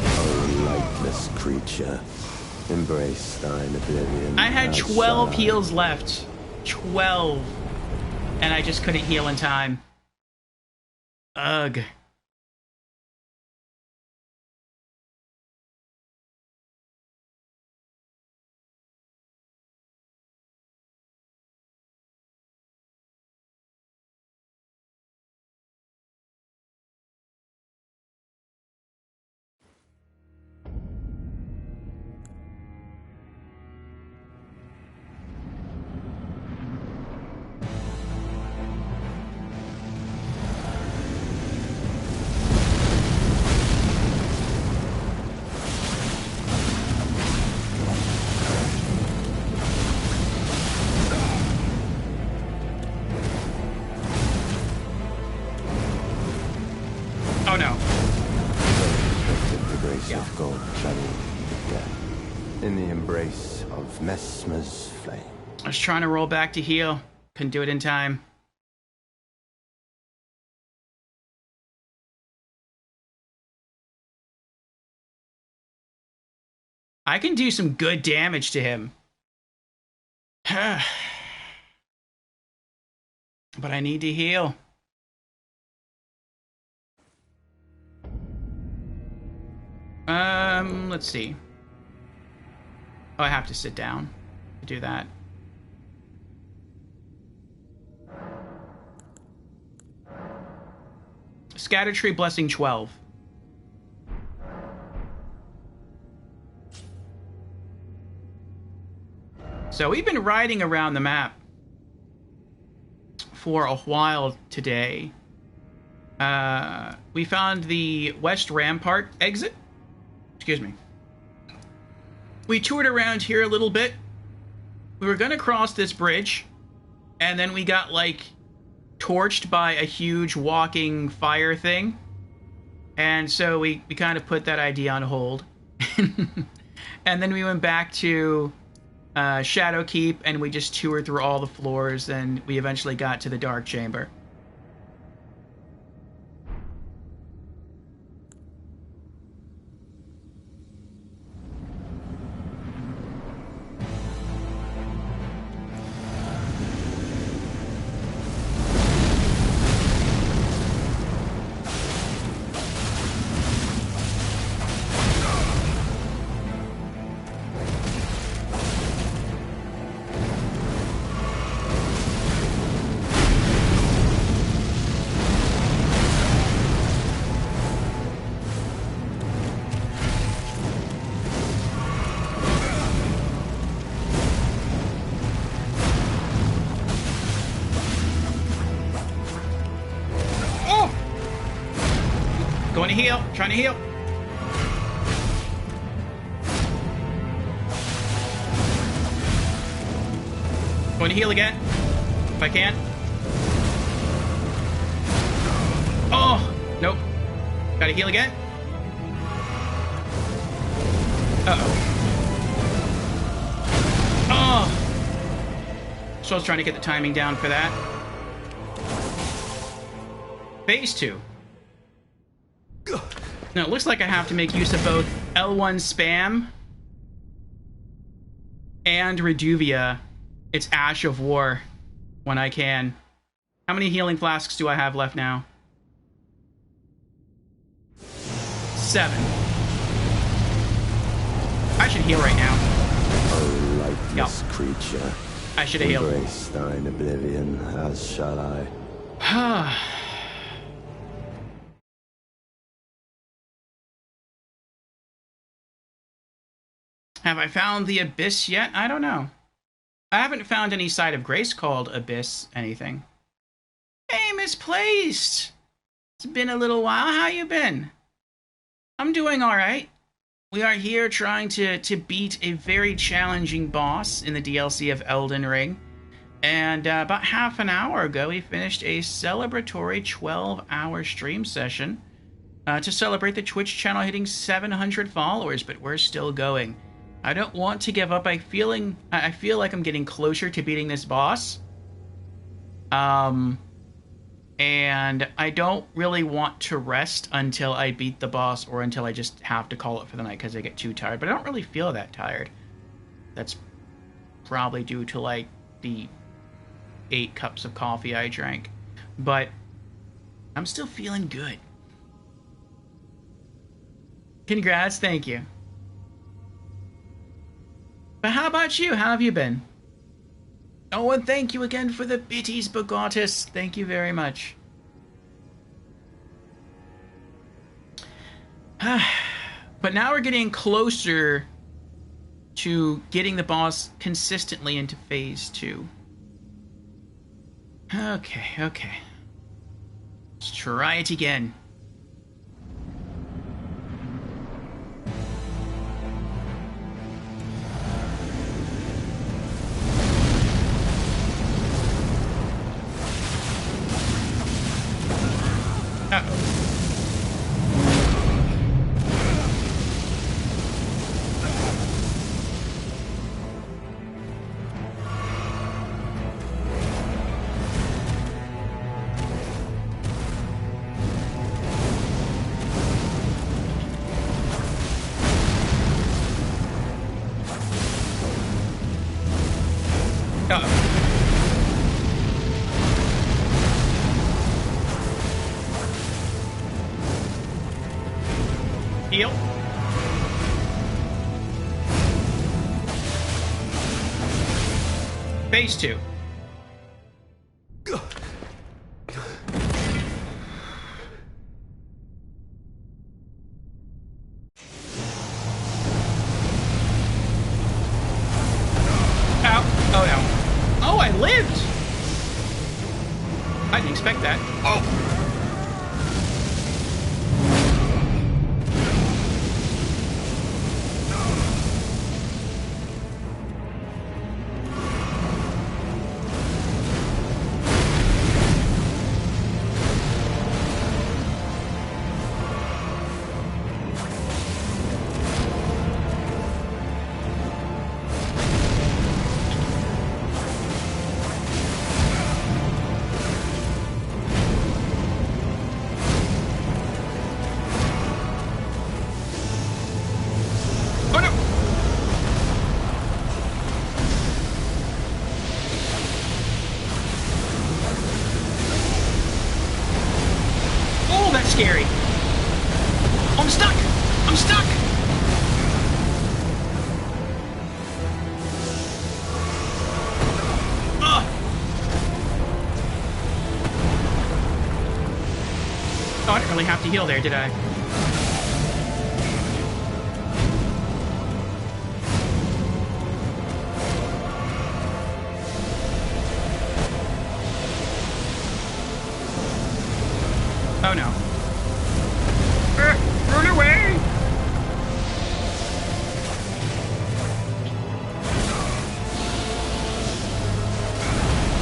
Oh, lightless creature, embrace thine oblivion. I had 12 heals left. 12. And I just couldn't heal in time. Ugh. Oh no. The grace of gold shadowed death in the embrace of Messmer's flame. I was trying to roll back to heal. Couldn't do it in time. I can do some good damage to him. But I need to heal. Let's see. Oh, I have to sit down to do that. Scatter Tree Blessing 12. So we've been riding around the map for a while today. We found the West Rampart exit. Excuse me. We toured around here a little bit. We were gonna cross this bridge, and then we got, like, torched by a huge walking fire thing. And so we kind of put that idea on hold. And then we went back to Shadowkeep, and we just toured through all the floors, and we eventually got to the Dark Chamber. Going to heal. Trying to heal. Going to heal again. If I can. Oh! Nope. Gotta heal again. Uh-oh. Oh! So I was trying to get the timing down for that. Phase 2. Now, it looks like I have to make use of both L1 spam and Reduvia. It's Ash of War when I can. How many healing flasks do I have left now? 7. I should heal right now. Oh, lightless creature. I should have healed. Embrace thine oblivion, as shall I. Have I found the Abyss yet? I don't know. I haven't found any site of grace called Abyss anything. Hey, misplaced! It's been a little while. How you been? I'm doing alright. We are here trying to beat a very challenging boss in the DLC of Elden Ring. And about half an hour ago, we finished a celebratory 12-hour stream session to celebrate the Twitch channel hitting 700 followers, but we're still going. I don't want to give up. I feel like I'm getting closer to beating this boss. And I don't really want to rest until I beat the boss or until I just have to call it for the night because I get too tired. But I don't really feel that tired. That's probably due to, like, the 8 cups of coffee I drank. But I'm still feeling good. Congrats, thank you. But how about you? How have you been? Oh, and thank you again for the bitties, Bogotis. Thank you very much. But now we're getting closer to getting the boss consistently into Phase 2. Okay. Let's try it again. Heal. Phase 2. Ow. Oh no. Oh, I lived! I didn't expect that. Oh! Scary. Oh, I'm stuck! I'm stuck! Ugh. Oh, I didn't really have to heal there, did I? Oh no. Run away!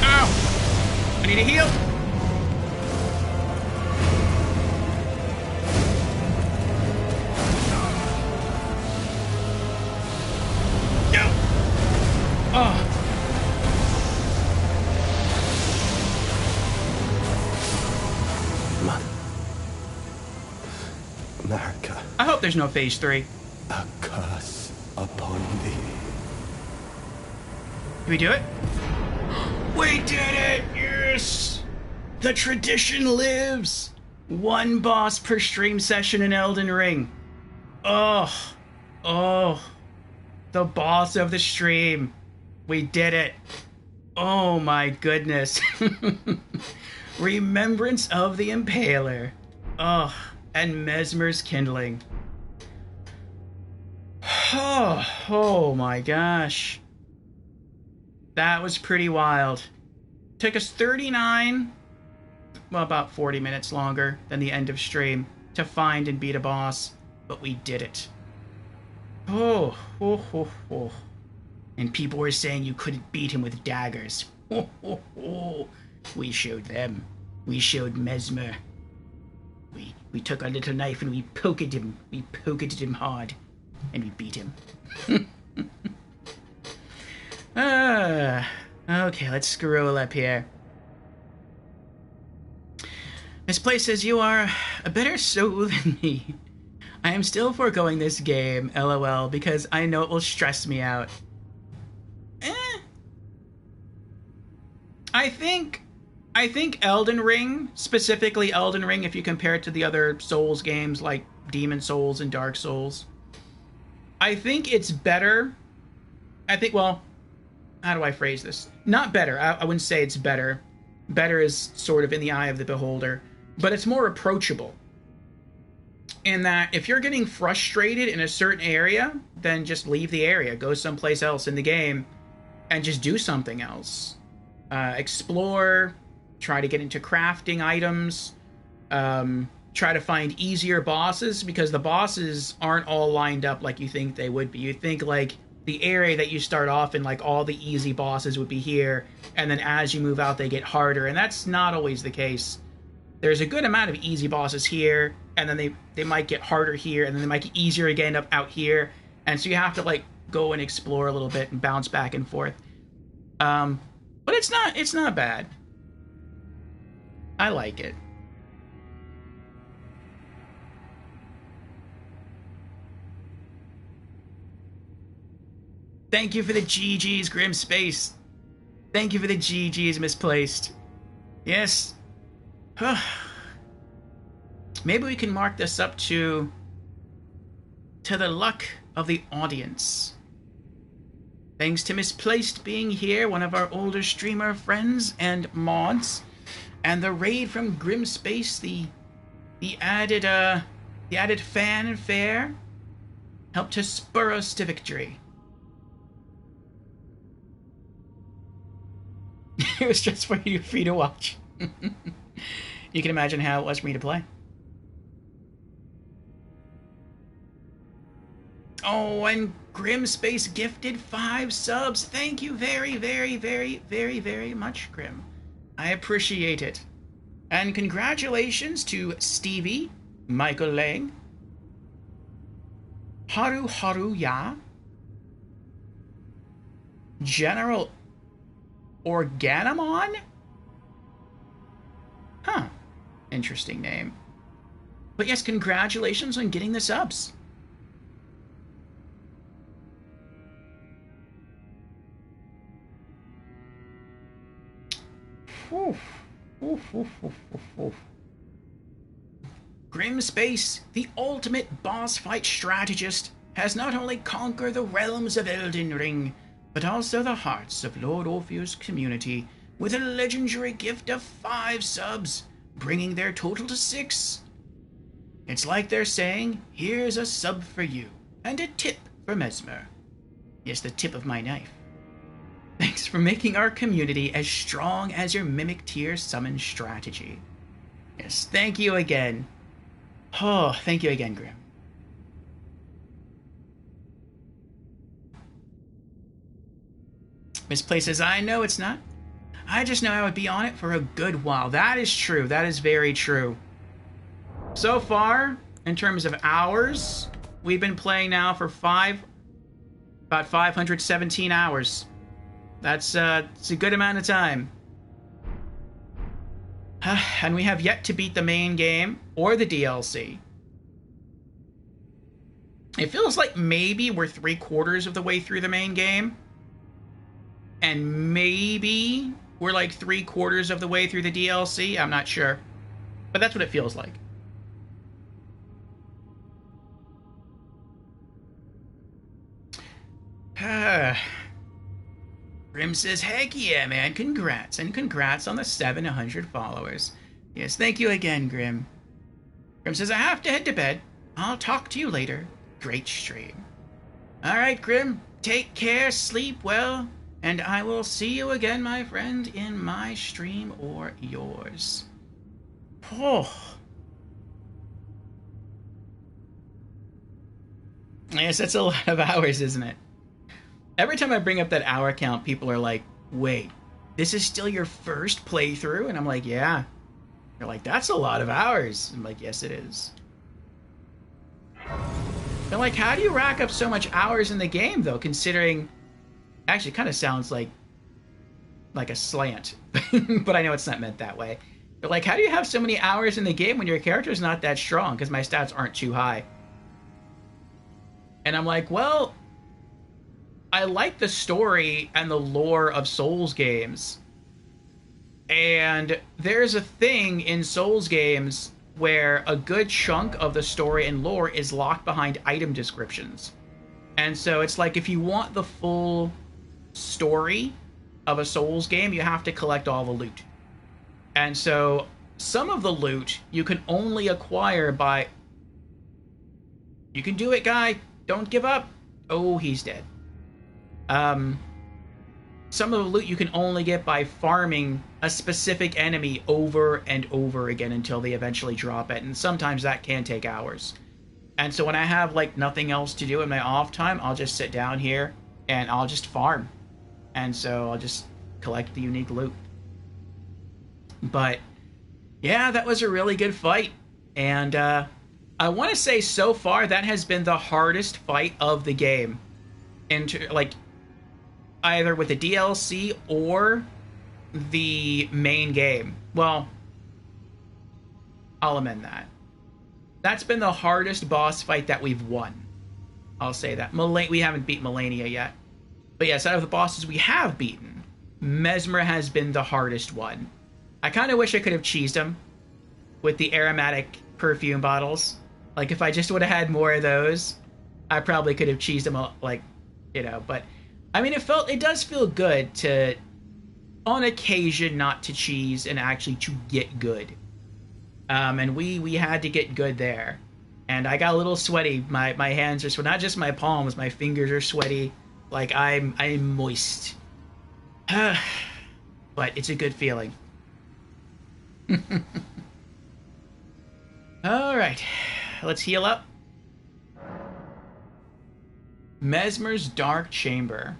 Ow! I need a heal! No! Oh! America. I hope there's no Phase 3. A curse upon thee. Did we do it? We did it! Yes! The tradition lives! 1 boss per stream session in Elden Ring. Oh. The boss of the stream. We did it. Oh my goodness. Remembrance of the Impaler. Oh. And Mesmer's Kindling. Oh my gosh. That was pretty wild. Took us 39 well, about 40 minutes longer than the end of stream to find and beat a boss, but we did it. Oh. And people were saying you couldn't beat him with daggers. We showed them. We showed Mesmer. We took our little knife and we poked him. We poked him hard. And we beat him. Okay, let's scroll up here. This place says you are a better soul than me. I am still foregoing this game, lol, because I know it will stress me out. I think Elden Ring, specifically Elden Ring, if you compare it to the other Souls games like Demon Souls and Dark Souls, I think it's better. Well, how do I phrase this? Not better. I wouldn't say it's better. Better is sort of in the eye of the beholder. But it's more approachable. In that, if you're getting frustrated in a certain area, then just leave the area. Go someplace else in the game and just do something else. Explore. Try to get into crafting items. Try to find easier bosses, because the bosses aren't all lined up like you think they would be. You think, like, the area that you start off in, like, all the easy bosses would be here, and then as you move out, they get harder, and that's not always the case. There's a good amount of easy bosses here, and then they might get harder here, and then they might get easier again up out here, and so you have to, like, go and explore a little bit and bounce back and forth. But it's not bad. I like it. Thank you for the GG's, Grim Space. Thank you for the GG's, Misplaced. Yes. Maybe we can mark this up to the luck of the audience. Thanks to Misplaced being here, one of our older streamer friends and mods, and the raid from Grim Space, the added fanfare, helped to spur us to victory. It was just for you to watch. You can imagine how it was for me to play. Oh, and Grim Space gifted 5 subs. Thank you very, very, very, very, very much, Grim. I appreciate it. And congratulations to Stevie, Michael Lang, Haru Ya, General Organamon? Huh. Interesting name. But yes, congratulations on getting the subs. Grim Space, the ultimate boss fight strategist, has not only conquered the realms of Elden Ring, but also the hearts of Lord Orpheus' community with a legendary gift of 5 subs, bringing their total to 6. It's like they're saying, here's a sub for you, and a tip for Mesmer. Yes, the tip of my knife. Thanks for making our community as strong as your Mimic Tier summon strategy. Yes, thank you again. Oh, thank you again, Grim. Misplaced says, I know it's not. I just know I would be on it for a good while. That is true. That is very true. So far, in terms of hours, we've been playing now for about 517 hours. It's a good amount of time. And we have yet to beat the main game or the DLC. It feels like maybe we're 3/4 of the way through the main game. And maybe we're like 3/4 of the way through the DLC. I'm not sure. But that's what it feels like. Grim says, heck yeah, man. Congrats. And congrats on the 700 followers. Yes, thank you again, Grim. Grim says, I have to head to bed. I'll talk to you later. Great stream. Alright, Grim. Take care, sleep well, and I will see you again, my friend, in my stream or yours. Oh. Yes, that's a lot of hours, isn't it? Every time I bring up that hour count, people are like, wait, this is still your first playthrough? And I'm like, yeah. They're like, that's a lot of hours. I'm like, yes, it is. They're like, how do you rack up so much hours in the game, though, considering... Actually, it kind of sounds like a slant. But I know it's not meant that way. They're like, how do you have so many hours in the game when your character's not that strong? Because my stats aren't too high. And I'm like, well, I like the story and the lore of Souls games. And there's a thing in Souls games where a good chunk of the story and lore is locked behind item descriptions. And so it's like, if you want the full story of a Souls game, you have to collect all the loot. And so some of the loot you can only acquire by... You can do it, guy. Don't give up. Oh, he's dead. Some of the loot you can only get by farming a specific enemy over and over again until they eventually drop it, and sometimes that can take hours. And so when I have, like, nothing else to do in my off time, I'll just sit down here and I'll just farm. And so I'll just collect the unique loot. But, yeah, that was a really good fight. And, I want to say so far that has been the hardest fight of the game. Like, either with the DLC or the main game. Well, I'll amend that. That's been the hardest boss fight that we've won. I'll say that. We haven't beat Melania yet. But yes, out of the bosses we have beaten, Mesmer has been the hardest one. I kind of wish I could have cheesed him with the aromatic perfume bottles. Like, if I just would have had more of those, I probably could have cheesed him, like, you know. But, I mean, it does feel good to, on occasion, not to cheese and actually to get good. And we had to get good there. And I got a little sweaty. My hands are sweaty. Not just my palms, my fingers are sweaty. Like, I'm moist. But it's a good feeling. Alright. Let's heal up. Mesmer's Dark Chamber.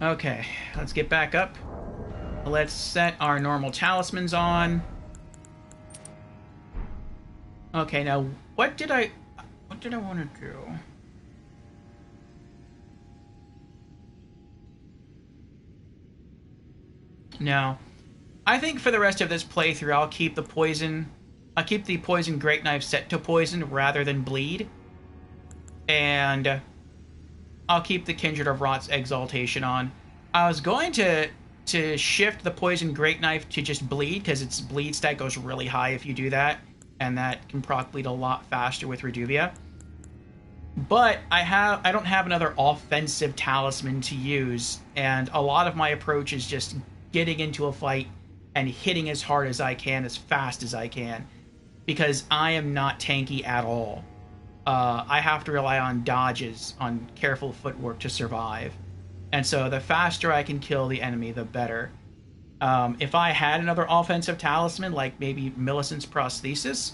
Okay, let's get back up. Let's set our normal talismans on. Okay, now what did I want to do? No. I think for the rest of this playthrough I'll keep the poison great knife set to poison rather than bleed. And I'll keep the Kindred of Rot's Exaltation on. I was going to shift the poison great knife to just bleed, because its bleed stat goes really high if you do that, and that can proc bleed a lot faster with Reduvia. But I don't have another offensive talisman to use, and a lot of my approach is just getting into a fight and hitting as hard as I can, as fast as I can, because I am not tanky at all. I have to rely on dodges, on careful footwork to survive. And so the faster I can kill the enemy, the better. If I had another offensive talisman, like maybe Millicent's Prosthesis,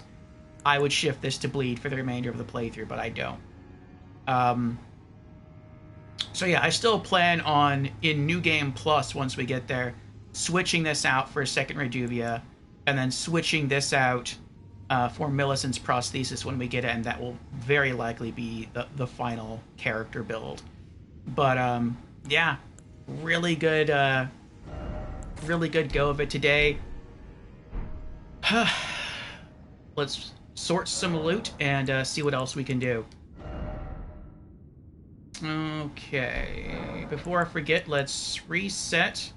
I would shift this to bleed for the remainder of the playthrough, but I don't. So yeah, I still plan on, in New Game Plus, once we get there, switching this out for a second Reduvia, and then switching this out for Millicent's Prosthesis when we get it, and that will very likely be the final character build. But, yeah, really good go of it today. Let's sort some loot and see what else we can do. Okay, before I forget, let's reset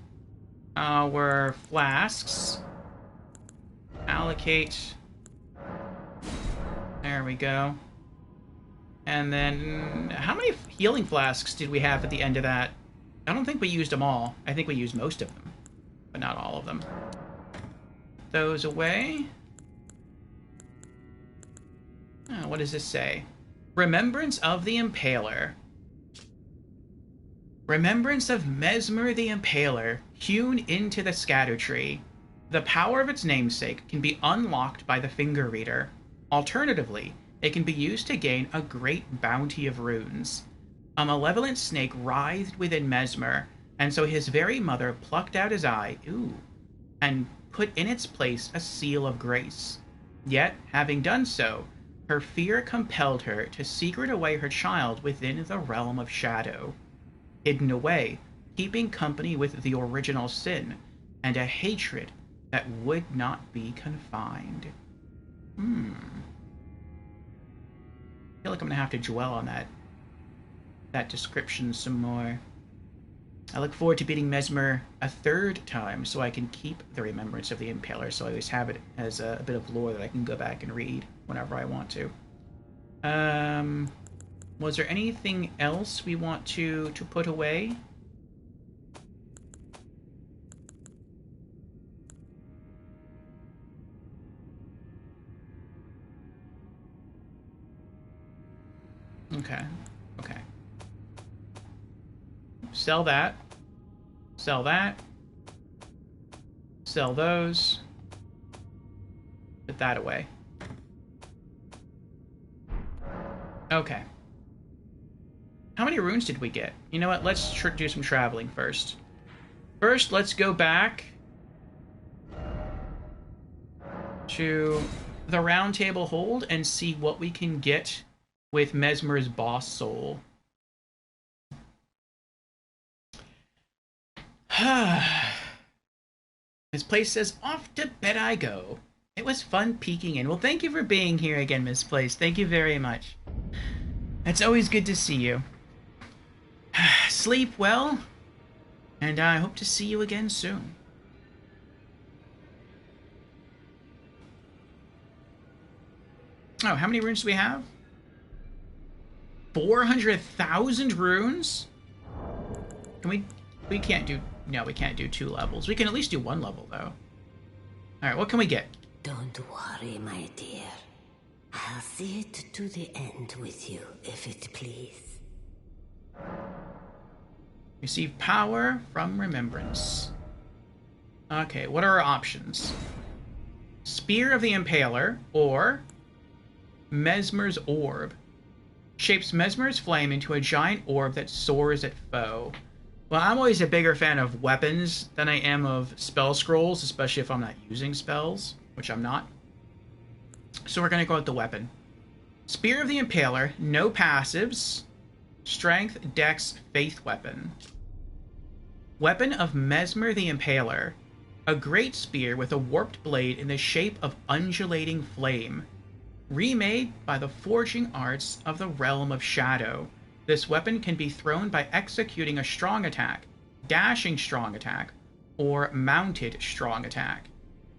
our flasks. Allocate. There we go. And then, how many healing flasks did we have at the end of that? I don't think we used them all. I think we used most of them, but not all of them. Those away. Oh, what does this say? Remembrance of the Impaler. Remembrance of Mesmer the Impaler, hewn into the scatter tree. The power of its namesake can be unlocked by the finger reader. Alternatively, it can be used to gain a great bounty of runes. A malevolent snake writhed within Mesmer, and so his very mother plucked out his eye, and put in its place a seal of grace. Yet, having done so, her fear compelled her to secret away her child within the realm of shadow. Hidden away, keeping company with the original sin, and a hatred that would not be confined. I feel like I'm gonna have to dwell on that description some more. I look forward to beating Mesmer a third time so I can keep the remembrance of the Impaler, so I always have it as a bit of lore that I can go back and read whenever I want to. Was there anything else we want to put away? Okay. Sell that. Sell that. Sell those. Put that away. Okay. How many runes did we get? You know what? Let's do some traveling first. First, let's go back to the Round Table Hold and see what we can get with Mesmer's boss soul. Miss Place says, off to bed I go. It was fun peeking in. Well, thank you for being here again, Miss Place. Thank you very much. It's always good to see you. Sleep well, and I hope to see you again soon. Oh, how many runes do we have? 400,000 runes? Can we can't do... No, we can't do 2 levels. We can at least do 1 level, though. Alright, what can we get? Don't worry, my dear. I'll see it to the end with you, if it please. Receive power from remembrance. Okay, what are our options? Spear of the Impaler, or Mesmer's Orb. Shapes Mesmer's flame into a giant orb that soars at foe. Well, I'm always a bigger fan of weapons than I am of spell scrolls, especially if I'm not using spells, which I'm not. So we're going to go with the weapon. Spear of the Impaler, no passives. Strength, Dex, Faith weapon. Weapon of Mesmer the Impaler. A great spear with a warped blade in the shape of undulating flame. Remade by the forging arts of the realm of shadow. This weapon can be thrown by executing a strong attack, dashing strong attack, or mounted strong attack.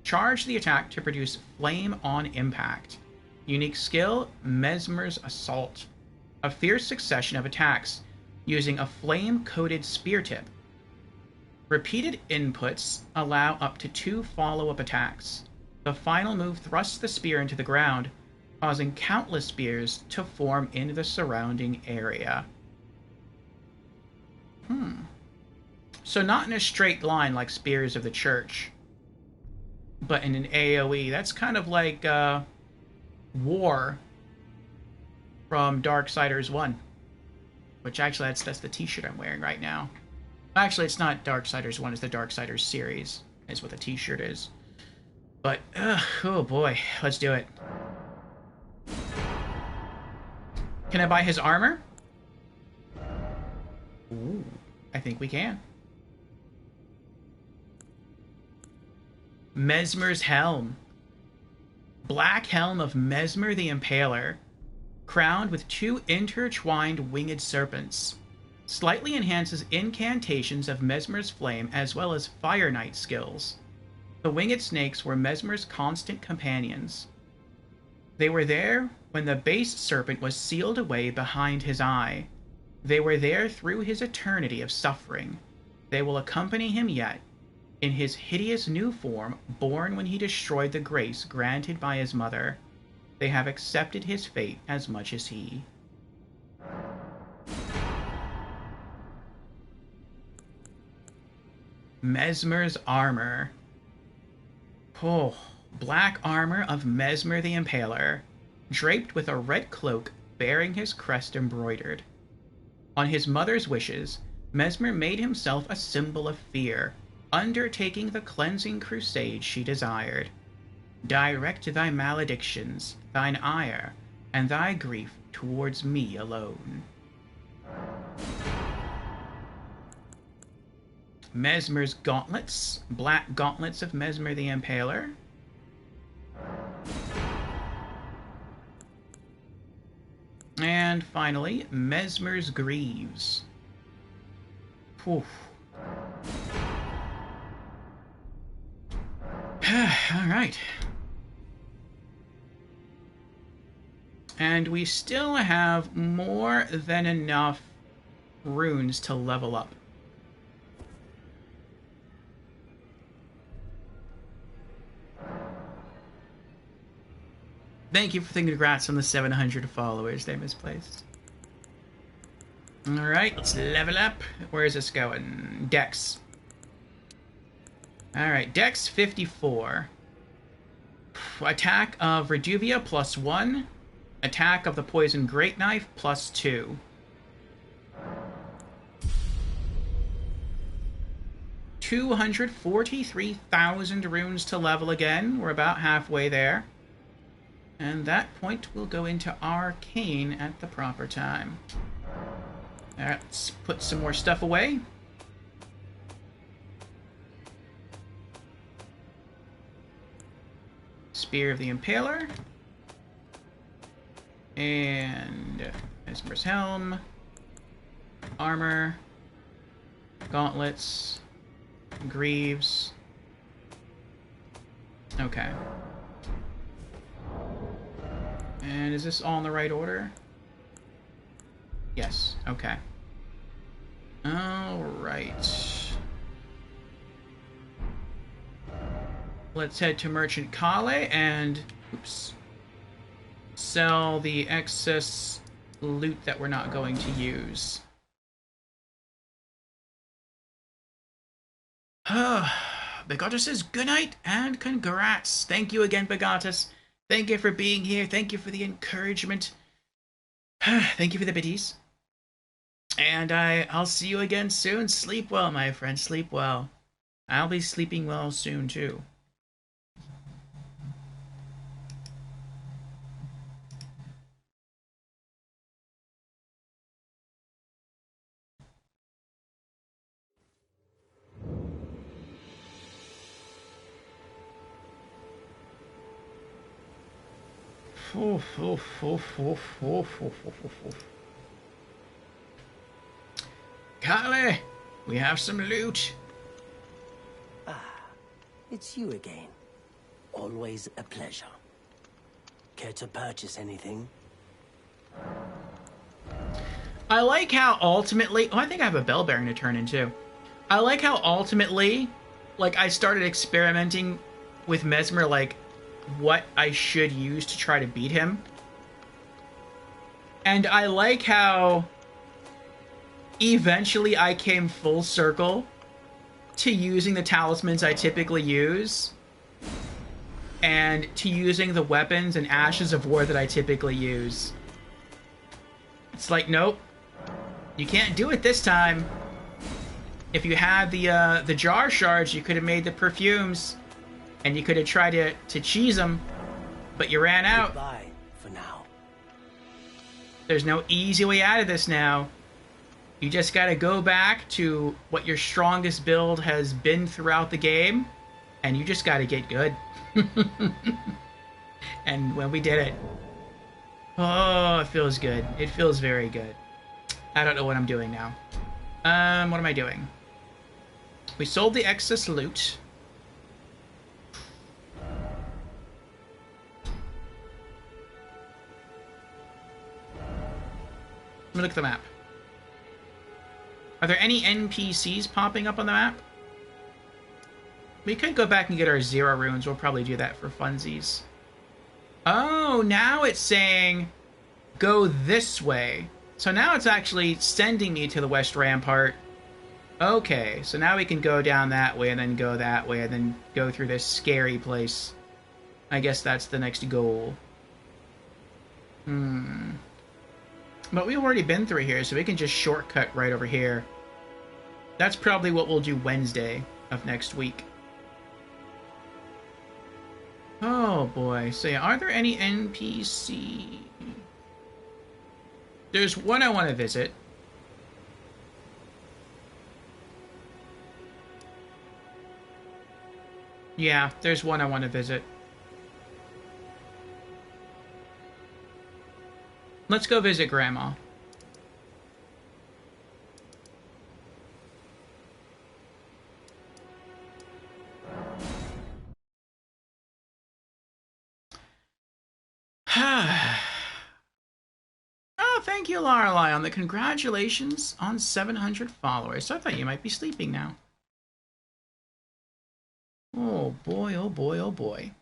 Charge the attack to produce flame on impact. Unique skill, Mesmer's Assault. A fierce succession of attacks using a flame-coated spear tip. Repeated inputs allow up to 2 follow-up attacks. The final move thrusts the spear into the ground, causing countless spears to form in the surrounding area. So not in a straight line like Spears of the Church, but in an AoE. That's kind of like War from Darksiders 1. Which actually, that's the t-shirt I'm wearing right now. Actually, it's not Darksiders 1, it's the Darksiders series, is what the t-shirt is. But, oh boy, let's do it. Can I buy his armor? Ooh, I think we can. Mesmer's Helm. Black helm of Mesmer the Impaler, crowned with 2 intertwined winged serpents. Slightly enhances incantations of Mesmer's flame as well as Fire Knight skills. The winged snakes were Mesmer's constant companions. They were there when the base serpent was sealed away behind his eye. They were there through his eternity of suffering. They will accompany him yet, in his hideous new form, born when he destroyed the grace granted by his mother. They have accepted his fate as much as he. Mesmer's Armor. Oh, black armor of Mesmer the Impaler, draped with a red cloak bearing his crest embroidered. On his mother's wishes, Mesmer made himself a symbol of fear, undertaking the cleansing crusade she desired. Direct thy maledictions, thine ire, and thy grief towards me alone. Mesmer's gauntlets, black gauntlets of Mesmer the Impaler. And finally, Mesmer's greaves. Whew. All right. And we still have more than enough runes to level up. Thank you for the congrats on the 700 followers. They misplaced. Alright, let's level up. Where is this going? Dex. Alright, Dex 54. Attack of Reduvia +1. Attack of the Poison Great Knife +2. $243,000 runes to level again. We're about halfway there. And that point will go into Arcane at the proper time. Alright, let's put some more stuff away. Spear of the Impaler. And Mesmer's Helm. Armor. Gauntlets. Greaves. Okay. And is this all in the right order? Yes, okay. Alright. Let's head to Merchant Kale and... oops. Sell the excess loot that we're not going to use. Begatus says good night and congrats. Thank you again, Begatus. Thank you for being here. Thank you for the encouragement. Thank you for the biddies. And I'll see you again soon. Sleep well, my friend. Sleep well. I'll be sleeping well soon, too. Kale, we have some loot. Ah, it's you again. Always a pleasure. Care to purchase anything? I like how ultimately... oh, I think I have a bell bearing to turn in, too. I like how ultimately, like, I started experimenting with Mesmer, like, what I should use to try to beat him. And I like how eventually I came full circle to using the talismans I typically use and to using the weapons and ashes of war that I typically use. It's like, nope, you can't do it this time. If you had the jar shards, you could have made the perfumes. And you could have tried to cheese them, but you ran out. Goodbye for now. There's no easy way out of this now. You just gotta go back to what your strongest build has been throughout the game, and you just gotta get good. And when we did it, oh, it feels good. It feels very good. I don't know what I'm doing now. What am I doing? We sold the excess loot. Let me look at the map. Are there any NPCs popping up on the map? We could go back and get our 0 runes. We'll probably do that for funsies. Oh, now it's saying go this way. So now it's actually sending me to the West Rampart Okay, so now we can go down that way and then go that way and then go through this scary place. I guess that's the next goal. But we've already been through here, so we can just shortcut right over here. That's probably what we'll do Wednesday of next week. Oh boy, so yeah, are there any NPC? There's one I want to visit. Yeah, there's one I want to visit. Let's go visit Grandma. Oh, thank you, Lorelei, on the congratulations on 700 followers. I thought you might be sleeping now. Oh boy, oh boy, oh boy.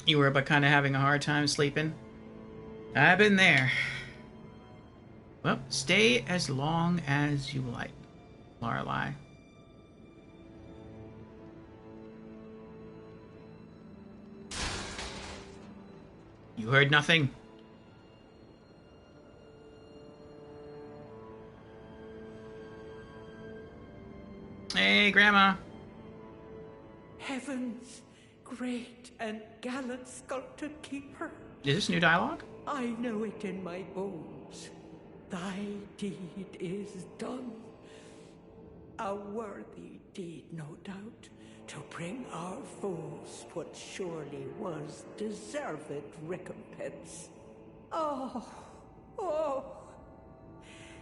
You were but kind of having a hard time sleeping? I've been there. Well, stay as long as you like, Lorelei. You heard nothing? Hey, Grandma. Heavens, great and gallant sculpted keeper. Is this new dialogue? I know it in my bones. Thy deed is done. A worthy deed, no doubt, to bring our foes what surely was deserved recompense. Oh, oh,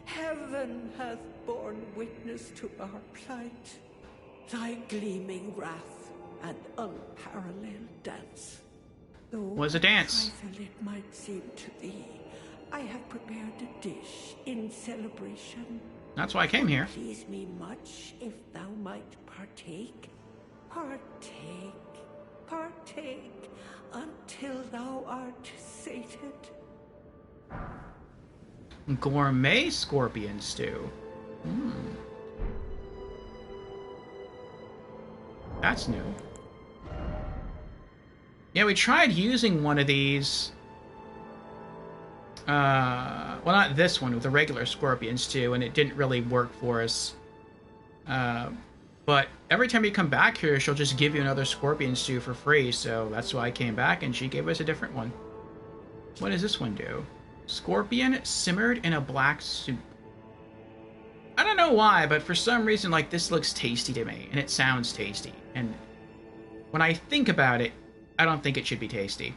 heaven hath borne witness to our plight. Thy gleaming wrath and unparalleled dance. Though Was a dance. trifle it might seem to thee, I have prepared a dish in celebration. That's why I came here. Please me much if thou might partake. Partake, partake, until thou art sated. Gourmet scorpion stew. That's new. Yeah, we tried using one of these. Well, not this one, with the regular scorpion stew, and it didn't really work for us. But every time you come back here, she'll just give you another scorpion stew for free, so that's why I came back, and she gave us a different one. What does this one do? Scorpion simmered in a black soup. I don't know why, but for some reason, like, this looks tasty to me, and it sounds tasty. And when I think about it, I don't think it should be tasty.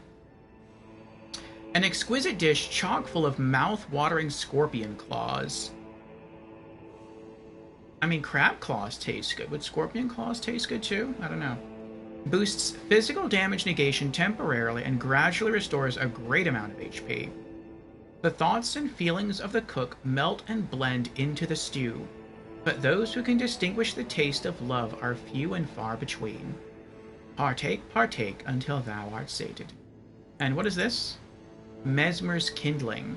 An exquisite dish chock full of mouth-watering scorpion claws. I mean, crab claws taste good. Would scorpion claws taste good too? I don't know. Boosts physical damage negation temporarily and gradually restores a great amount of HP. The thoughts and feelings of the cook melt and blend into the stew, but those who can distinguish the taste of love are few and far between. Partake, partake, until thou art sated. And what is this? Mesmer's kindling.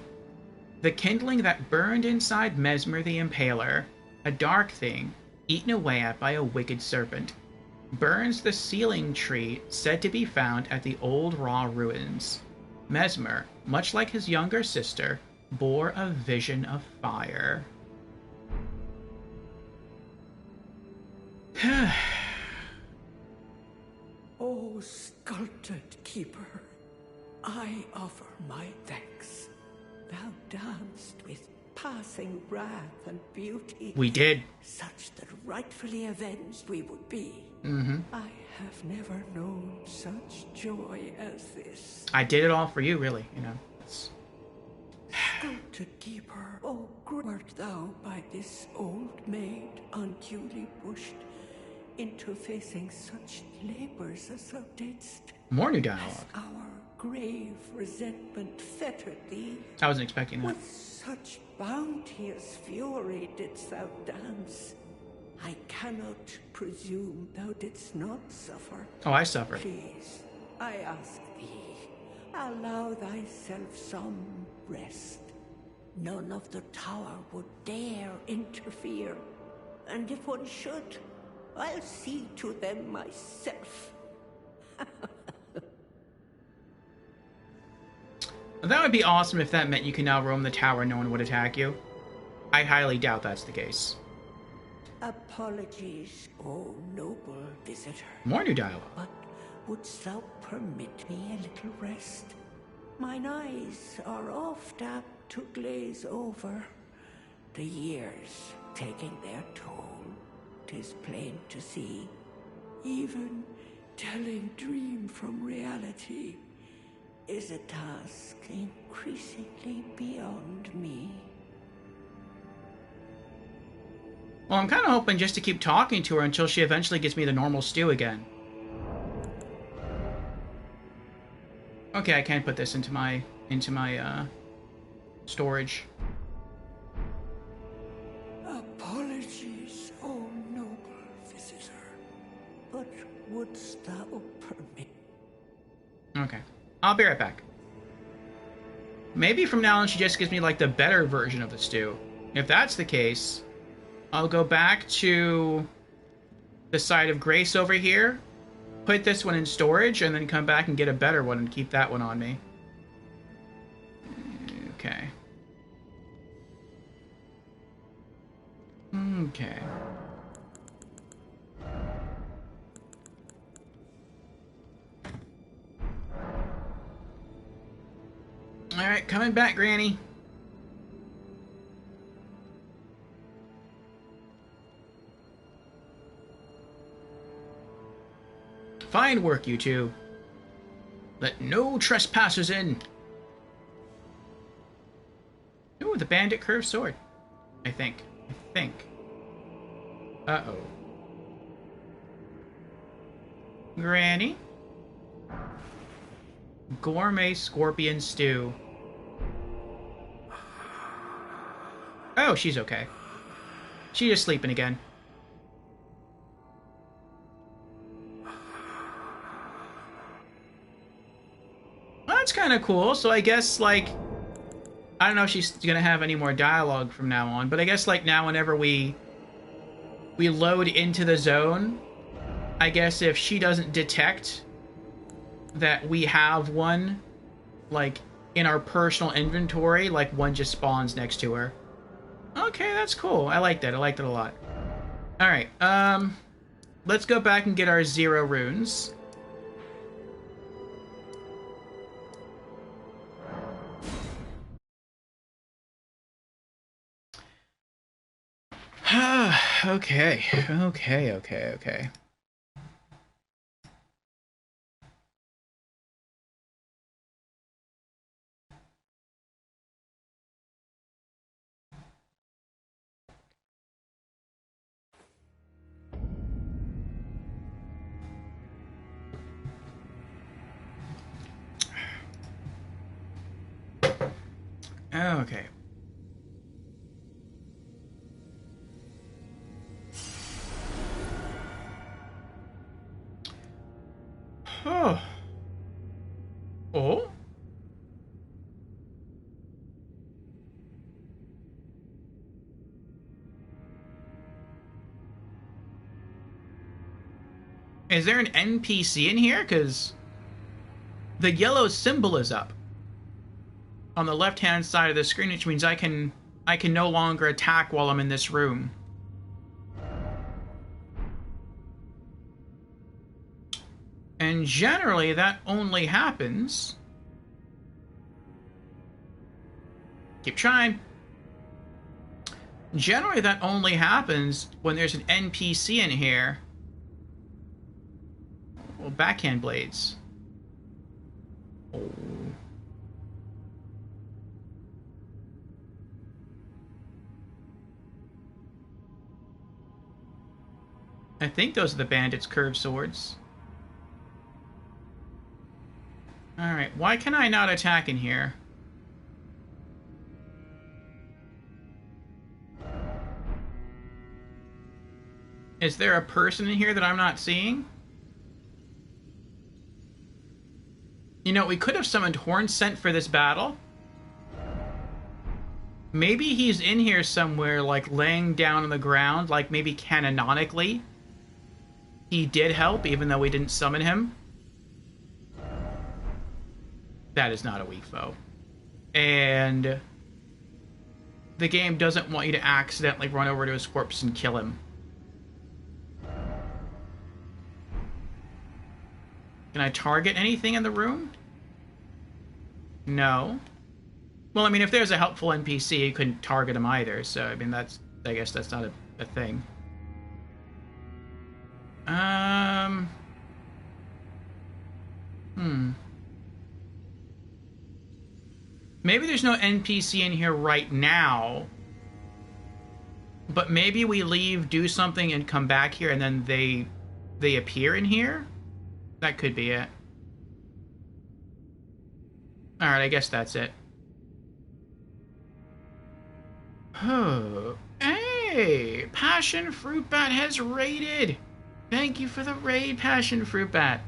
The kindling that burned inside Mesmer the Impaler, a dark thing, eaten away at by a wicked serpent, burns the sealing tree said to be found at the old Raw ruins. Mesmer, much like his younger sister, bore a vision of fire. O sculpted keeper, I offer my thanks. Thou danced with passing wrath and beauty. We did. Such that rightfully avenged we would be. I have never known such joy as this. I did it all for you, really, you know. Sculpted keeper, oh, wert thou by this old maid unduly pushed into facing such labors as thou didst? More new dialogue. As our grave resentment fettered thee. I wasn't expecting that. With such bounteous fury didst thou dance. I cannot presume thou didst not suffer. Oh, I suffered. Please, I ask thee, allow thyself some rest. None of the tower would dare interfere. And if one should, I'll see to them myself. That would be awesome if that meant you can now roam the tower and no one would attack you. I highly doubt that's the case. Apologies, O noble visitor. More new dialogue. But wouldst thou permit me a little rest? Mine eyes are oft apt to glaze over. The years taking their toll, 'tis plain to see. Even telling dream from reality is a task increasingly beyond me. Well, I'm kind of hoping just to keep talking to her until she eventually gives me the normal stew again. Okay, I can't put this into my storage. Apologies, O noble visitor, but wouldst thou permit? Okay, I'll be right back. Maybe from now on she just gives me like the better version of the stew. If that's the case, I'll go back to the side of Grace over here, put this one in storage, and then come back and get a better one and keep that one on me. Okay. Okay. Alright, coming back, Granny. Fine work, you two. Let no trespassers in. Ooh, the bandit curved sword. I think. Uh-oh. Granny? Gourmet scorpion stew. Oh, she's okay. She's just sleeping again. That's kind of cool. So I guess, like, I don't know if she's gonna have any more dialogue from now on, but I guess, like, now whenever we load into the zone, I guess if she doesn't detect that we have one, like, in our personal inventory, like, one just spawns next to her. Okay, that's cool. I like that. I liked it a lot. Alright, let's go back and get our 0 runes. Okay. Okay. Oh. Oh? Is there an NPC in here? Because the yellow symbol is up on the left-hand side of the screen, which means I can no longer attack while I'm in this room. And generally, that only happens... Keep trying. Generally, that only happens when there's an NPC in here. Well, backhand blades. Oh. I think those are the bandits' curved swords. Alright, why can I not attack in here? Is there a person in here that I'm not seeing? You know, we could have summoned Hornsent for this battle. Maybe he's in here somewhere, like, laying down on the ground, like, maybe canonically. He did help, even though we didn't summon him. That is not a weak foe. And the game doesn't want you to accidentally run over to his corpse and kill him. Can I target anything in the room? No. Well, I mean, if there's a helpful NPC, you couldn't target him either, so, I mean, I guess that's not a thing. Maybe there's no NPC in here right now, but maybe we leave, do something, and come back here, and then they appear in here? That could be it. Alright, I guess that's it. Oh, hey! Passion Fruit Bat has raided! Thank you for the raid, Passion Fruit Bat.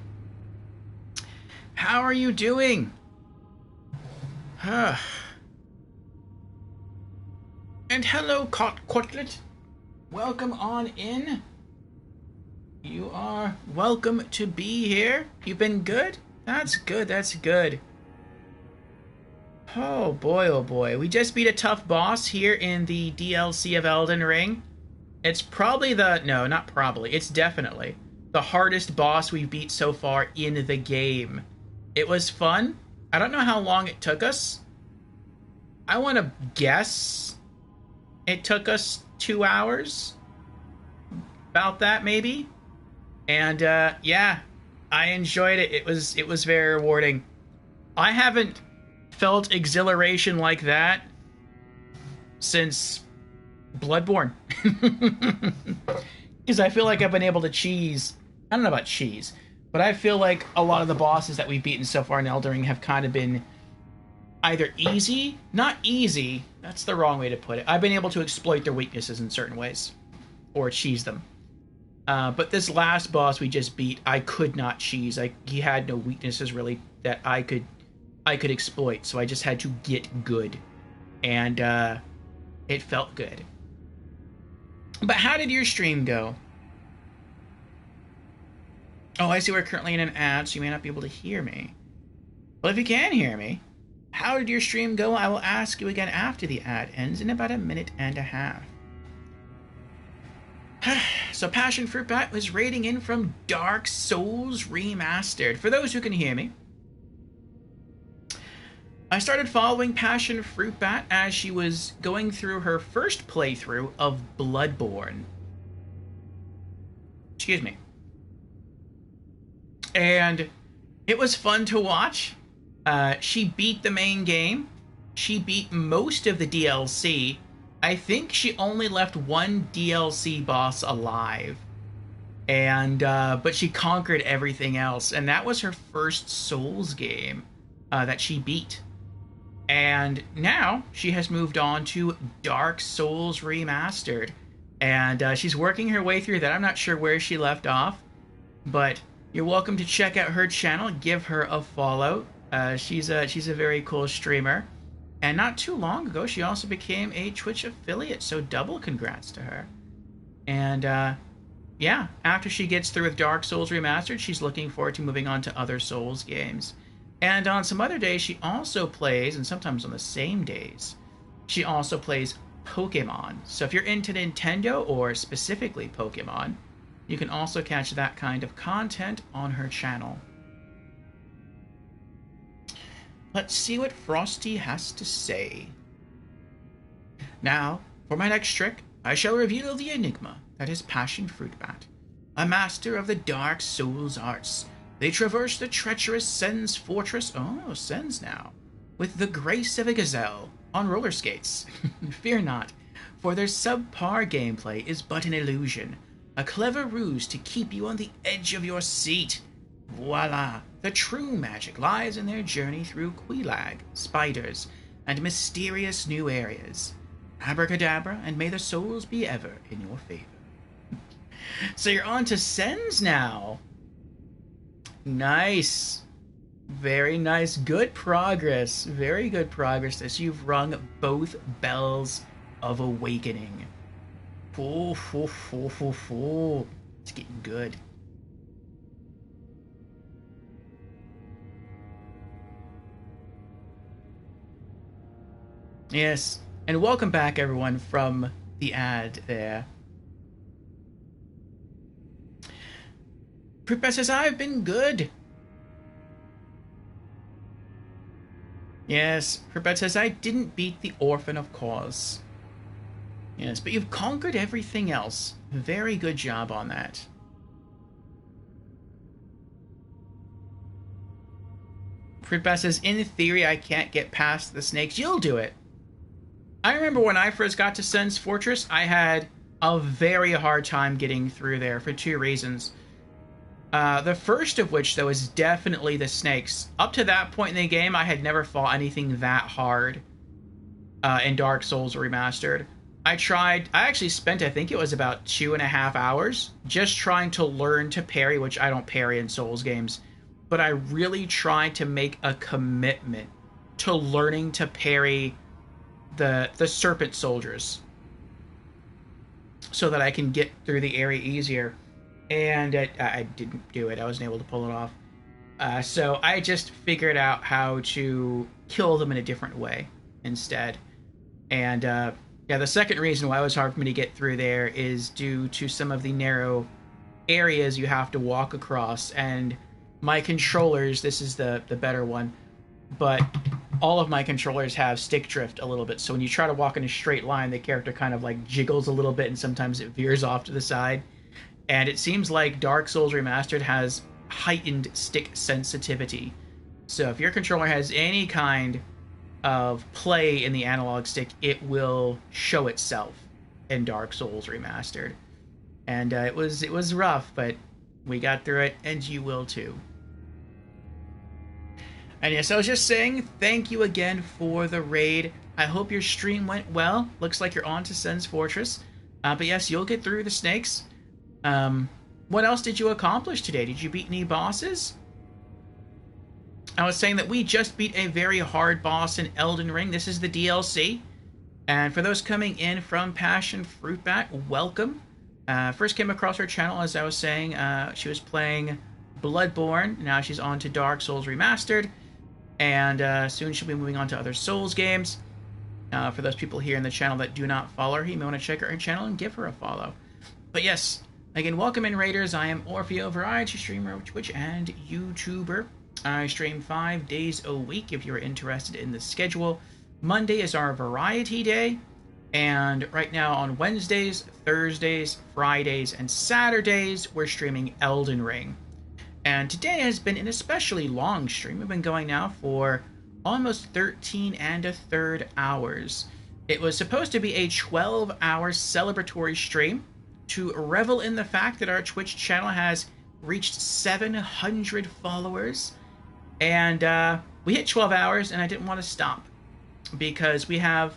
How are you doing? And hello, Cotlet. Welcome on in. You are welcome to be here. You've been good? That's good, that's good. Oh boy, we just beat a tough boss here in the DLC of Elden Ring. It's probably no, not probably, it's definitely the hardest boss we've beat so far in the game. It was fun. I don't know how long it took us. I want to guess it took us 2 hours. About that, maybe. And, yeah, I enjoyed it. It was very rewarding. I haven't felt exhilaration like that since Bloodborne. Because I feel like I've been able to cheese. I don't know about cheese, but I feel like a lot of the bosses that we've beaten so far in Elden Ring have kind of been either easy, not easy, that's the wrong way to put it. I've been able to exploit their weaknesses in certain ways, or cheese them. But this last boss we just beat, I could not cheese. He had no weaknesses really that I could exploit, so I just had to get good. And it felt good. But how did your stream go? Oh, I see we're currently in an ad, so you may not be able to hear me. Well, if you can hear me, how did your stream go? I will ask you again after the ad ends in about 1.5 minutes. So Passion Fruit Bat was raiding in from Dark Souls Remastered. For those who can hear me, I started following Passion Fruit Bat as she was going through her first playthrough of Bloodborne. Excuse me. And it was fun to watch. She beat the main game. She beat most of the DLC. I think she only left one DLC boss alive. And, but she conquered everything else. And that was her first Souls game that she beat. And now she has moved on to Dark Souls Remastered. And she's working her way through that. I'm not sure where she left off. But you're welcome to check out her channel. Give her a follow. She's a very cool streamer. And not too long ago, she also became a Twitch affiliate. So double congrats to her. And yeah, after she gets through with Dark Souls Remastered, she's looking forward to moving on to other Souls games. And on some other days, she also plays, and sometimes on the same days, she also plays Pokemon. So if you're into Nintendo, or specifically Pokemon, you can also catch that kind of content on her channel. Let's see what Frosty has to say. Now, for my next trick, I shall reveal the enigma that is Passion Fruit Bat, a master of the Dark Souls arts. They traverse the treacherous Sen's fortress, Sen's now, with the grace of a gazelle on roller skates. Fear not, for their subpar gameplay is but an illusion. A clever ruse to keep you on the edge of your seat. Voila! The true magic lies in their journey through Quelaag, spiders, and mysterious new areas. Abracadabra, and may the souls be ever in your favor. So you're on to Sens now. Nice. Very nice. Good progress. Very good progress as you've rung both bells of awakening. It's getting good. Yes, and welcome back everyone from the ad there. Pripet says, I've been good. Yes, Pripet says, I didn't beat the orphan, of course. Yes, but you've conquered everything else. Very good job on that. Pripet says, in theory, I can't get past the snakes. You'll do it. I remember when I first got to Sen's Fortress, I had a very hard time getting through there for two reasons. The first of which, though, is definitely the snakes. Up to that point in the game, I had never fought anything that hard in Dark Souls Remastered. I actually spent, I think it was about 2.5 hours just trying to learn to parry, which I don't parry in Souls games. But I really tried to make a commitment to learning to parry the serpent soldiers so that I can get through the area easier. And I didn't do it. I wasn't able to pull it off. So I just figured out how to kill them in a different way instead. And yeah, the second reason why it was hard for me to get through there is due to some of the narrow areas you have to walk across. And my controllers, this is the better one, but all of my controllers have stick drift a little bit. So when you try to walk in a straight line, the character kind of like jiggles a little bit and sometimes it veers off to the side. And it seems like Dark Souls Remastered has heightened stick sensitivity. So if your controller has any kind of play in the analog stick, it will show itself in Dark Souls Remastered. And it was rough, but we got through it, and you will too. And yes, I was just saying, thank you again for the raid. I hope your stream went well. Looks like you're on to Sen's Fortress. But yes, you'll get through the snakes. What else did you accomplish today? Did you beat any bosses? I was saying that we just beat a very hard boss in Elden Ring. This is the DLC. And for those coming in from Passion Fruitbat, welcome. First came across her channel, as I was saying. She was playing Bloodborne. Now she's on to Dark Souls Remastered. And soon she'll be moving on to other Souls games. For those people here in the channel that do not follow her, you may want to check out her channel and give her a follow. But yes, again, welcome in, Raiders. I am Orfeo, variety streamer, Twitch, and YouTuber. I stream 5 days a week if you're interested in the schedule. Monday is our variety day. And right now on Wednesdays, Thursdays, Fridays, and Saturdays, we're streaming Elden Ring. And today has been an especially long stream. We've been going now for almost 13 1/3 hours. It was supposed to be a 12-hour celebratory stream to revel in the fact that our Twitch channel has reached 700 followers. And we hit 12 hours, and I didn't want to stop because we have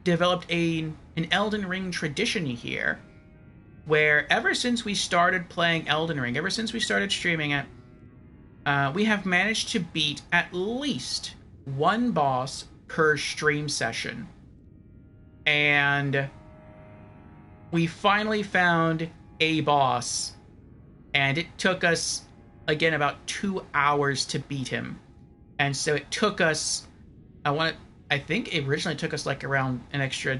developed an Elden Ring tradition here where ever since we started playing Elden Ring, ever since we started streaming it, we have managed to beat at least one boss per stream session. And we finally found a boss, and it took us, again, about 2 hours to beat him. And so it took us, I think it originally took us like around an extra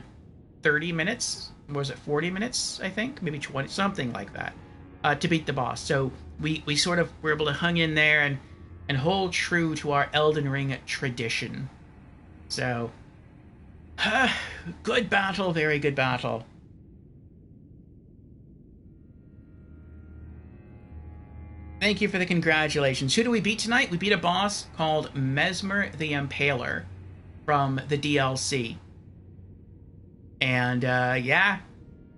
30 minutes. Was it 40 minutes, I think? Maybe 20, something like that, to beat the boss. So we sort of were able to hang in there and hold true to our Elden Ring tradition. So, good battle, very good battle. Thank you for the congratulations. Who do we beat tonight? We beat a boss called Mesmer the Impaler from the DLC. And, yeah,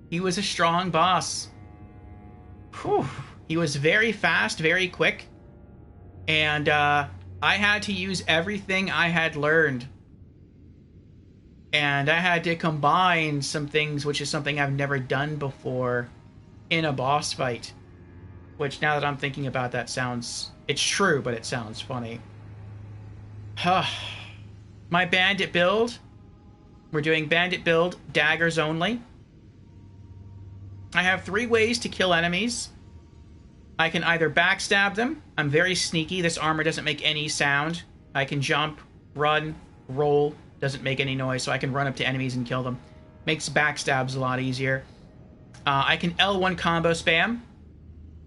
he was a strong boss. Whew. He was very fast, very quick. And I had to use everything I had learned. And I had to combine some things, which is something I've never done before in a boss fight. Which, now that I'm thinking about that, sounds... It's true, but it sounds funny. My bandit build. We're doing bandit build, daggers only. I have 3 ways to kill enemies. I can either backstab them. I'm very sneaky. This armor doesn't make any sound. I can jump, run, roll. Doesn't make any noise, so I can run up to enemies and kill them. Makes backstabs a lot easier. I can L1 combo spam.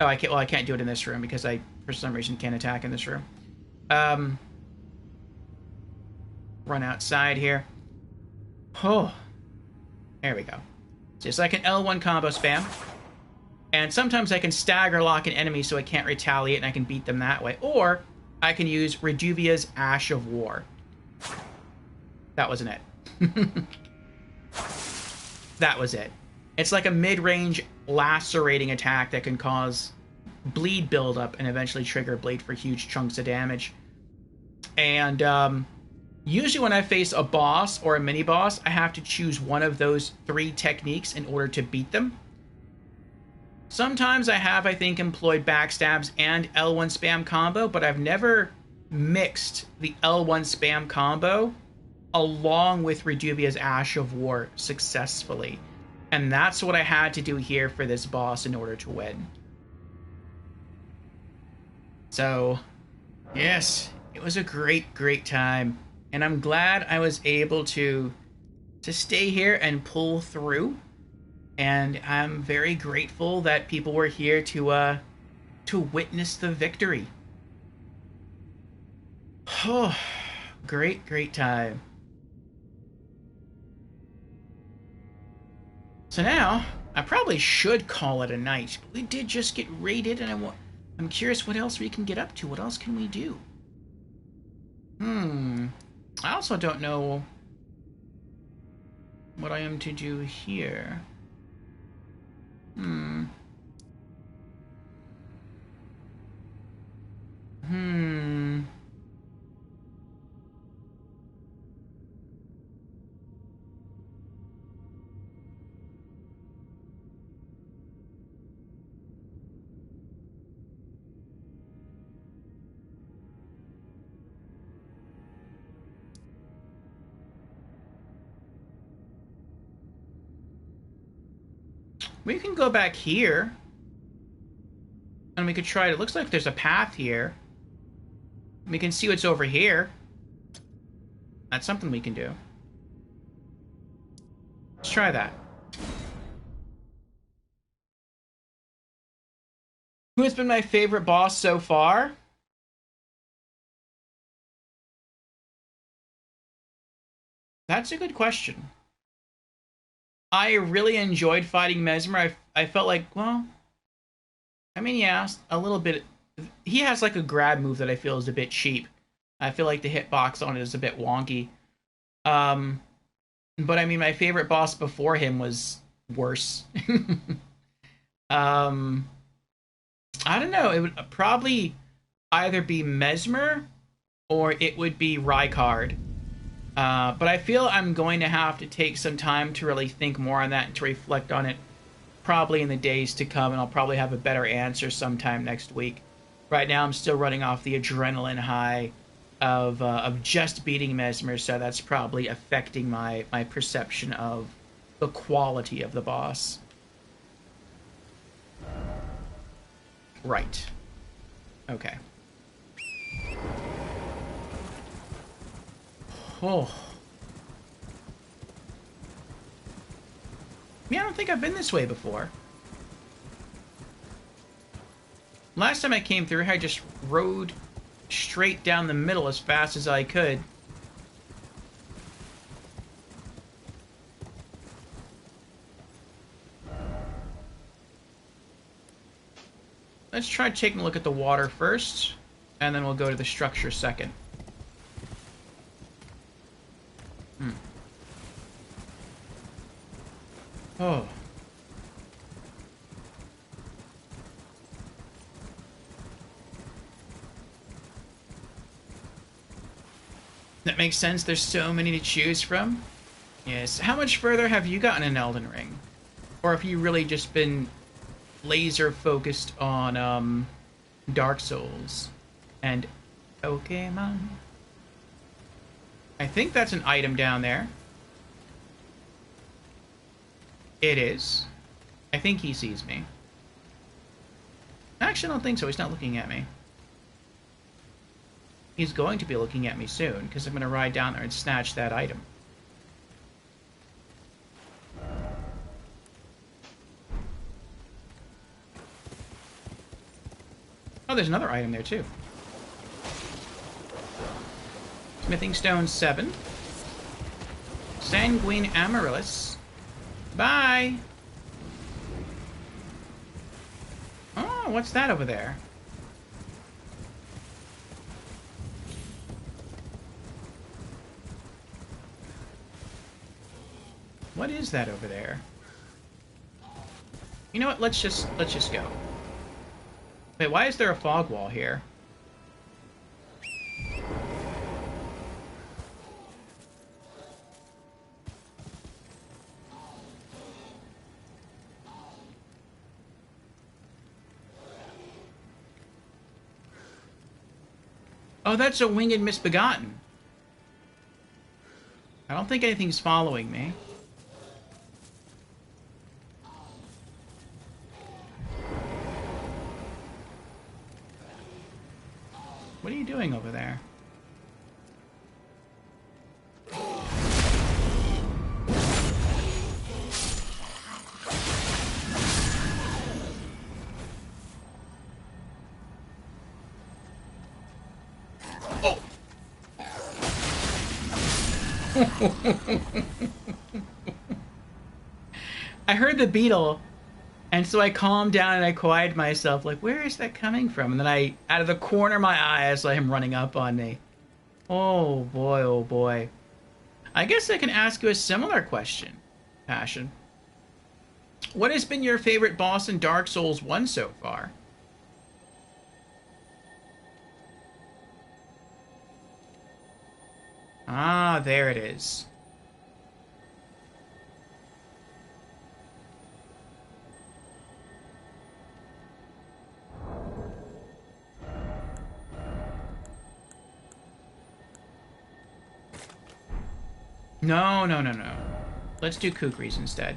Oh, I can't. Well, I can't do it in this room because I, for some reason, can't attack in this room. Run outside here. Oh, there we go. So I can L1 combo spam. And sometimes I can stagger lock an enemy so I can't retaliate and I can beat them that way. Or I can use Reduvia's Ash of War. That wasn't it. That was it. It's like a mid-range lacerating attack that can cause bleed buildup and eventually trigger bleed for huge chunks of damage. And usually when I face a boss or a mini-boss, I have to choose one of those 3 techniques in order to beat them. Sometimes I have, I think, employed backstabs and L1 spam combo, but I've never mixed the L1 spam combo along with Reduvia's Ash of War successfully. And that's what I had to do here for this boss in order to win. So, yes, it was a great, great time. And I'm glad I was able to stay here and pull through. And I'm very grateful that people were here to witness the victory. Oh, great, great time. So now, I probably should call it a night, but we did just get raided, and I'm curious what else we can get up to. What else can we do? I also don't know what I am to do here. We can go back here. And we could try it. It looks like there's a path here. We can see what's over here. That's something we can do. Let's try that. Who has been my favorite boss so far? That's a good question. I really enjoyed fighting Mesmer. I felt like, well, I mean, yeah, a little bit. He has like a grab move that I feel is a bit cheap. I feel like the hitbox on it is a bit wonky. But I mean, my favorite boss before him was worse. I don't know. It would probably either be Mesmer or it would be Rykard. But I feel I'm going to have to take some time to really think more on that and to reflect on it probably in the days to come, and I'll probably have a better answer sometime next week. Right now I'm still running off the adrenaline high of just beating Mesmer, so that's probably affecting my perception of the quality of the boss. Right. Okay. Oh. Yeah, I don't think I've been this way before. Last time I came through, I just rode straight down the middle as fast as I could. Let's try taking a look at the water first, and then we'll go to the structure second. Oh. That makes sense. There's so many to choose from. Yes. How much further have you gotten in Elden Ring? Or have you really just been laser focused on Dark Souls and Pokemon? I think that's an item down there. It is. I think he sees me. Actually, I don't think so. He's not looking at me. He's going to be looking at me soon, because I'm going to ride down there and snatch that item. Oh, there's another item there, too. Smithing Stone 7. Sanguine Amaryllis. Bye! Oh, what's that over there? What is that over there? You know what? Let's just go. Wait, why is there a fog wall here? Oh, that's a winged misbegotten. I don't think anything's following me. What are you doing over there? Oh! I heard the beetle, and so I calmed down and I quieted myself, like, where is that coming from? And then I, out of the corner of my eye, I saw him running up on me. Oh boy, oh boy. I guess I can ask you a similar question, Passion. What has been your favorite boss in Dark Souls 1 so far? Ah, there it is. No, no, no, no. Let's do Kukris instead.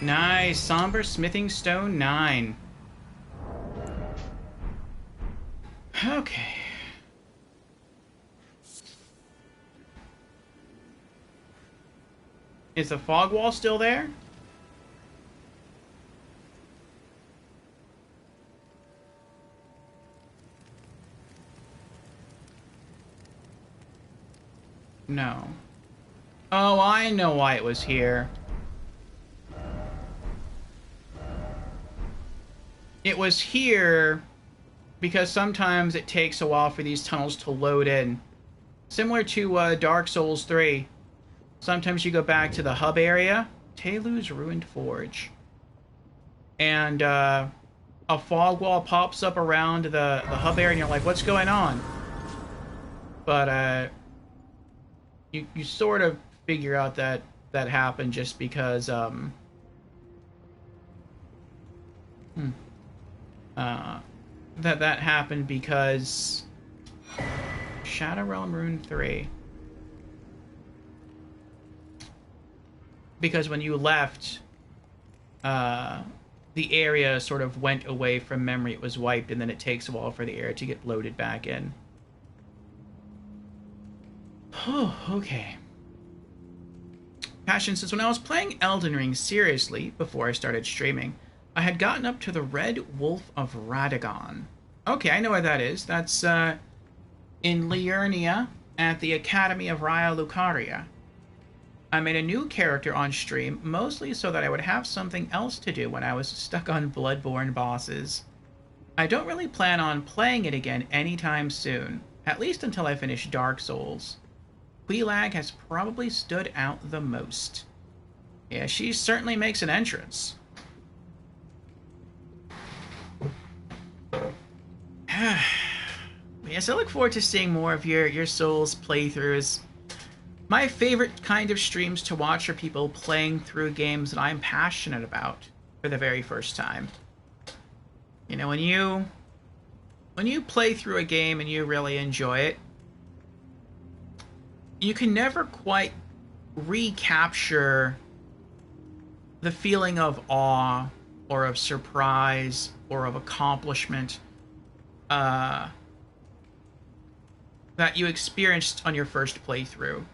Nice. Somber Smithing Stone 9. Okay. Is the fog wall still there? No. Oh, I know why it was here. It was here because sometimes it takes a while for these tunnels to load in. Similar to Dark Souls 3. Sometimes you go back to the hub area, Telu's Ruined Forge, and a fog wall pops up around the hub area, and you're like, what's going on? But you sort of figure out that that happened just because that happened because Shadow Realm Rune 3. Because when you left, the area sort of went away from memory. It was wiped, and then it takes a while for the area to get loaded back in. Oh, okay. Passion says, when I was playing Elden Ring seriously before I started streaming, I had gotten up to the Red Wolf of Radagon. Okay, I know where that is. That's in Liurnia at the Academy of Raya Lucaria. I made a new character on stream, mostly so that I would have something else to do when I was stuck on Bloodborne bosses. I don't really plan on playing it again anytime soon, at least until I finish Dark Souls. Quelaag has probably stood out the most. Yeah, she certainly makes an entrance. Yes, I look forward to seeing more of your Souls playthroughs. My favorite kind of streams to watch are people playing through games that I'm passionate about for the very first time. You know, when you play through a game and you really enjoy it, you can never quite recapture the feeling of awe or of surprise or of accomplishment that you experienced on your first playthrough.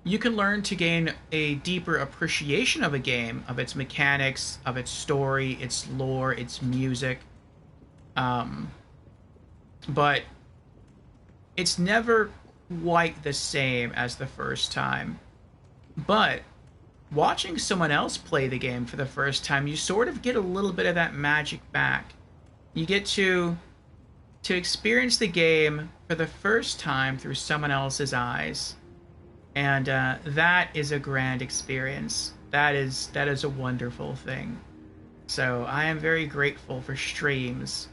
You can learn to gain a deeper appreciation of a game, of its mechanics, of its story, its lore, its music. But it's never quite the same as the first time. But watching someone else play the game for the first time, you sort of get a little bit of that magic back. You get to experience the game for the first time through someone else's eyes. And that is a grand experience. That is a wonderful thing. So I am very grateful for streams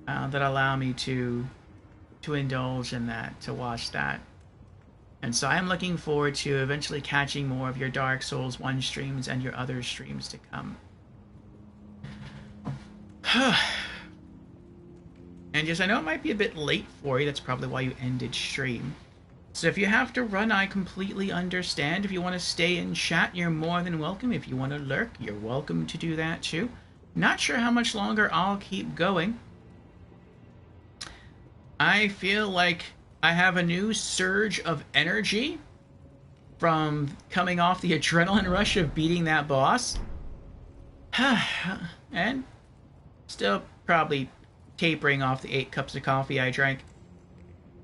that allow me to indulge in that, to watch that. And so I am looking forward to eventually catching more of your Dark Souls 1 streams and your other streams to come. And yes, I know it might be a bit late for you. That's probably why you ended stream. So if you have to run, I completely understand. If you want to stay in chat, you're more than welcome. If you want to lurk, you're welcome to do that too. Not sure how much longer I'll keep going. I feel like I have a new surge of energy from coming off the adrenaline rush of beating that boss. And still probably tapering off the 8 cups of coffee I drank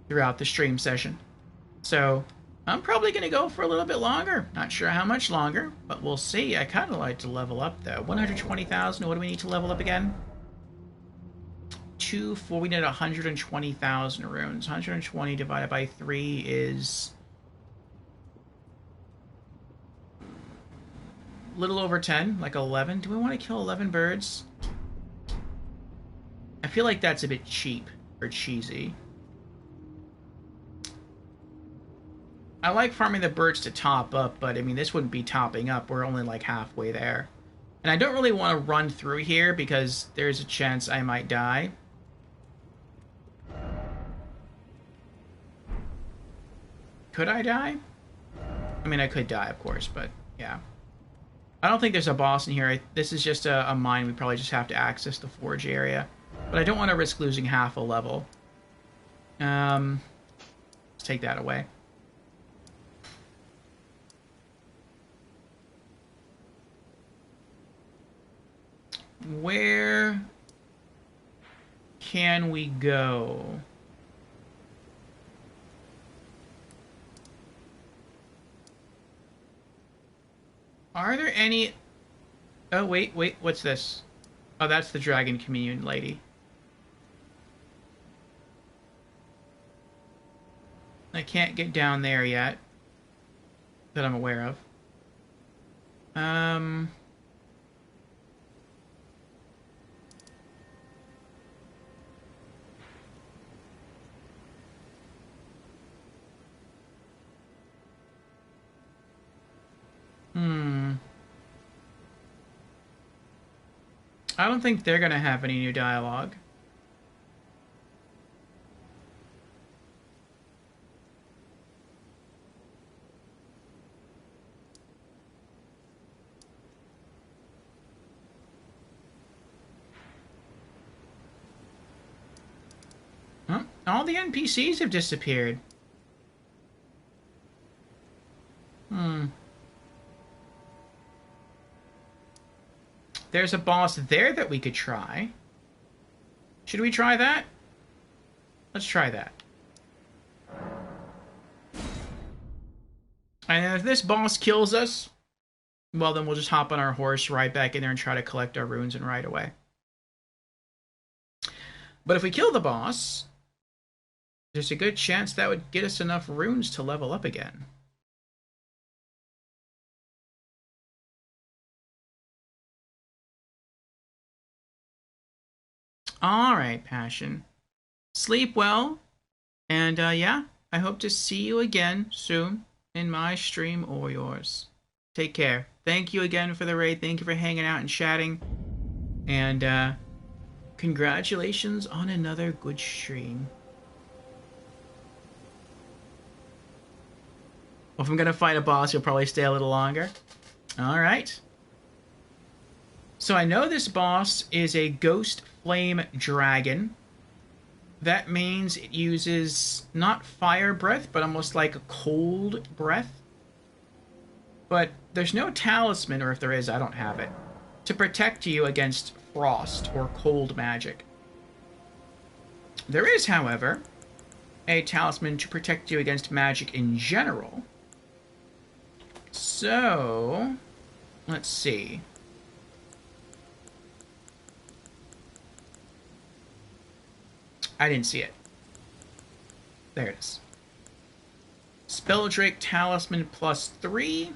throughout the stream session. So I'm probably going to go for a little bit longer. Not sure how much longer, but we'll see. I kind of like to level up, though. 120,000. What do we need to level up again? 4. We need 120,000 runes. 120 divided by 3 is a little over 10, like 11. Do we want to kill 11 birds? I feel like that's a bit cheap or cheesy. I like farming the birds to top up, but I mean, this wouldn't be topping up. We're only like halfway there. And I don't really want to run through here because there's a chance I might die. Could I die? I mean, I could die, of course, but yeah. I don't think there's a boss in here. This is just a mine. We probably just have to access the forge area. But I don't want to risk losing half a level. Let's take that away. Where can we go? Are there any... Oh, wait, what's this? Oh, that's the Dragon Communion lady. I can't get down there yet. That I'm aware of. I don't think they're gonna have any new dialogue. Huh? All the NPCs have disappeared. There's a boss there that we could try. Should we try that? Let's try that. And if this boss kills us, well, then we'll just hop on our horse, ride back in there, and try to collect our runes and ride away. But if we kill the boss, there's a good chance that would get us enough runes to level up again. Alright, Passion. Sleep well. And, yeah, I hope to see you again soon in my stream or yours. Take care. Thank you again for the raid. Thank you for hanging out and chatting. And, congratulations on another good stream. Well, if I'm gonna fight a boss, you'll probably stay a little longer. Alright. So I know this boss is a Ghost Flame Dragon. That means it uses not fire breath, but almost like a cold breath. But there's no talisman, or if there is, I don't have it, to protect you against frost or cold magic. There is, however, a talisman to protect you against magic in general. So, let's see. I didn't see it. There it is. Spelldrake Talisman +3.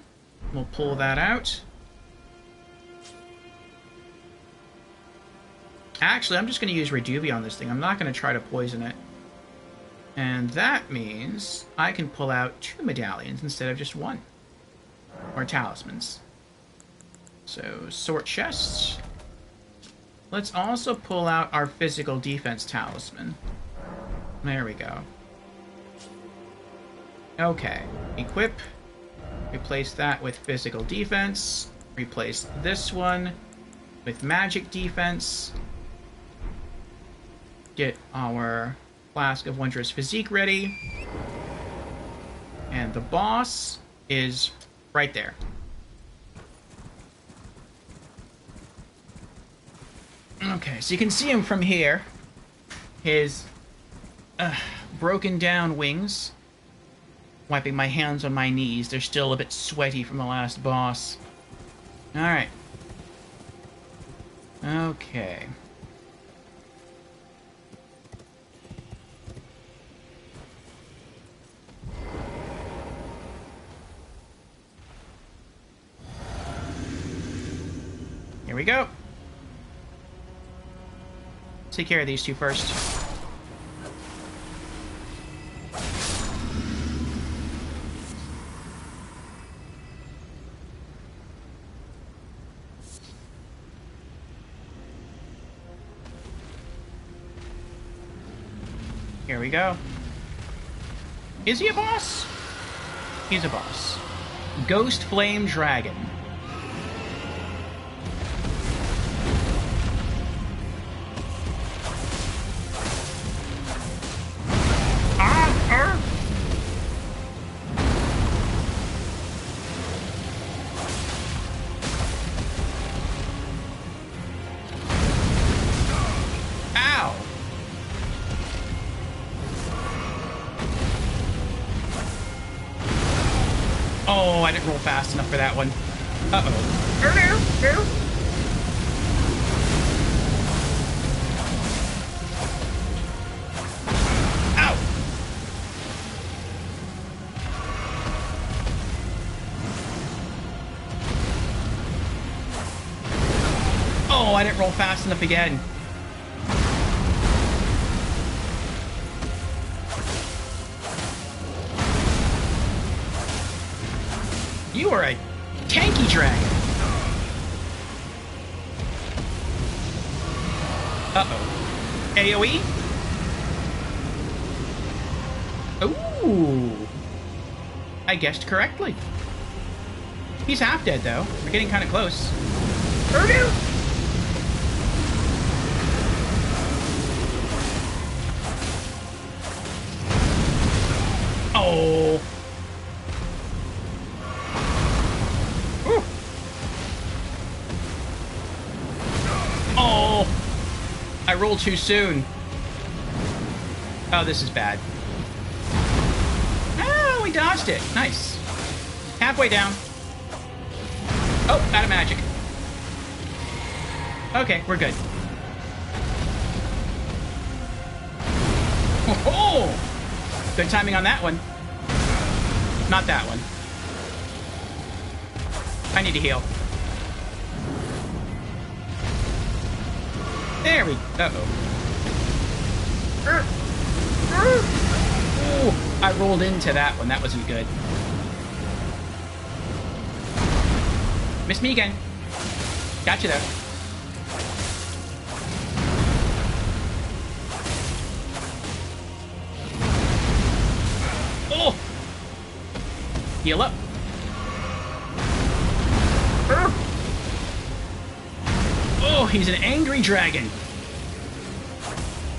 We'll pull that out. Actually, I'm just going to use Reduvia on this thing. I'm not going to try to poison it. And that means I can pull out 2 medallions instead of just 1. Or talismans. So, Sword Chest. Let's also pull out our Physical Defense Talisman. There we go. Okay. Equip. Replace that with Physical Defense. Replace this one with Magic Defense. Get our Flask of Wondrous Physique ready. And the boss is right there. Okay, so you can see him from here. His broken down wings. Wiping my hands on my knees. They're still a bit sweaty from the last boss. Alright. Okay. Here we go. Take care of these two first. Here we go. Is he a boss? He's a boss. Ghost Flame Dragon. Oh, I didn't roll fast enough for that one. Uh-oh. Ow! Oh, I didn't roll fast enough again. You are a tanky dragon. Uh-oh. AoE? Ooh. I guessed correctly. He's half dead, though. We're getting kind of close. Urdu! Oh. Oh! I rolled too soon. Oh, this is bad. Oh, we dodged it. Nice. Halfway down. Oh, out of magic. Okay, we're good. Oh! Good timing on that one. Not that one. I need to heal. There we go. Oh, I rolled into that one. That wasn't good. Missed me again. Got you there. Oh! Heal up. Oh, he's an angry dragon.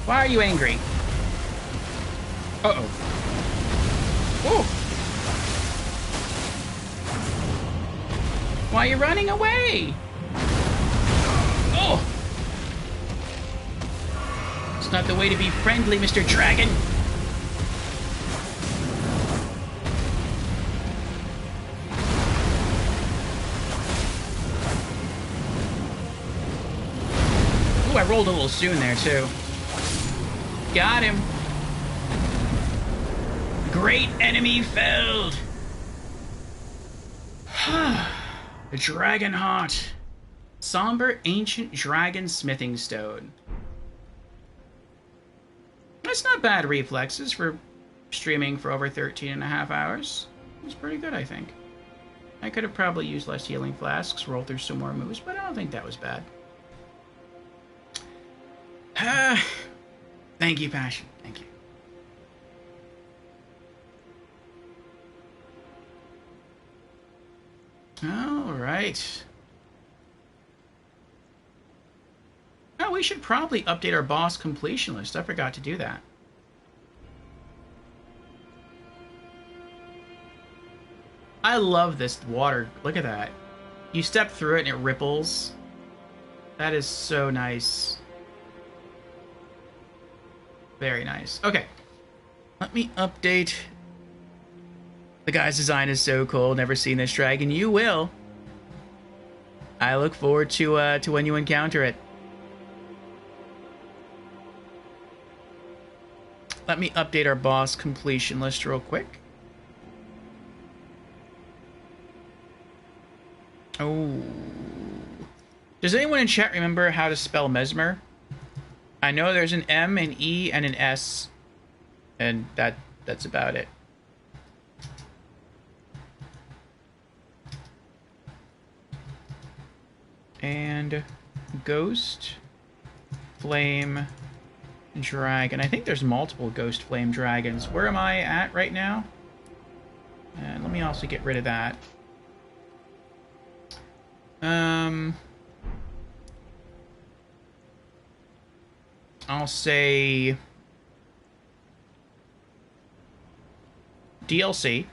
Why are you angry? Uh-oh. Oh! Why are you running away? Oh! It's not the way to be friendly, Mr. Dragon. Ooh, I rolled a little soon there, too. Got him. Great enemy felled. The Dragon Heart. Somber ancient dragon smithing stone. That's not bad reflexes for streaming for over 13.5 hours. It's pretty good, I think. I could have probably used less healing flasks, roll through some more moves, but I don't think that was bad. Thank you, Passion. Thank you. All right. Oh, we should probably update our boss completion list. I forgot to do that. I love this water. Look at that. You step through it and it ripples. That is so nice. Very nice. Okay. Let me update. The guy's design is so cool. Never seen this dragon. You will. I look forward to when you encounter it. Let me update our boss completion list real quick. Oh. Does anyone in chat remember how to spell Mesmer? I know there's an M, an E, and an S. And that's about it. And Ghost, Flame, Dragon. I think there's multiple Ghost Flame Dragons. Where am I at right now? And let me also get rid of that. I'll say DLC,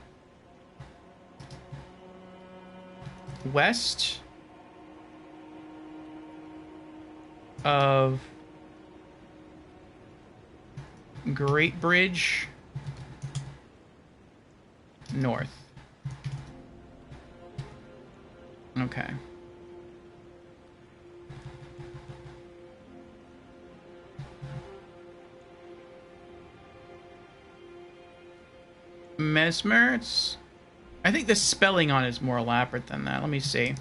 west of Great Bridge, north. Okay. Mesmer, I think the spelling on it is more elaborate than that. Let me see.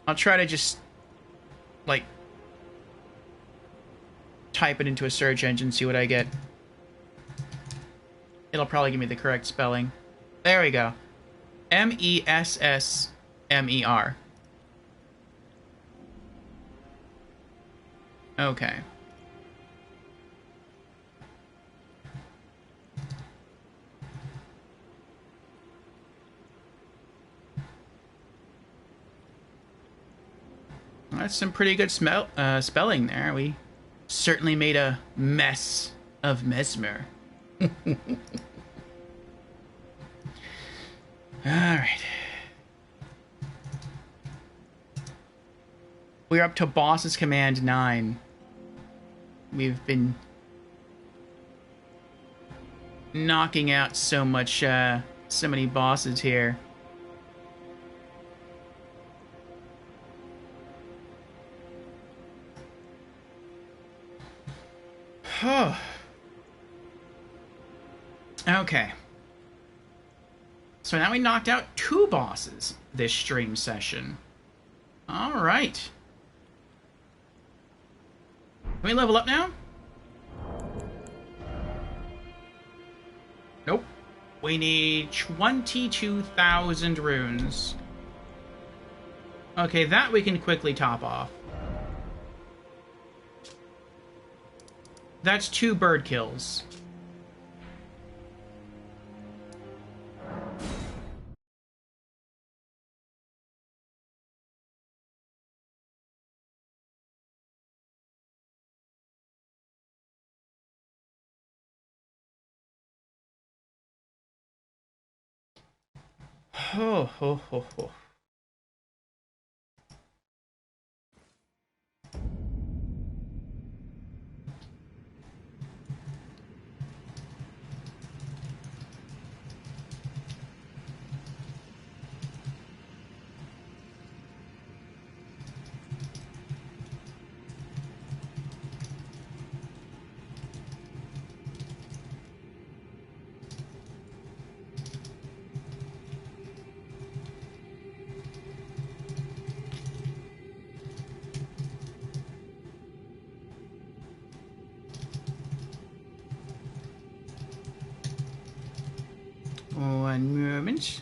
I'll try to just, like, type it into a search engine, see what I get. It'll probably give me the correct spelling. There we go. M-E-S-S-M-E-R. Okay. That's some pretty good spelling there. We certainly made a mess of Mesmer. Alright. We're up to Boss's Command 9. We've been knocking out so much So many bosses here. Okay. So now we knocked out 2 bosses this stream session. Alright. Can we level up now? Nope. We need 22,000 runes. Okay, that we can quickly top off. That's 2 bird kills. Ho ho ho ho. One moment.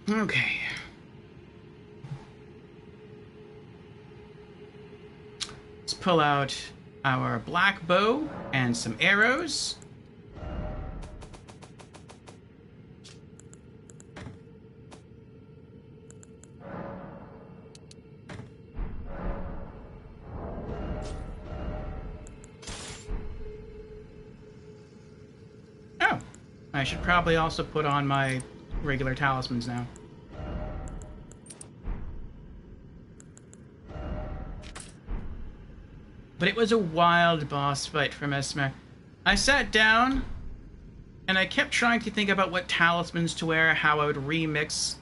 Okay. Let's pull out our black bow and some arrows. Oh, I should probably also put on my regular talismans now. But it was a wild boss fight for Mesmer. I sat down and I kept trying to think about what talismans to wear, how I would remix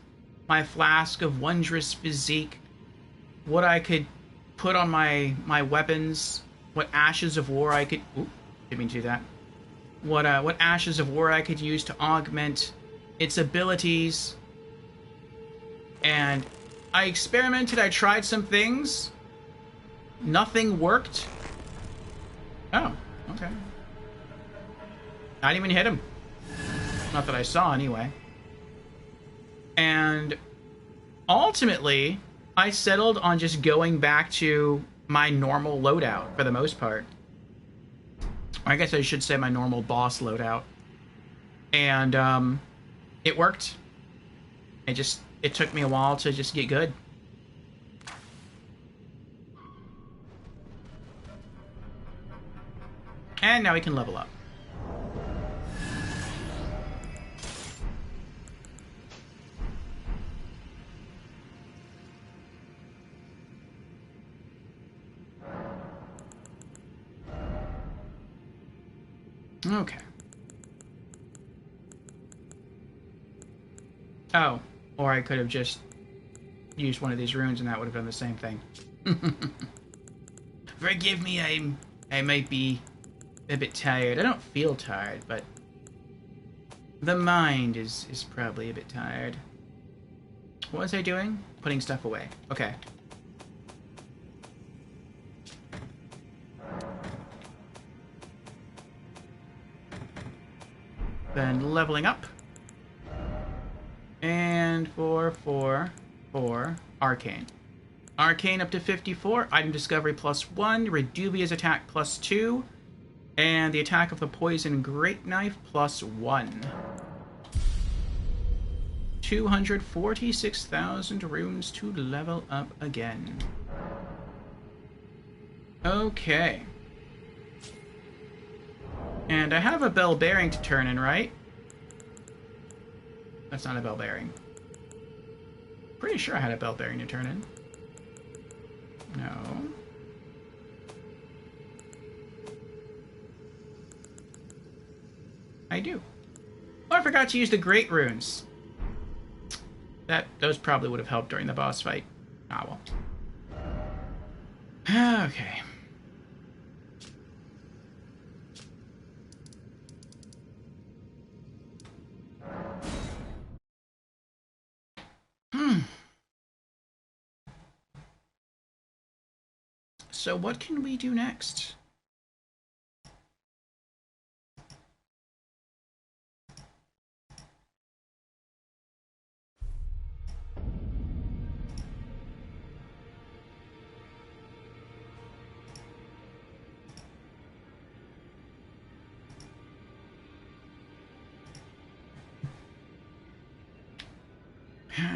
my flask of wondrous physique, what I could put on my weapons, what ashes of war I could... Oop, didn't mean to do that. What ashes of war I could use to augment its abilities. And I experimented, I tried some things. Nothing worked. Oh, okay. I didn't even hit him. Not that I saw, anyway. And ultimately, I settled on just going back to my normal loadout for the most part. I guess I should say my normal boss loadout. And, it worked. It took me a while to just get good. And now we can level up. Okay. Oh, or I could have just used one of these runes and that would have done the same thing. Forgive me, I might be a bit tired. I don't feel tired, but the mind is probably a bit tired. What was I doing? Putting stuff away. Okay. Then leveling up. And for Arcane. Arcane up to 54. Item Discovery +1. Redubia's attack +2. And the attack of the Poison Great Knife +1. 246,000 runes to level up again. Okay. And I have a bell bearing to turn in, right? That's not a bell bearing. Pretty sure I had a bell bearing to turn in. No. I do. Oh, I forgot to use the great runes. Those probably would have helped during the boss fight. Ah, well. Okay. So what can we do next?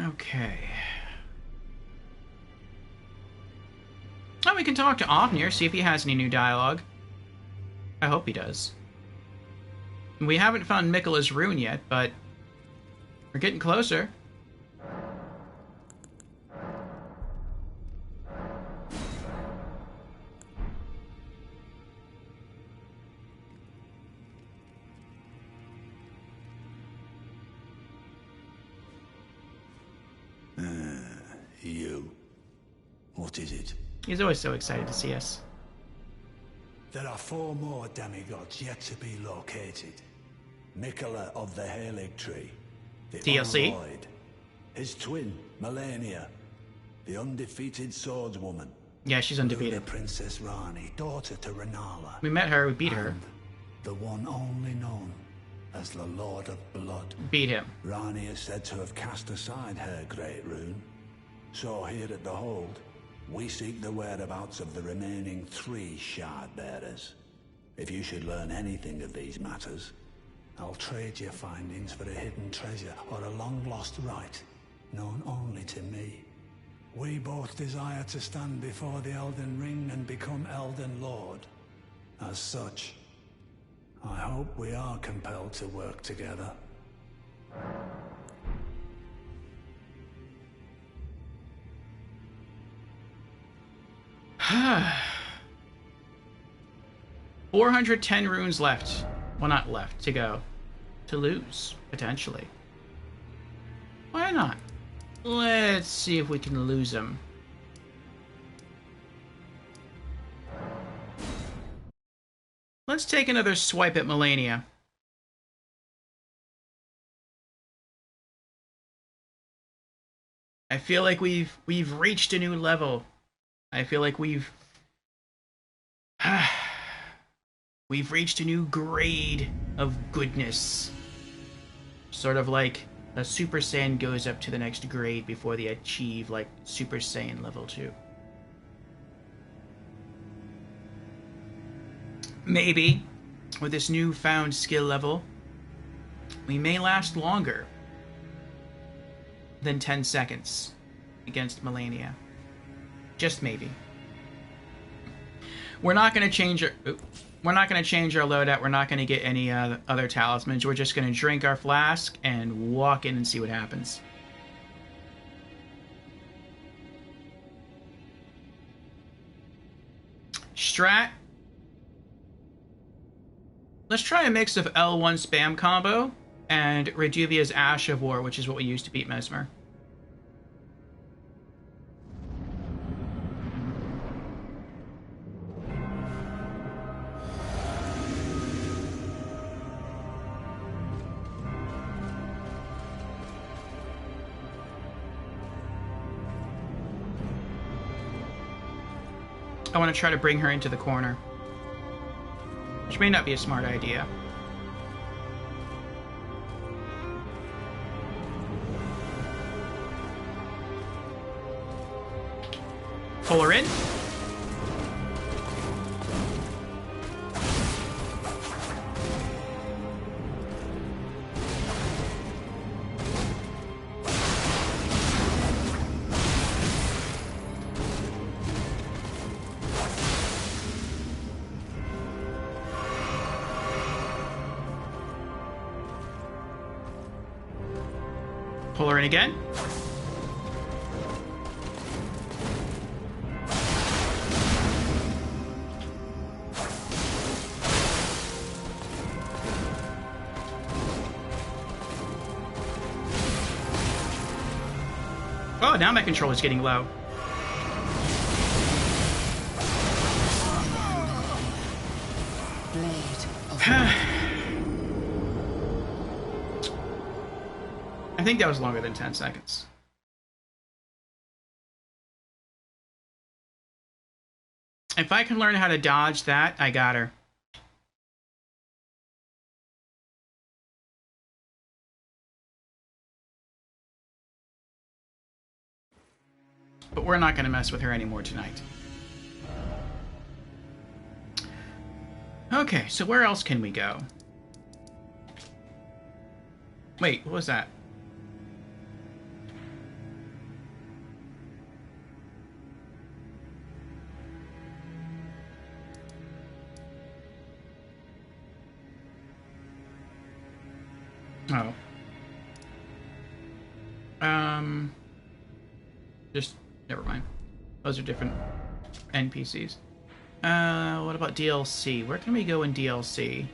Okay. Oh, we can talk to Ofnir, see if he has any new dialogue. I hope he does. We haven't found Mikkela's rune yet, but we're getting closer. You. What is it? He's always so excited to see us. There are 4 more demigods yet to be located. Mikkela of the Halig Tree, the DLC? Unvoid, his twin, Melania, the undefeated swordswoman. Yeah, she's undefeated. The Princess Rani, daughter to Renala. We met her, we beat her. And the one only known as the Lord of Blood. Beat him. Rani is said to have cast aside her great rune. So here at the Hold, we seek the whereabouts of the remaining 3 shard bearers. If you should learn anything of these matters, I'll trade your findings for a hidden treasure or a long-lost right, known only to me. We both desire to stand before the Elden Ring and become Elden Lord. As such, I hope we are compelled to work together. 410 runes left. Well, not left, to go. To lose, potentially. Why not? Let's see if we can lose them. Let's take another swipe at Melania. I feel like we've reached a new level. I feel like we've reached a new grade of goodness. Sort of like a Super Saiyan goes up to the next grade before they achieve, like, Super Saiyan level 2. Maybe, with this newfound skill level, we may last longer than 10 seconds against Melania. Just maybe. We're not going to change our... We're not going to change our loadout. We're not going to get any other talismans. We're just going to drink our flask and walk in and see what happens. Strat. Let's try a mix of L1 spam combo and Reduvia's Ash of War, which is what we used to beat Mesmer. I want to try to bring her into the corner, which may not be a smart idea. Pull her in. Pull her in again. Oh, now my control is getting low. I think that was longer than 10 seconds. If I can learn how to dodge that, I got her. But we're not going to mess with her anymore tonight. Okay, so where else can we go? Wait, what was that? Oh. Just, never mind. Those are different NPCs. What about DLC? Where can we go in DLC?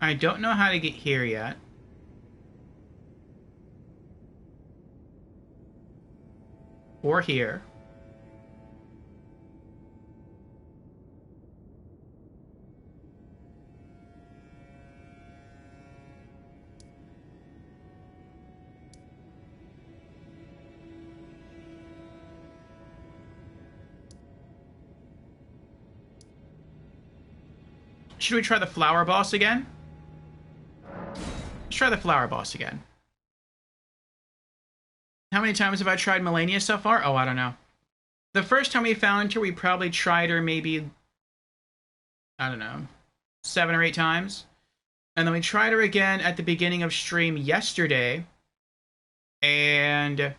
I don't know how to get here yet. Or here. Should we try the flower boss again? Let's try the flower boss again. How many times have I tried Melania so far? Oh, I don't know. The first time we found her, we probably tried her maybe, I don't know, 7 or 8 times. And then we tried her again at the beginning of stream yesterday. And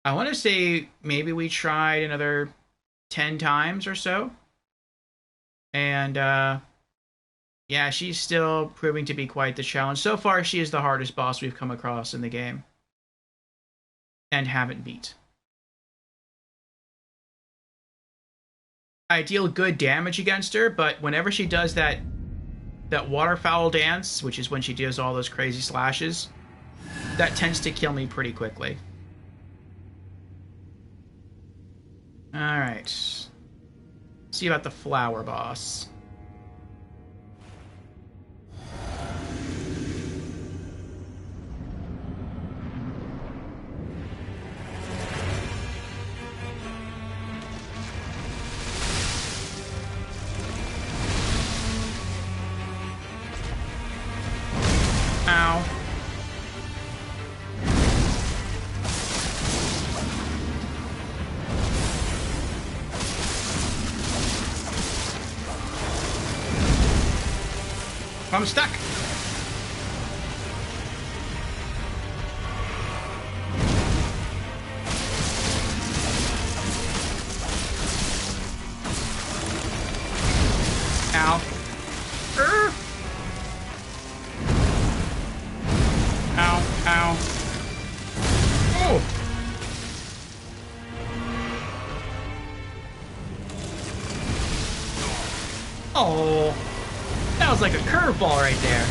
I want to say maybe we tried another 10 times or so. And, yeah, she's still proving to be quite the challenge. So far, she is the hardest boss we've come across in the game. And haven't beat. I deal good damage against her, but whenever she does that waterfowl dance, which is when she does all those crazy slashes, that tends to kill me pretty quickly. Alright. See about the flower boss. Ow. I'm stuck. Ow. Ow, ow. Oh! Oh, that was like a curveball right there.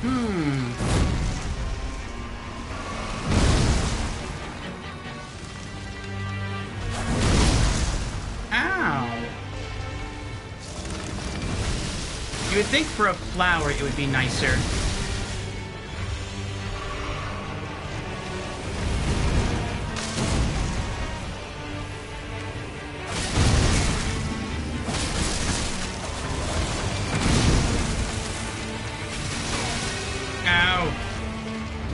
Ow. You would think for a flower it would be nicer. Ow.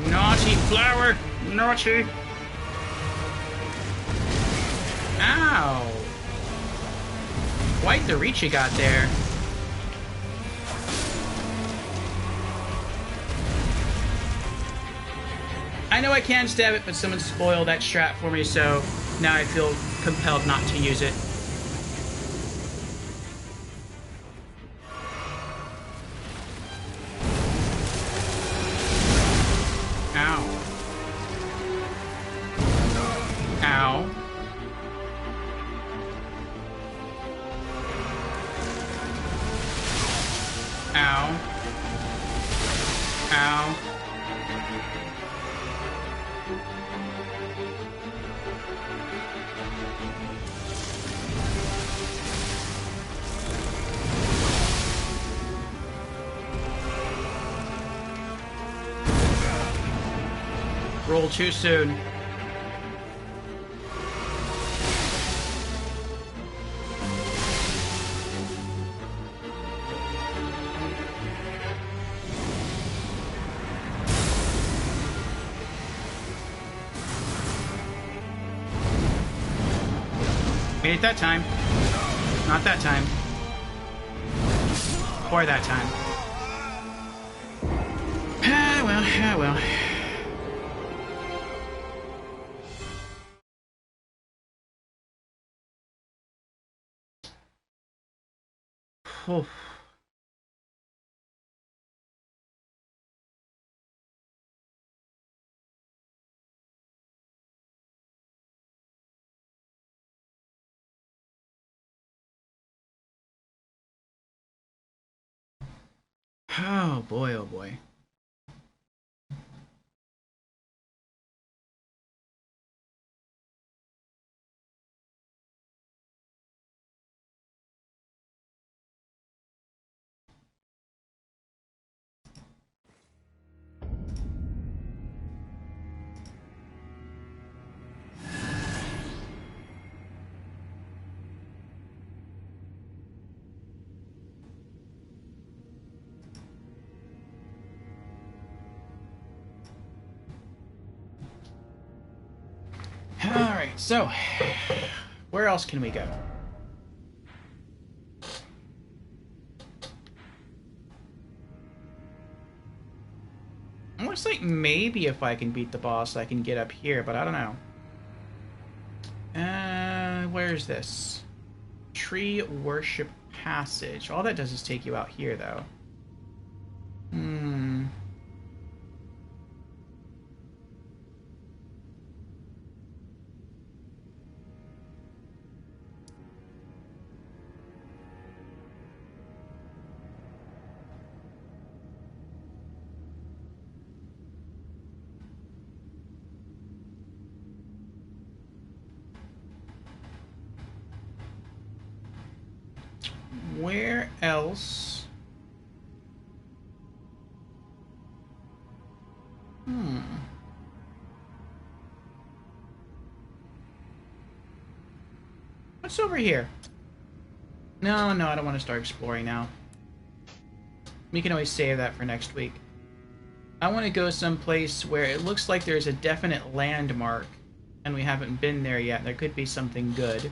Naughty flower. Naughty. Ow. Quite the reach you got there. I know I can stab it, but someone spoiled that strat for me, so now I feel compelled not to use it. Ow. Ow. Ow. Ow. Roll too soon. Made it that time. Not that time. Or that time. Ah, well, ah, well. Oh. Oh boy, oh boy. Alright, so where else can we go? It looks like maybe if I can beat the boss I can get up here, but I don't know. Where's this? Tree Worship Passage. All that does is take you out here, though. Where else? What's over here? No, I don't want to start exploring now. We can always save that for next week. I want to go someplace where it looks like there's a definite landmark and we haven't been there yet. There could be something good.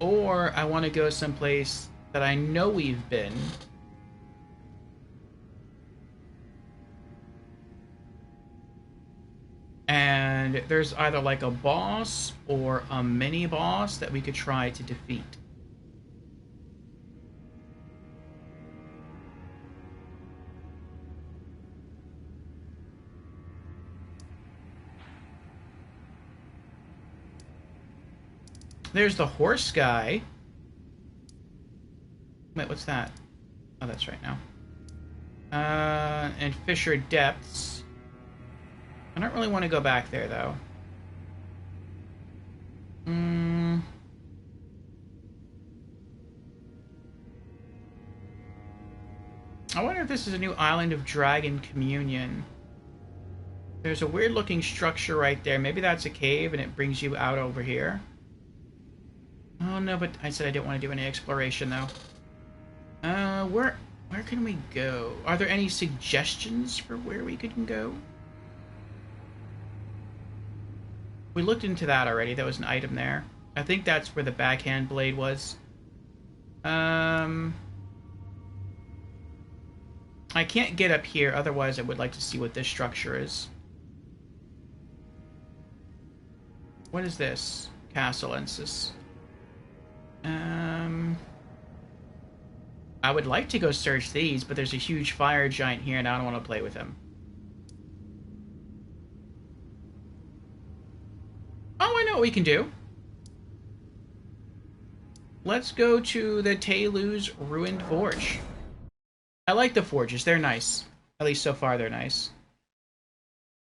Or I want to go someplace that I know we've been. And there's either like a boss or a mini boss that we could try to defeat. There's the horse guy. Wait, what's that? Oh, that's right now. And Fissure Depths. I don't really want to go back there, though. I wonder if this is a new Island of Dragon Communion. There's a weird-looking structure right there. Maybe that's a cave, and it brings you out over here. Oh, no, but I said I didn't want to do any exploration, though. Where can we go? Are there any suggestions for where we could go? We looked into that already. There was an item there. I think that's where the backhand blade was. I can't get up here, otherwise I would like to see what this structure is. What is this? Castellensis. I would like to go search these, but there's a huge fire giant here and I don't want to play with him. Oh, I know what we can do. Let's go to the Telu's Ruined Forge. I like the forges. They're nice. At least so far they're nice.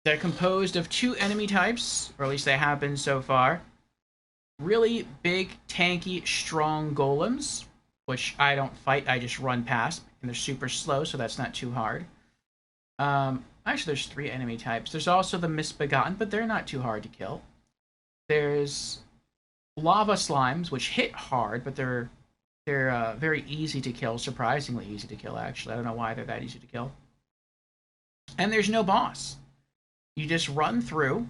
They're composed of 2 enemy types, or at least they have been so far. Really big, tanky, strong golems, which I don't fight, I just run past. And they're super slow, so that's not too hard. Actually, there's 3 enemy types. There's also the Misbegotten, but they're not too hard to kill. There's lava slimes, which hit hard, but they're very easy to kill, surprisingly easy to kill, actually. I don't know why they're that easy to kill. And there's no boss. You just run through,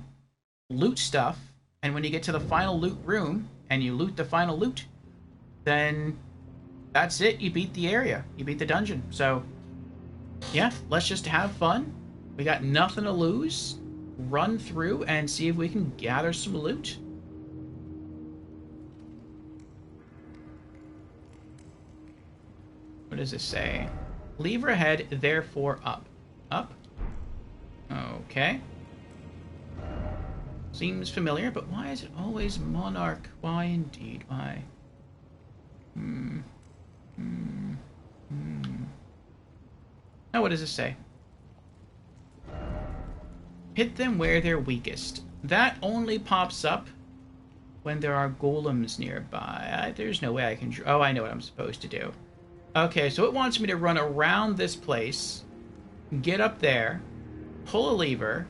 loot stuff, and when you get to the final loot room, and you loot the final loot, then that's it. You beat the area. You beat the dungeon. So, yeah, let's just have fun. We got nothing to lose. Run through and see if we can gather some loot. What does this say? Lever ahead, therefore up. Up? Okay. Seems familiar, but why is it always Monarch? Why indeed? Why? Oh, what does this say? Hit them where they're weakest. That only pops up when there are golems nearby. There's no way I can... Oh, I know what I'm supposed to do. Okay, so it wants me to run around this place, get up there, pull a lever,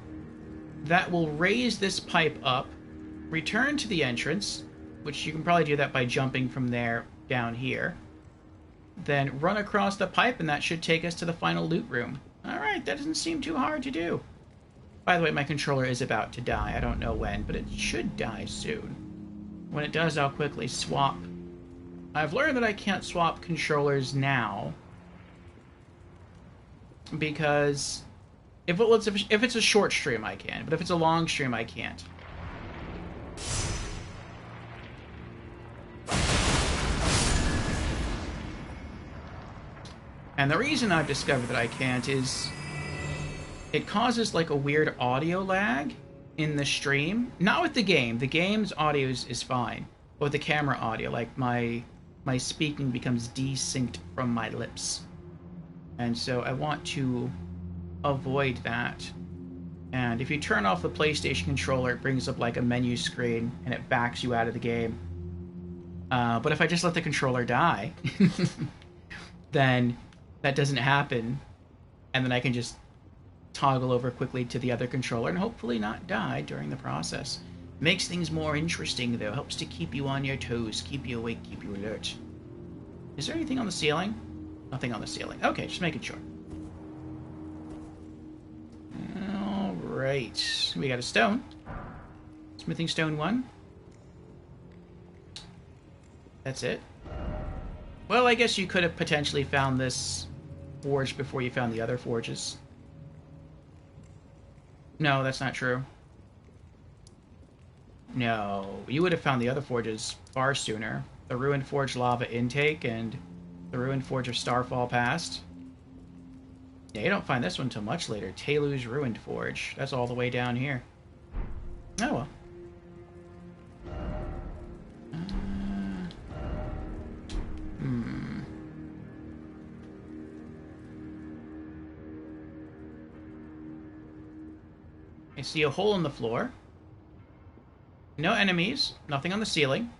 that will raise this pipe up, return to the entrance, which you can probably do that by jumping from there down here, then run across the pipe, and that should take us to the final loot room. Alright, that doesn't seem too hard to do. By the way, my controller is about to die. I don't know when, but it should die soon. When it does, I'll quickly swap. I've learned that I can't swap controllers now, because if it's a short stream, I can, but if it's a long stream, I can't. And the reason I've discovered that I can't is it causes like a weird audio lag in the stream. Not with the game. The game's audio is fine. But with the camera audio, like my speaking becomes desynced from my lips. And so I want to avoid that. And if you turn off the PlayStation controller, it brings up like a menu screen and it backs you out of the game. But if I just let the controller die, then that doesn't happen. And then I can just toggle over quickly to the other controller and hopefully not die during the process. Makes things more interesting, though. Helps to keep you on your toes, keep you awake, keep you alert. Is there anything on the ceiling? Nothing on the ceiling. Okay, just making sure. Alright. We got a stone. Smithing stone 1. That's it. Well, I guess you could have potentially found this forge before you found the other forges. No, that's not true. No, you would have found the other forges far sooner. The Ruined Forge Lava Intake and the Ruined Forge of Starfall Past. Yeah, you don't find this one until much later. Telu's Ruined Forge. That's all the way down here. Oh well. I see a hole in the floor. No enemies. Nothing on the ceiling.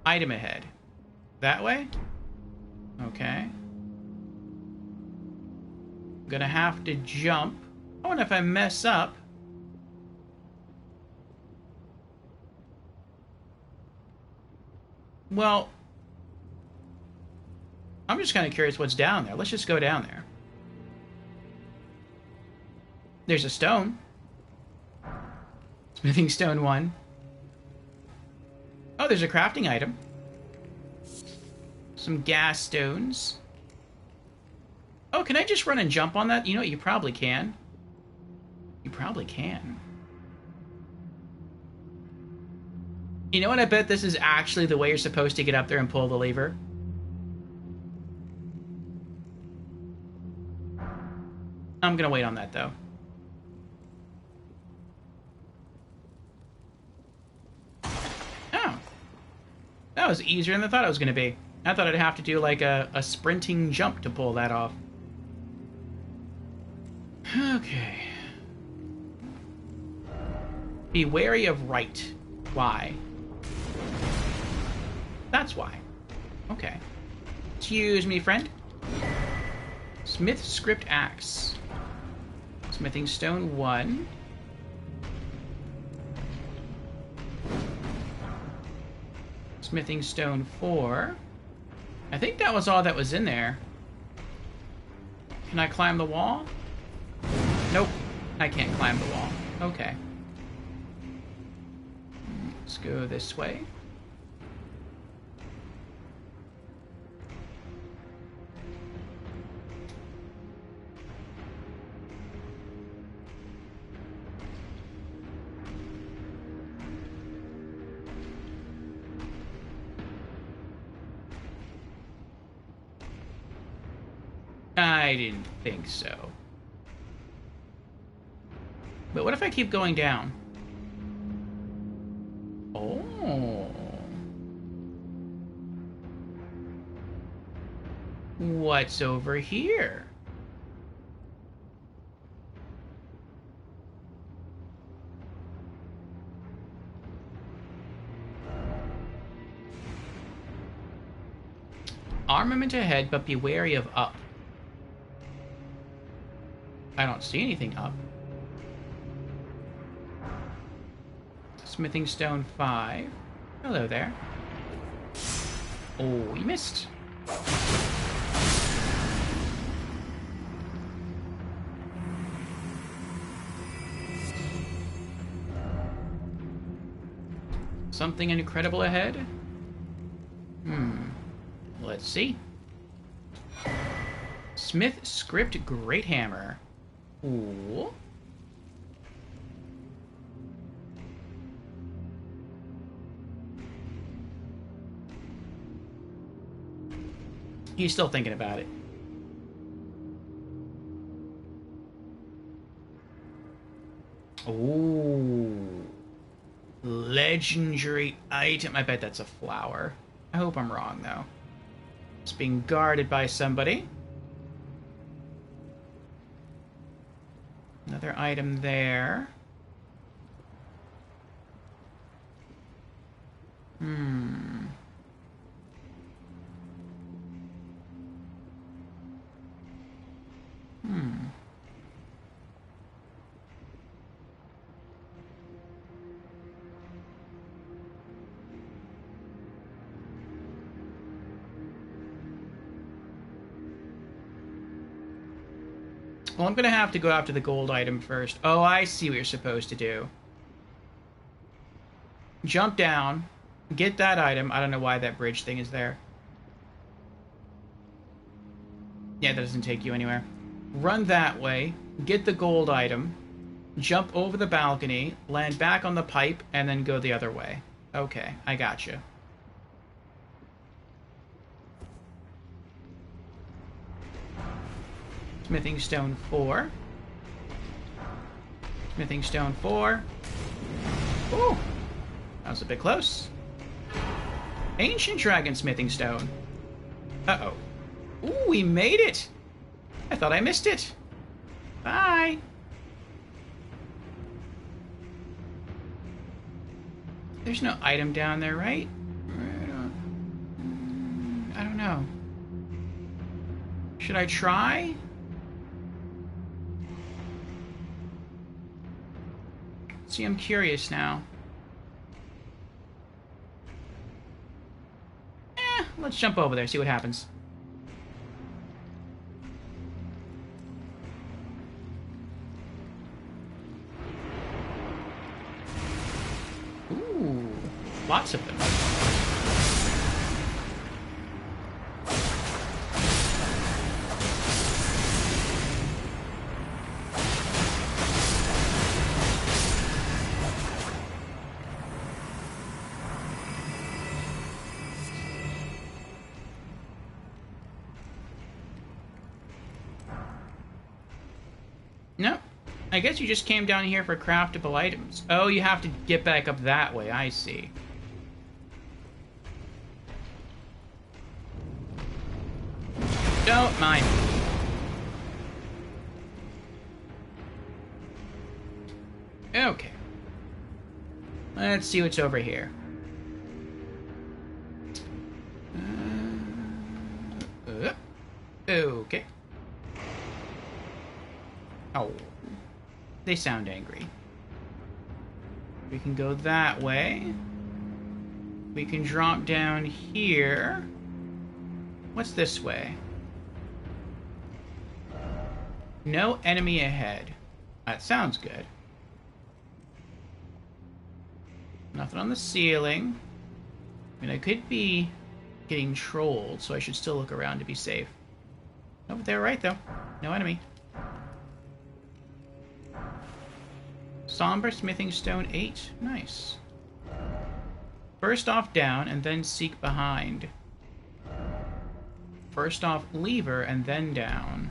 Item ahead. That way? Okay. I'm gonna have to jump. Oh, and if I mess up... Well... I'm just kind of curious what's down there. Let's just go down there. There's a stone. Smithing stone 1. Oh, there's a crafting item. Some gas stones. Oh, can I just run and jump on that? You know what? You probably can. You probably can. You know what? I bet this is actually the way you're supposed to get up there and pull the lever. I'm gonna wait on that, though. Oh. That was easier than I thought it was gonna be. I thought I'd have to do, like, a sprinting jump to pull that off. Okay. Be wary of right. Why? That's why. Okay. Excuse me, friend. Smith script axe. Smithing stone 1. Smithing stone 4. I think that was all that was in there. Can I climb the wall? Nope. I can't climb the wall. Okay. Let's go this way. I didn't think so. But what if I keep going down? Oh. What's over here? Armament ahead, but be wary of up. I don't see anything up. Smithing stone 5. Hello there. Oh, you missed. Something incredible ahead? Let's see. Smith script great hammer. Ooh. He's still thinking about it. Ooh. Legendary item. I bet that's a flower. I hope I'm wrong, though. It's being guarded by somebody. Another item there. Well, I'm gonna have to go after the gold item first. Oh, I see what you're supposed to do. Jump down, get that item. I don't know why that bridge thing is there. Yeah, that doesn't take you anywhere. Run that way, get the gold item, jump over the balcony, land back on the pipe, and then go the other way. Okay, I gotcha. Smithing stone 4. Smithing stone 4. Ooh! That was a bit close. Ancient dragon smithing stone. Uh-oh. Ooh, we made it! I thought I missed it. Bye! There's no item down there, right? I don't know. Should I try? See, I'm curious now. Let's jump over there, see what happens. Ooh, lots of them. No, I guess you just came down here for craftable items. Oh, you have to get back up that way, I see. Don't mind me. Okay. Let's see what's over here. Okay. Oh. They sound angry. We can go that way. We can drop down here. What's this way? No enemy ahead. That sounds good. Nothing on the ceiling. I mean, I could be getting trolled, so I should still look around to be safe. Oh, they're right, though. No enemy. Somber Smithing Stone 8. Nice. First off down, and then seek behind. First off lever, and then down.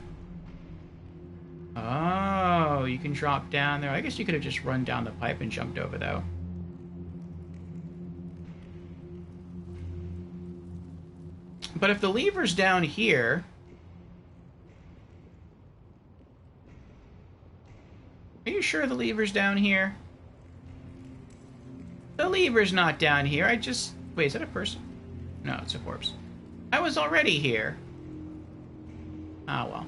Oh, you can drop down there. I guess you could have just run down the pipe and jumped over, though. But if the lever's down here... Are you sure the lever's down here? The lever's not down here. I just... Wait, is that a person? No, it's a corpse. I was already here. Ah, well.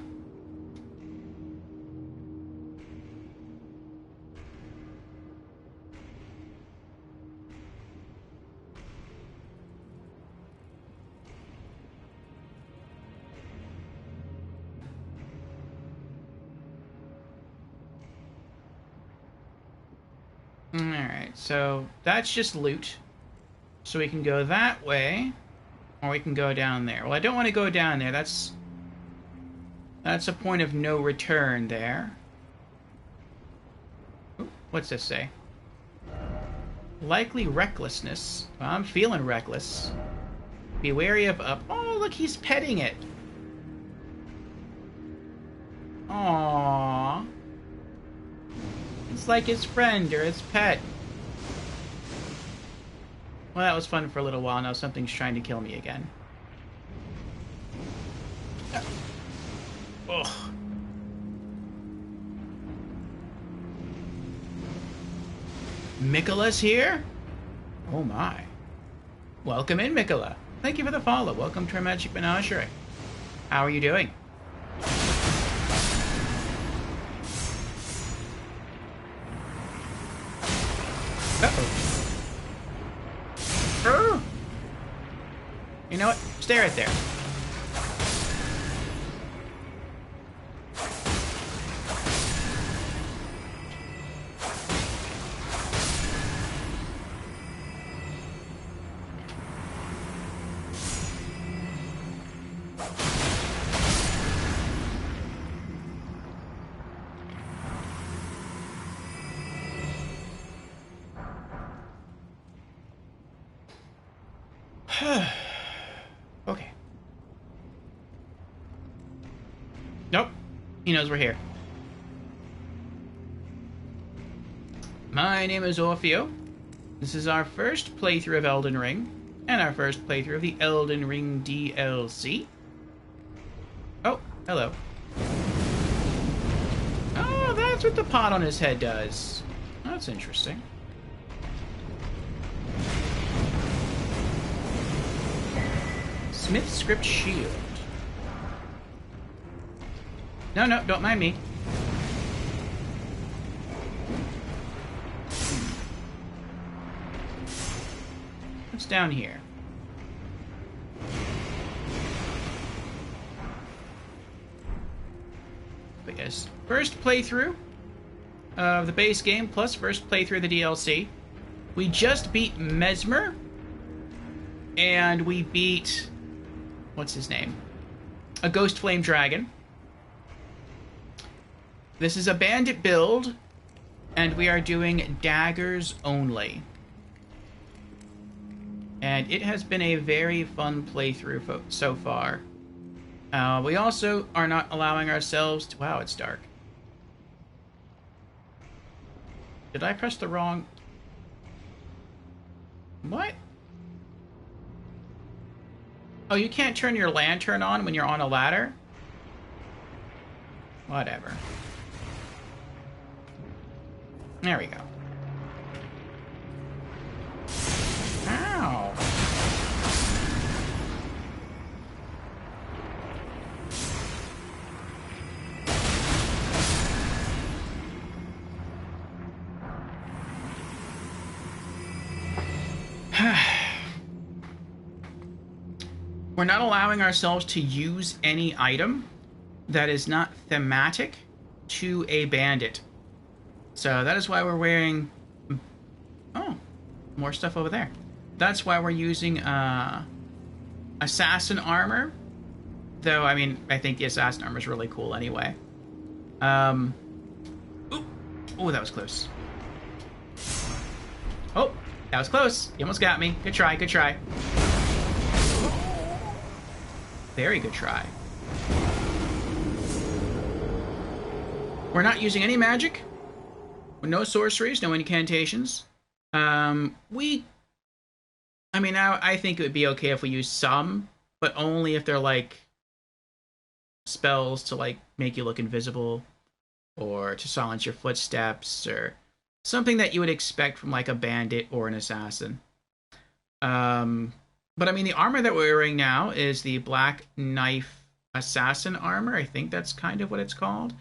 Alright, so that's just loot. So we can go that way, or we can go down there. Well, I don't want to go down there. That's a point of no return there. Ooh, what's this say? Likely recklessness. Well, I'm feeling reckless. Be wary of up. Oh, look, he's petting it. Aww. It's like his friend or his pet. Well, that was fun for a little while. Now something's trying to kill me again. Ugh. Mikola's here? Oh my. Welcome in, Mikola. Thank you for the follow. Welcome to our Magic Menagerie. How are you doing? Uh-oh. You know what? Stay right there. Okay. Nope. He knows we're here. My name is Orfeo. This is our first playthrough of Elden Ring, and our first playthrough of the Elden Ring DLC. Oh, hello. Oh, that's what the pot on his head does. That's interesting. Smith Script Shield. No, no, don't mind me. What's down here? But yes, first playthrough of the base game, plus first playthrough of the DLC. We just beat Mesmer, and we beat... what's his name? A Ghost Flame Dragon. This is a Bandit build, and we are doing Daggers-Only. And it has been a very fun playthrough so far. We also are not allowing ourselves to... wow, it's dark. Did I press the wrong... what? Oh, you can't turn your lantern on when you're on a ladder? Whatever. There we go. Ow. We're not allowing ourselves to use any item that is not thematic to a bandit. So that is why we're wearing... oh, more stuff over there. That's why we're using assassin armor. Though, I mean, I think the assassin armor is really cool anyway. Ooh, that was close. Oh, that was close. You almost got me. Good try, good try. Very good try. We're not using any magic. No sorceries, no incantations. I mean, I think it would be okay if we use some, but only if they're, like, spells to, like, make you look invisible, or to silence your footsteps, or something that you would expect from, like, a bandit or an assassin. But, I mean, the armor that we're wearing now is the Black Knife Assassin armor. I think that's kind of what it's called.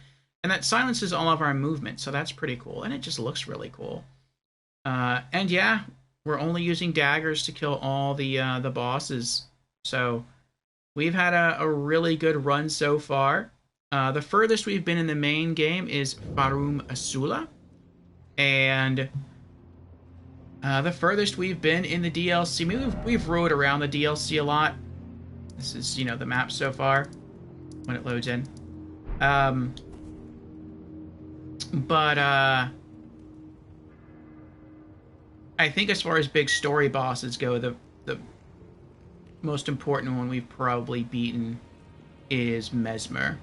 And that silences all of our movement, so that's pretty cool. And it just looks really cool. And yeah, we're only using daggers to kill all the bosses. So we've had a really good run so far. The furthest we've been in the main game is Farum Azula. And the furthest we've been in the DLC, we've rode around the DLC a lot. This is, you know, the map so far when it loads in. But I think as far as big story bosses go, the most important one we've probably beaten is Mesmer.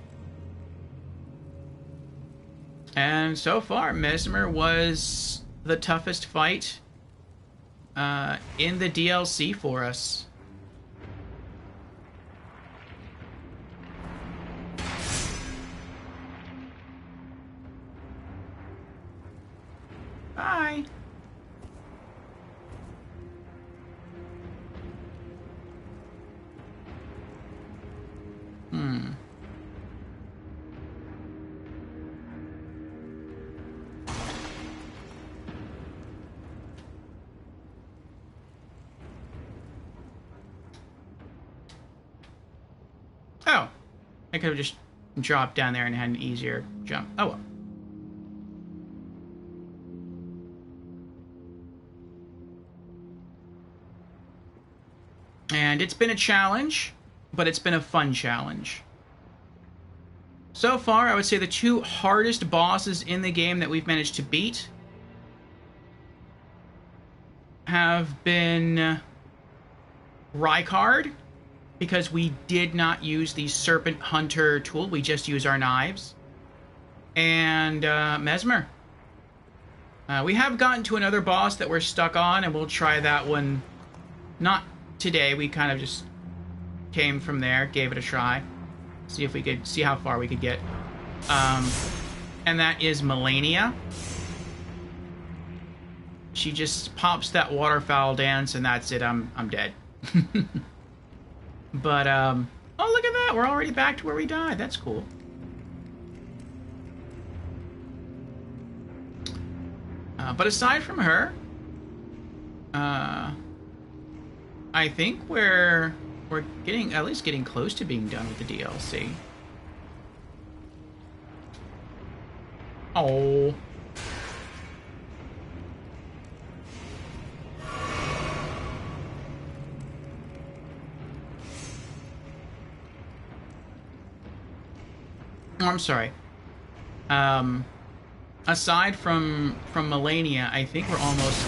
And so far, Mesmer was the toughest fight in the DLC for us. Bye. Oh, I could have just dropped down there and had an easier jump. Oh well. And it's been a challenge, but it's been a fun challenge. So far, I would say the two hardest bosses in the game that we've managed to beat have been Rykard, because we did not use the Serpent Hunter tool, we just use our knives, and Mesmer. We have gotten to another boss that we're stuck on, and we'll try that one. Not today, we kind of just came from there, gave it a try, see if we could see how far we could get. And that is Melania. She just pops that waterfowl dance, and that's it. I'm dead. But, oh, look at that. We're already back to where we died. That's cool. But aside from her, I think we're getting, at least getting close to being done with the DLC. Oh. Oh, I'm sorry. Aside from Melania, I think we're almost...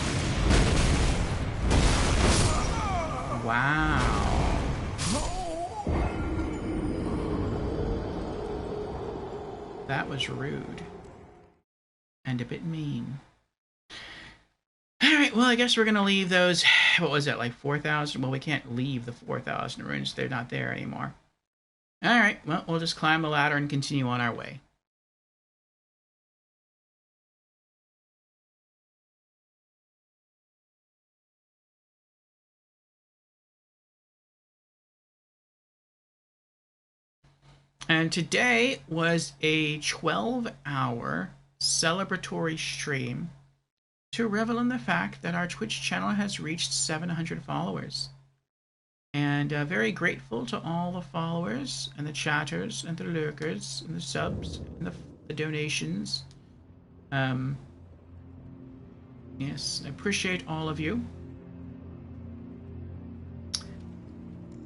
Wow. That was rude. And a bit mean. Alright, well, I guess we're gonna leave those... What was that, like 4,000? Well, we can't leave the 4,000 runes. They're not there anymore. Alright, well, we'll just climb the ladder and continue on our way. And today was a 12-hour celebratory stream to revel in the fact that our Twitch channel has reached 700 followers. And very grateful to all the followers and the chatters and the lurkers and the subs and the donations. Yes, I appreciate all of you.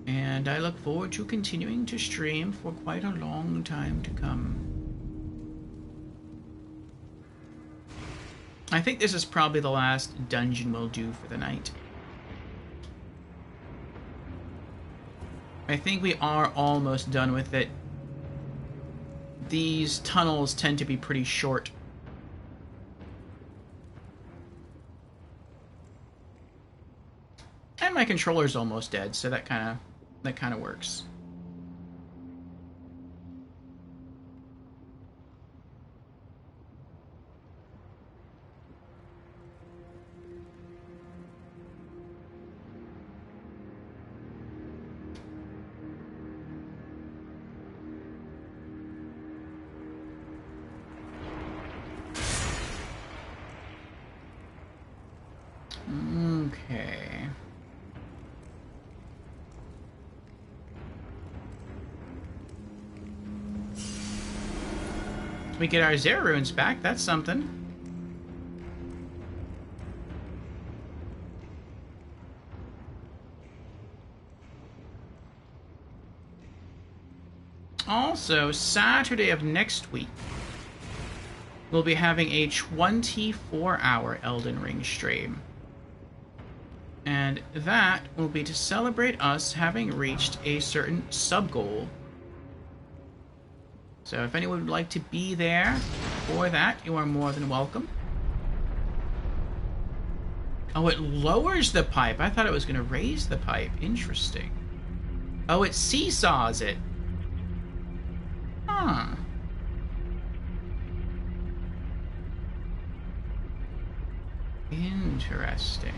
And I look forward to continuing to stream for quite a long time to come. I think this is probably the last dungeon we'll do for the night. I think we are almost done with it. These tunnels tend to be pretty short. And my controller's almost dead, so that kind of works. Okay. We get our Zero runes back, that's something. Also, Saturday of next week, we'll be having a 24-hour Elden Ring stream. And that will be to celebrate us having reached a certain sub-goal. So if anyone would like to be there for that, you are more than welcome. Oh, it lowers the pipe. I thought it was going to raise the pipe. Interesting. Oh, it seesaws it. Huh. Interesting.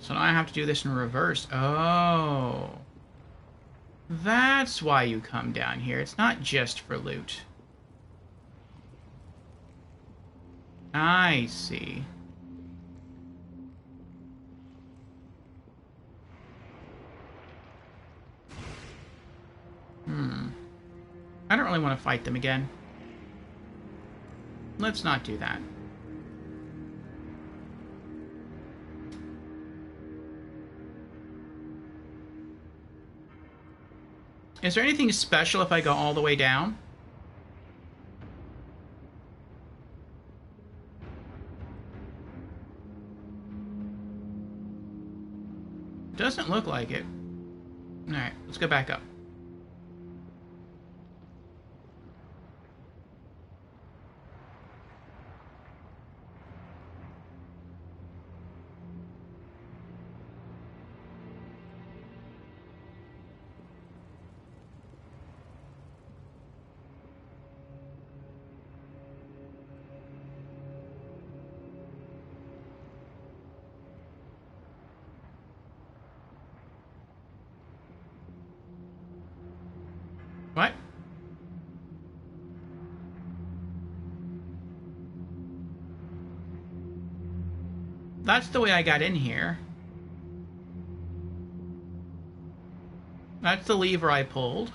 So now I have to do this in reverse. Oh. That's why you come down here. It's not just for loot. I see. I don't really want to fight them again. Let's not do that. Is there anything special if I go all the way down? Doesn't look like it. Alright, let's go back up. What? That's the way I got in here. That's the lever I pulled.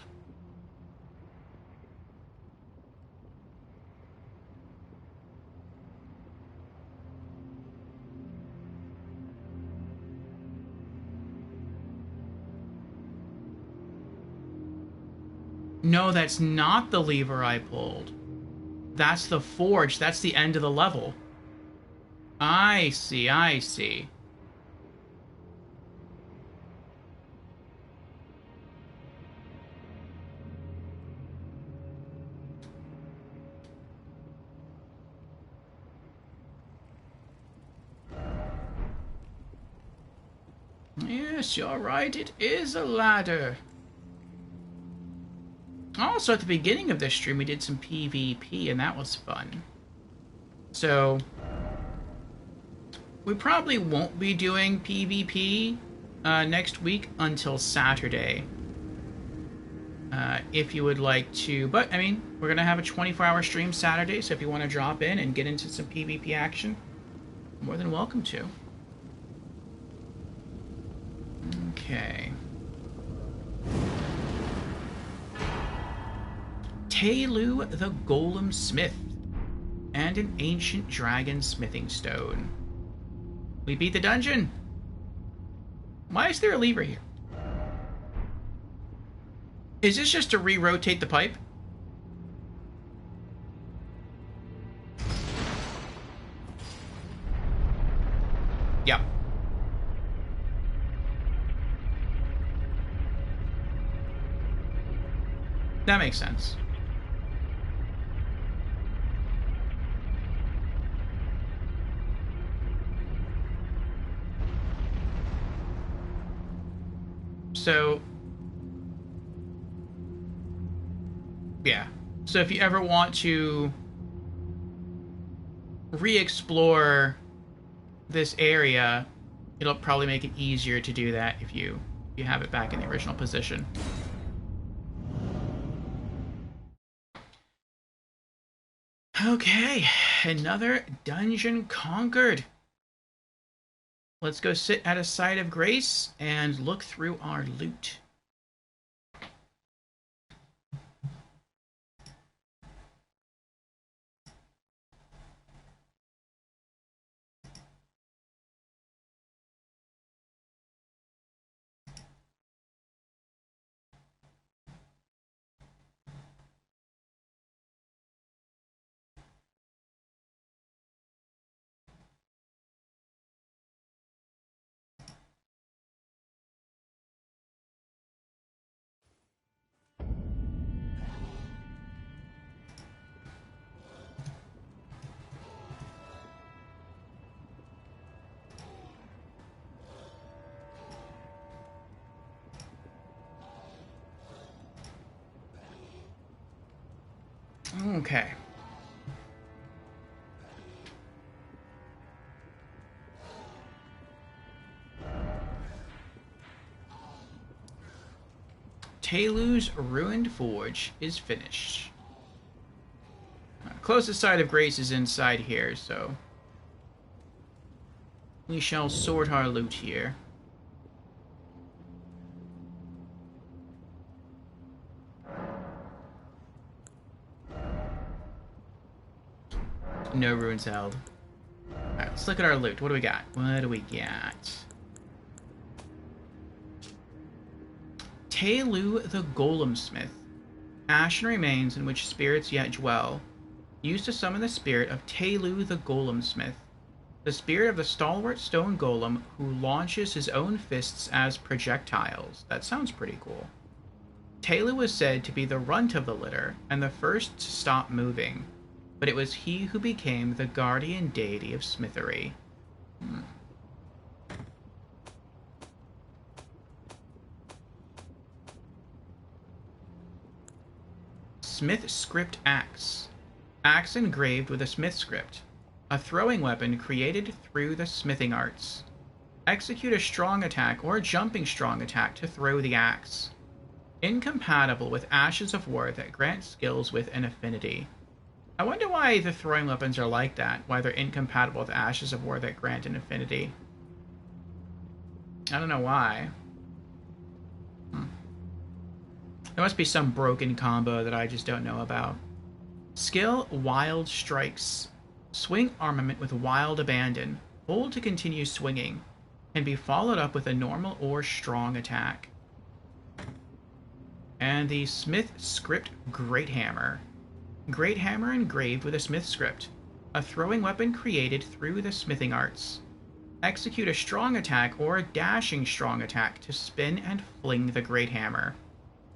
No, that's not the lever I pulled. That's the forge. That's the end of the level. I see, I see. Yes, you're right. It is a ladder. Also, at the beginning of this stream, we did some PvP, and that was fun. So, we probably won't be doing PvP next week until Saturday. If you would like to. But, I mean, we're going to have a 24-hour stream Saturday, so if you want to drop in and get into some PvP action, more than welcome to. Okay. Tailu the Golem Smith, and an ancient dragon smithing stone. We beat the dungeon. Why is there a lever here? Is this just to re-rotate the pipe? Yep. That makes sense. So, yeah. So if you ever want to re-explore this area, it'll probably make it easier to do that if you have it back in the original position. Okay, another dungeon conquered. Let's go sit at a site of grace and look through our loot. Okay. Tailu's ruined forge is finished. Closest side of grace is inside here, so we shall sort our loot here. No ruins held. Alright, let's look at our loot. What do we got? What do we got? Tailu the Golem Smith. Ashen remains in which spirits yet dwell. Used to summon the spirit of Tailu the Golem Smith. The spirit of the stalwart stone golem who launches his own fists as projectiles. That sounds pretty cool. Taylor was said to be the runt of the litter and the first to stop moving, but it was he who became the guardian deity of smithery. Smith script axe. Axe engraved with a smith script. A throwing weapon created through the smithing arts. Execute a strong attack or a jumping strong attack to throw the axe. Incompatible with Ashes of War that grant skills with an affinity. I wonder why the throwing weapons are like that, why they're incompatible with Ashes of War that grant an affinity. I don't know why. There must be some broken combo that I just don't know about. Skill, Wild Strikes. Swing armament with Wild Abandon. Hold to continue swinging. Can be followed up with a normal or strong attack. And the Smith Script Great Hammer. Great Hammer engraved with a Smith Script. A throwing weapon created through the smithing arts. Execute a strong attack or a dashing strong attack to spin and fling the Great Hammer.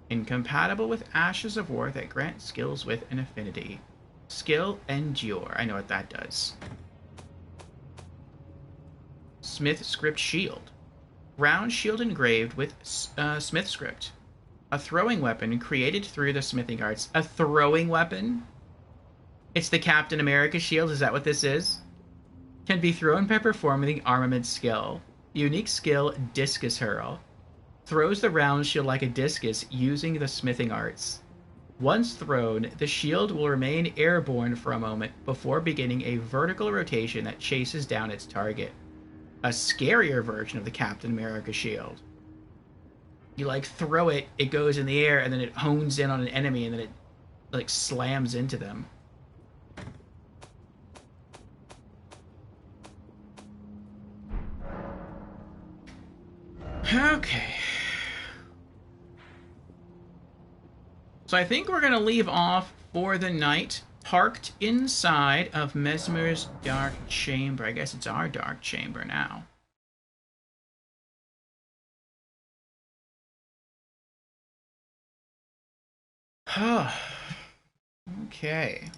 Incompatible with Ashes of War that grant skills with an affinity. Skill, Endure. I know what that does. Smith Script Shield. Round shield engraved with Smith Script. A throwing weapon created through the smithing arts. A throwing weapon? It's the Captain America shield, is that what this is? Can be thrown by performing the armament skill. Unique skill, Discus Hurl. Throws the round shield like a discus using the smithing arts. Once thrown, the shield will remain airborne for a moment before beginning a vertical rotation that chases down its target. A scarier version of the Captain America shield. You like throw it, it goes in the air, and then it hones in on an enemy, and then it like slams into them. Okay. So I think we're going to leave off for the night, parked inside of Mesmer's dark chamber. I guess it's our dark chamber now. Okay.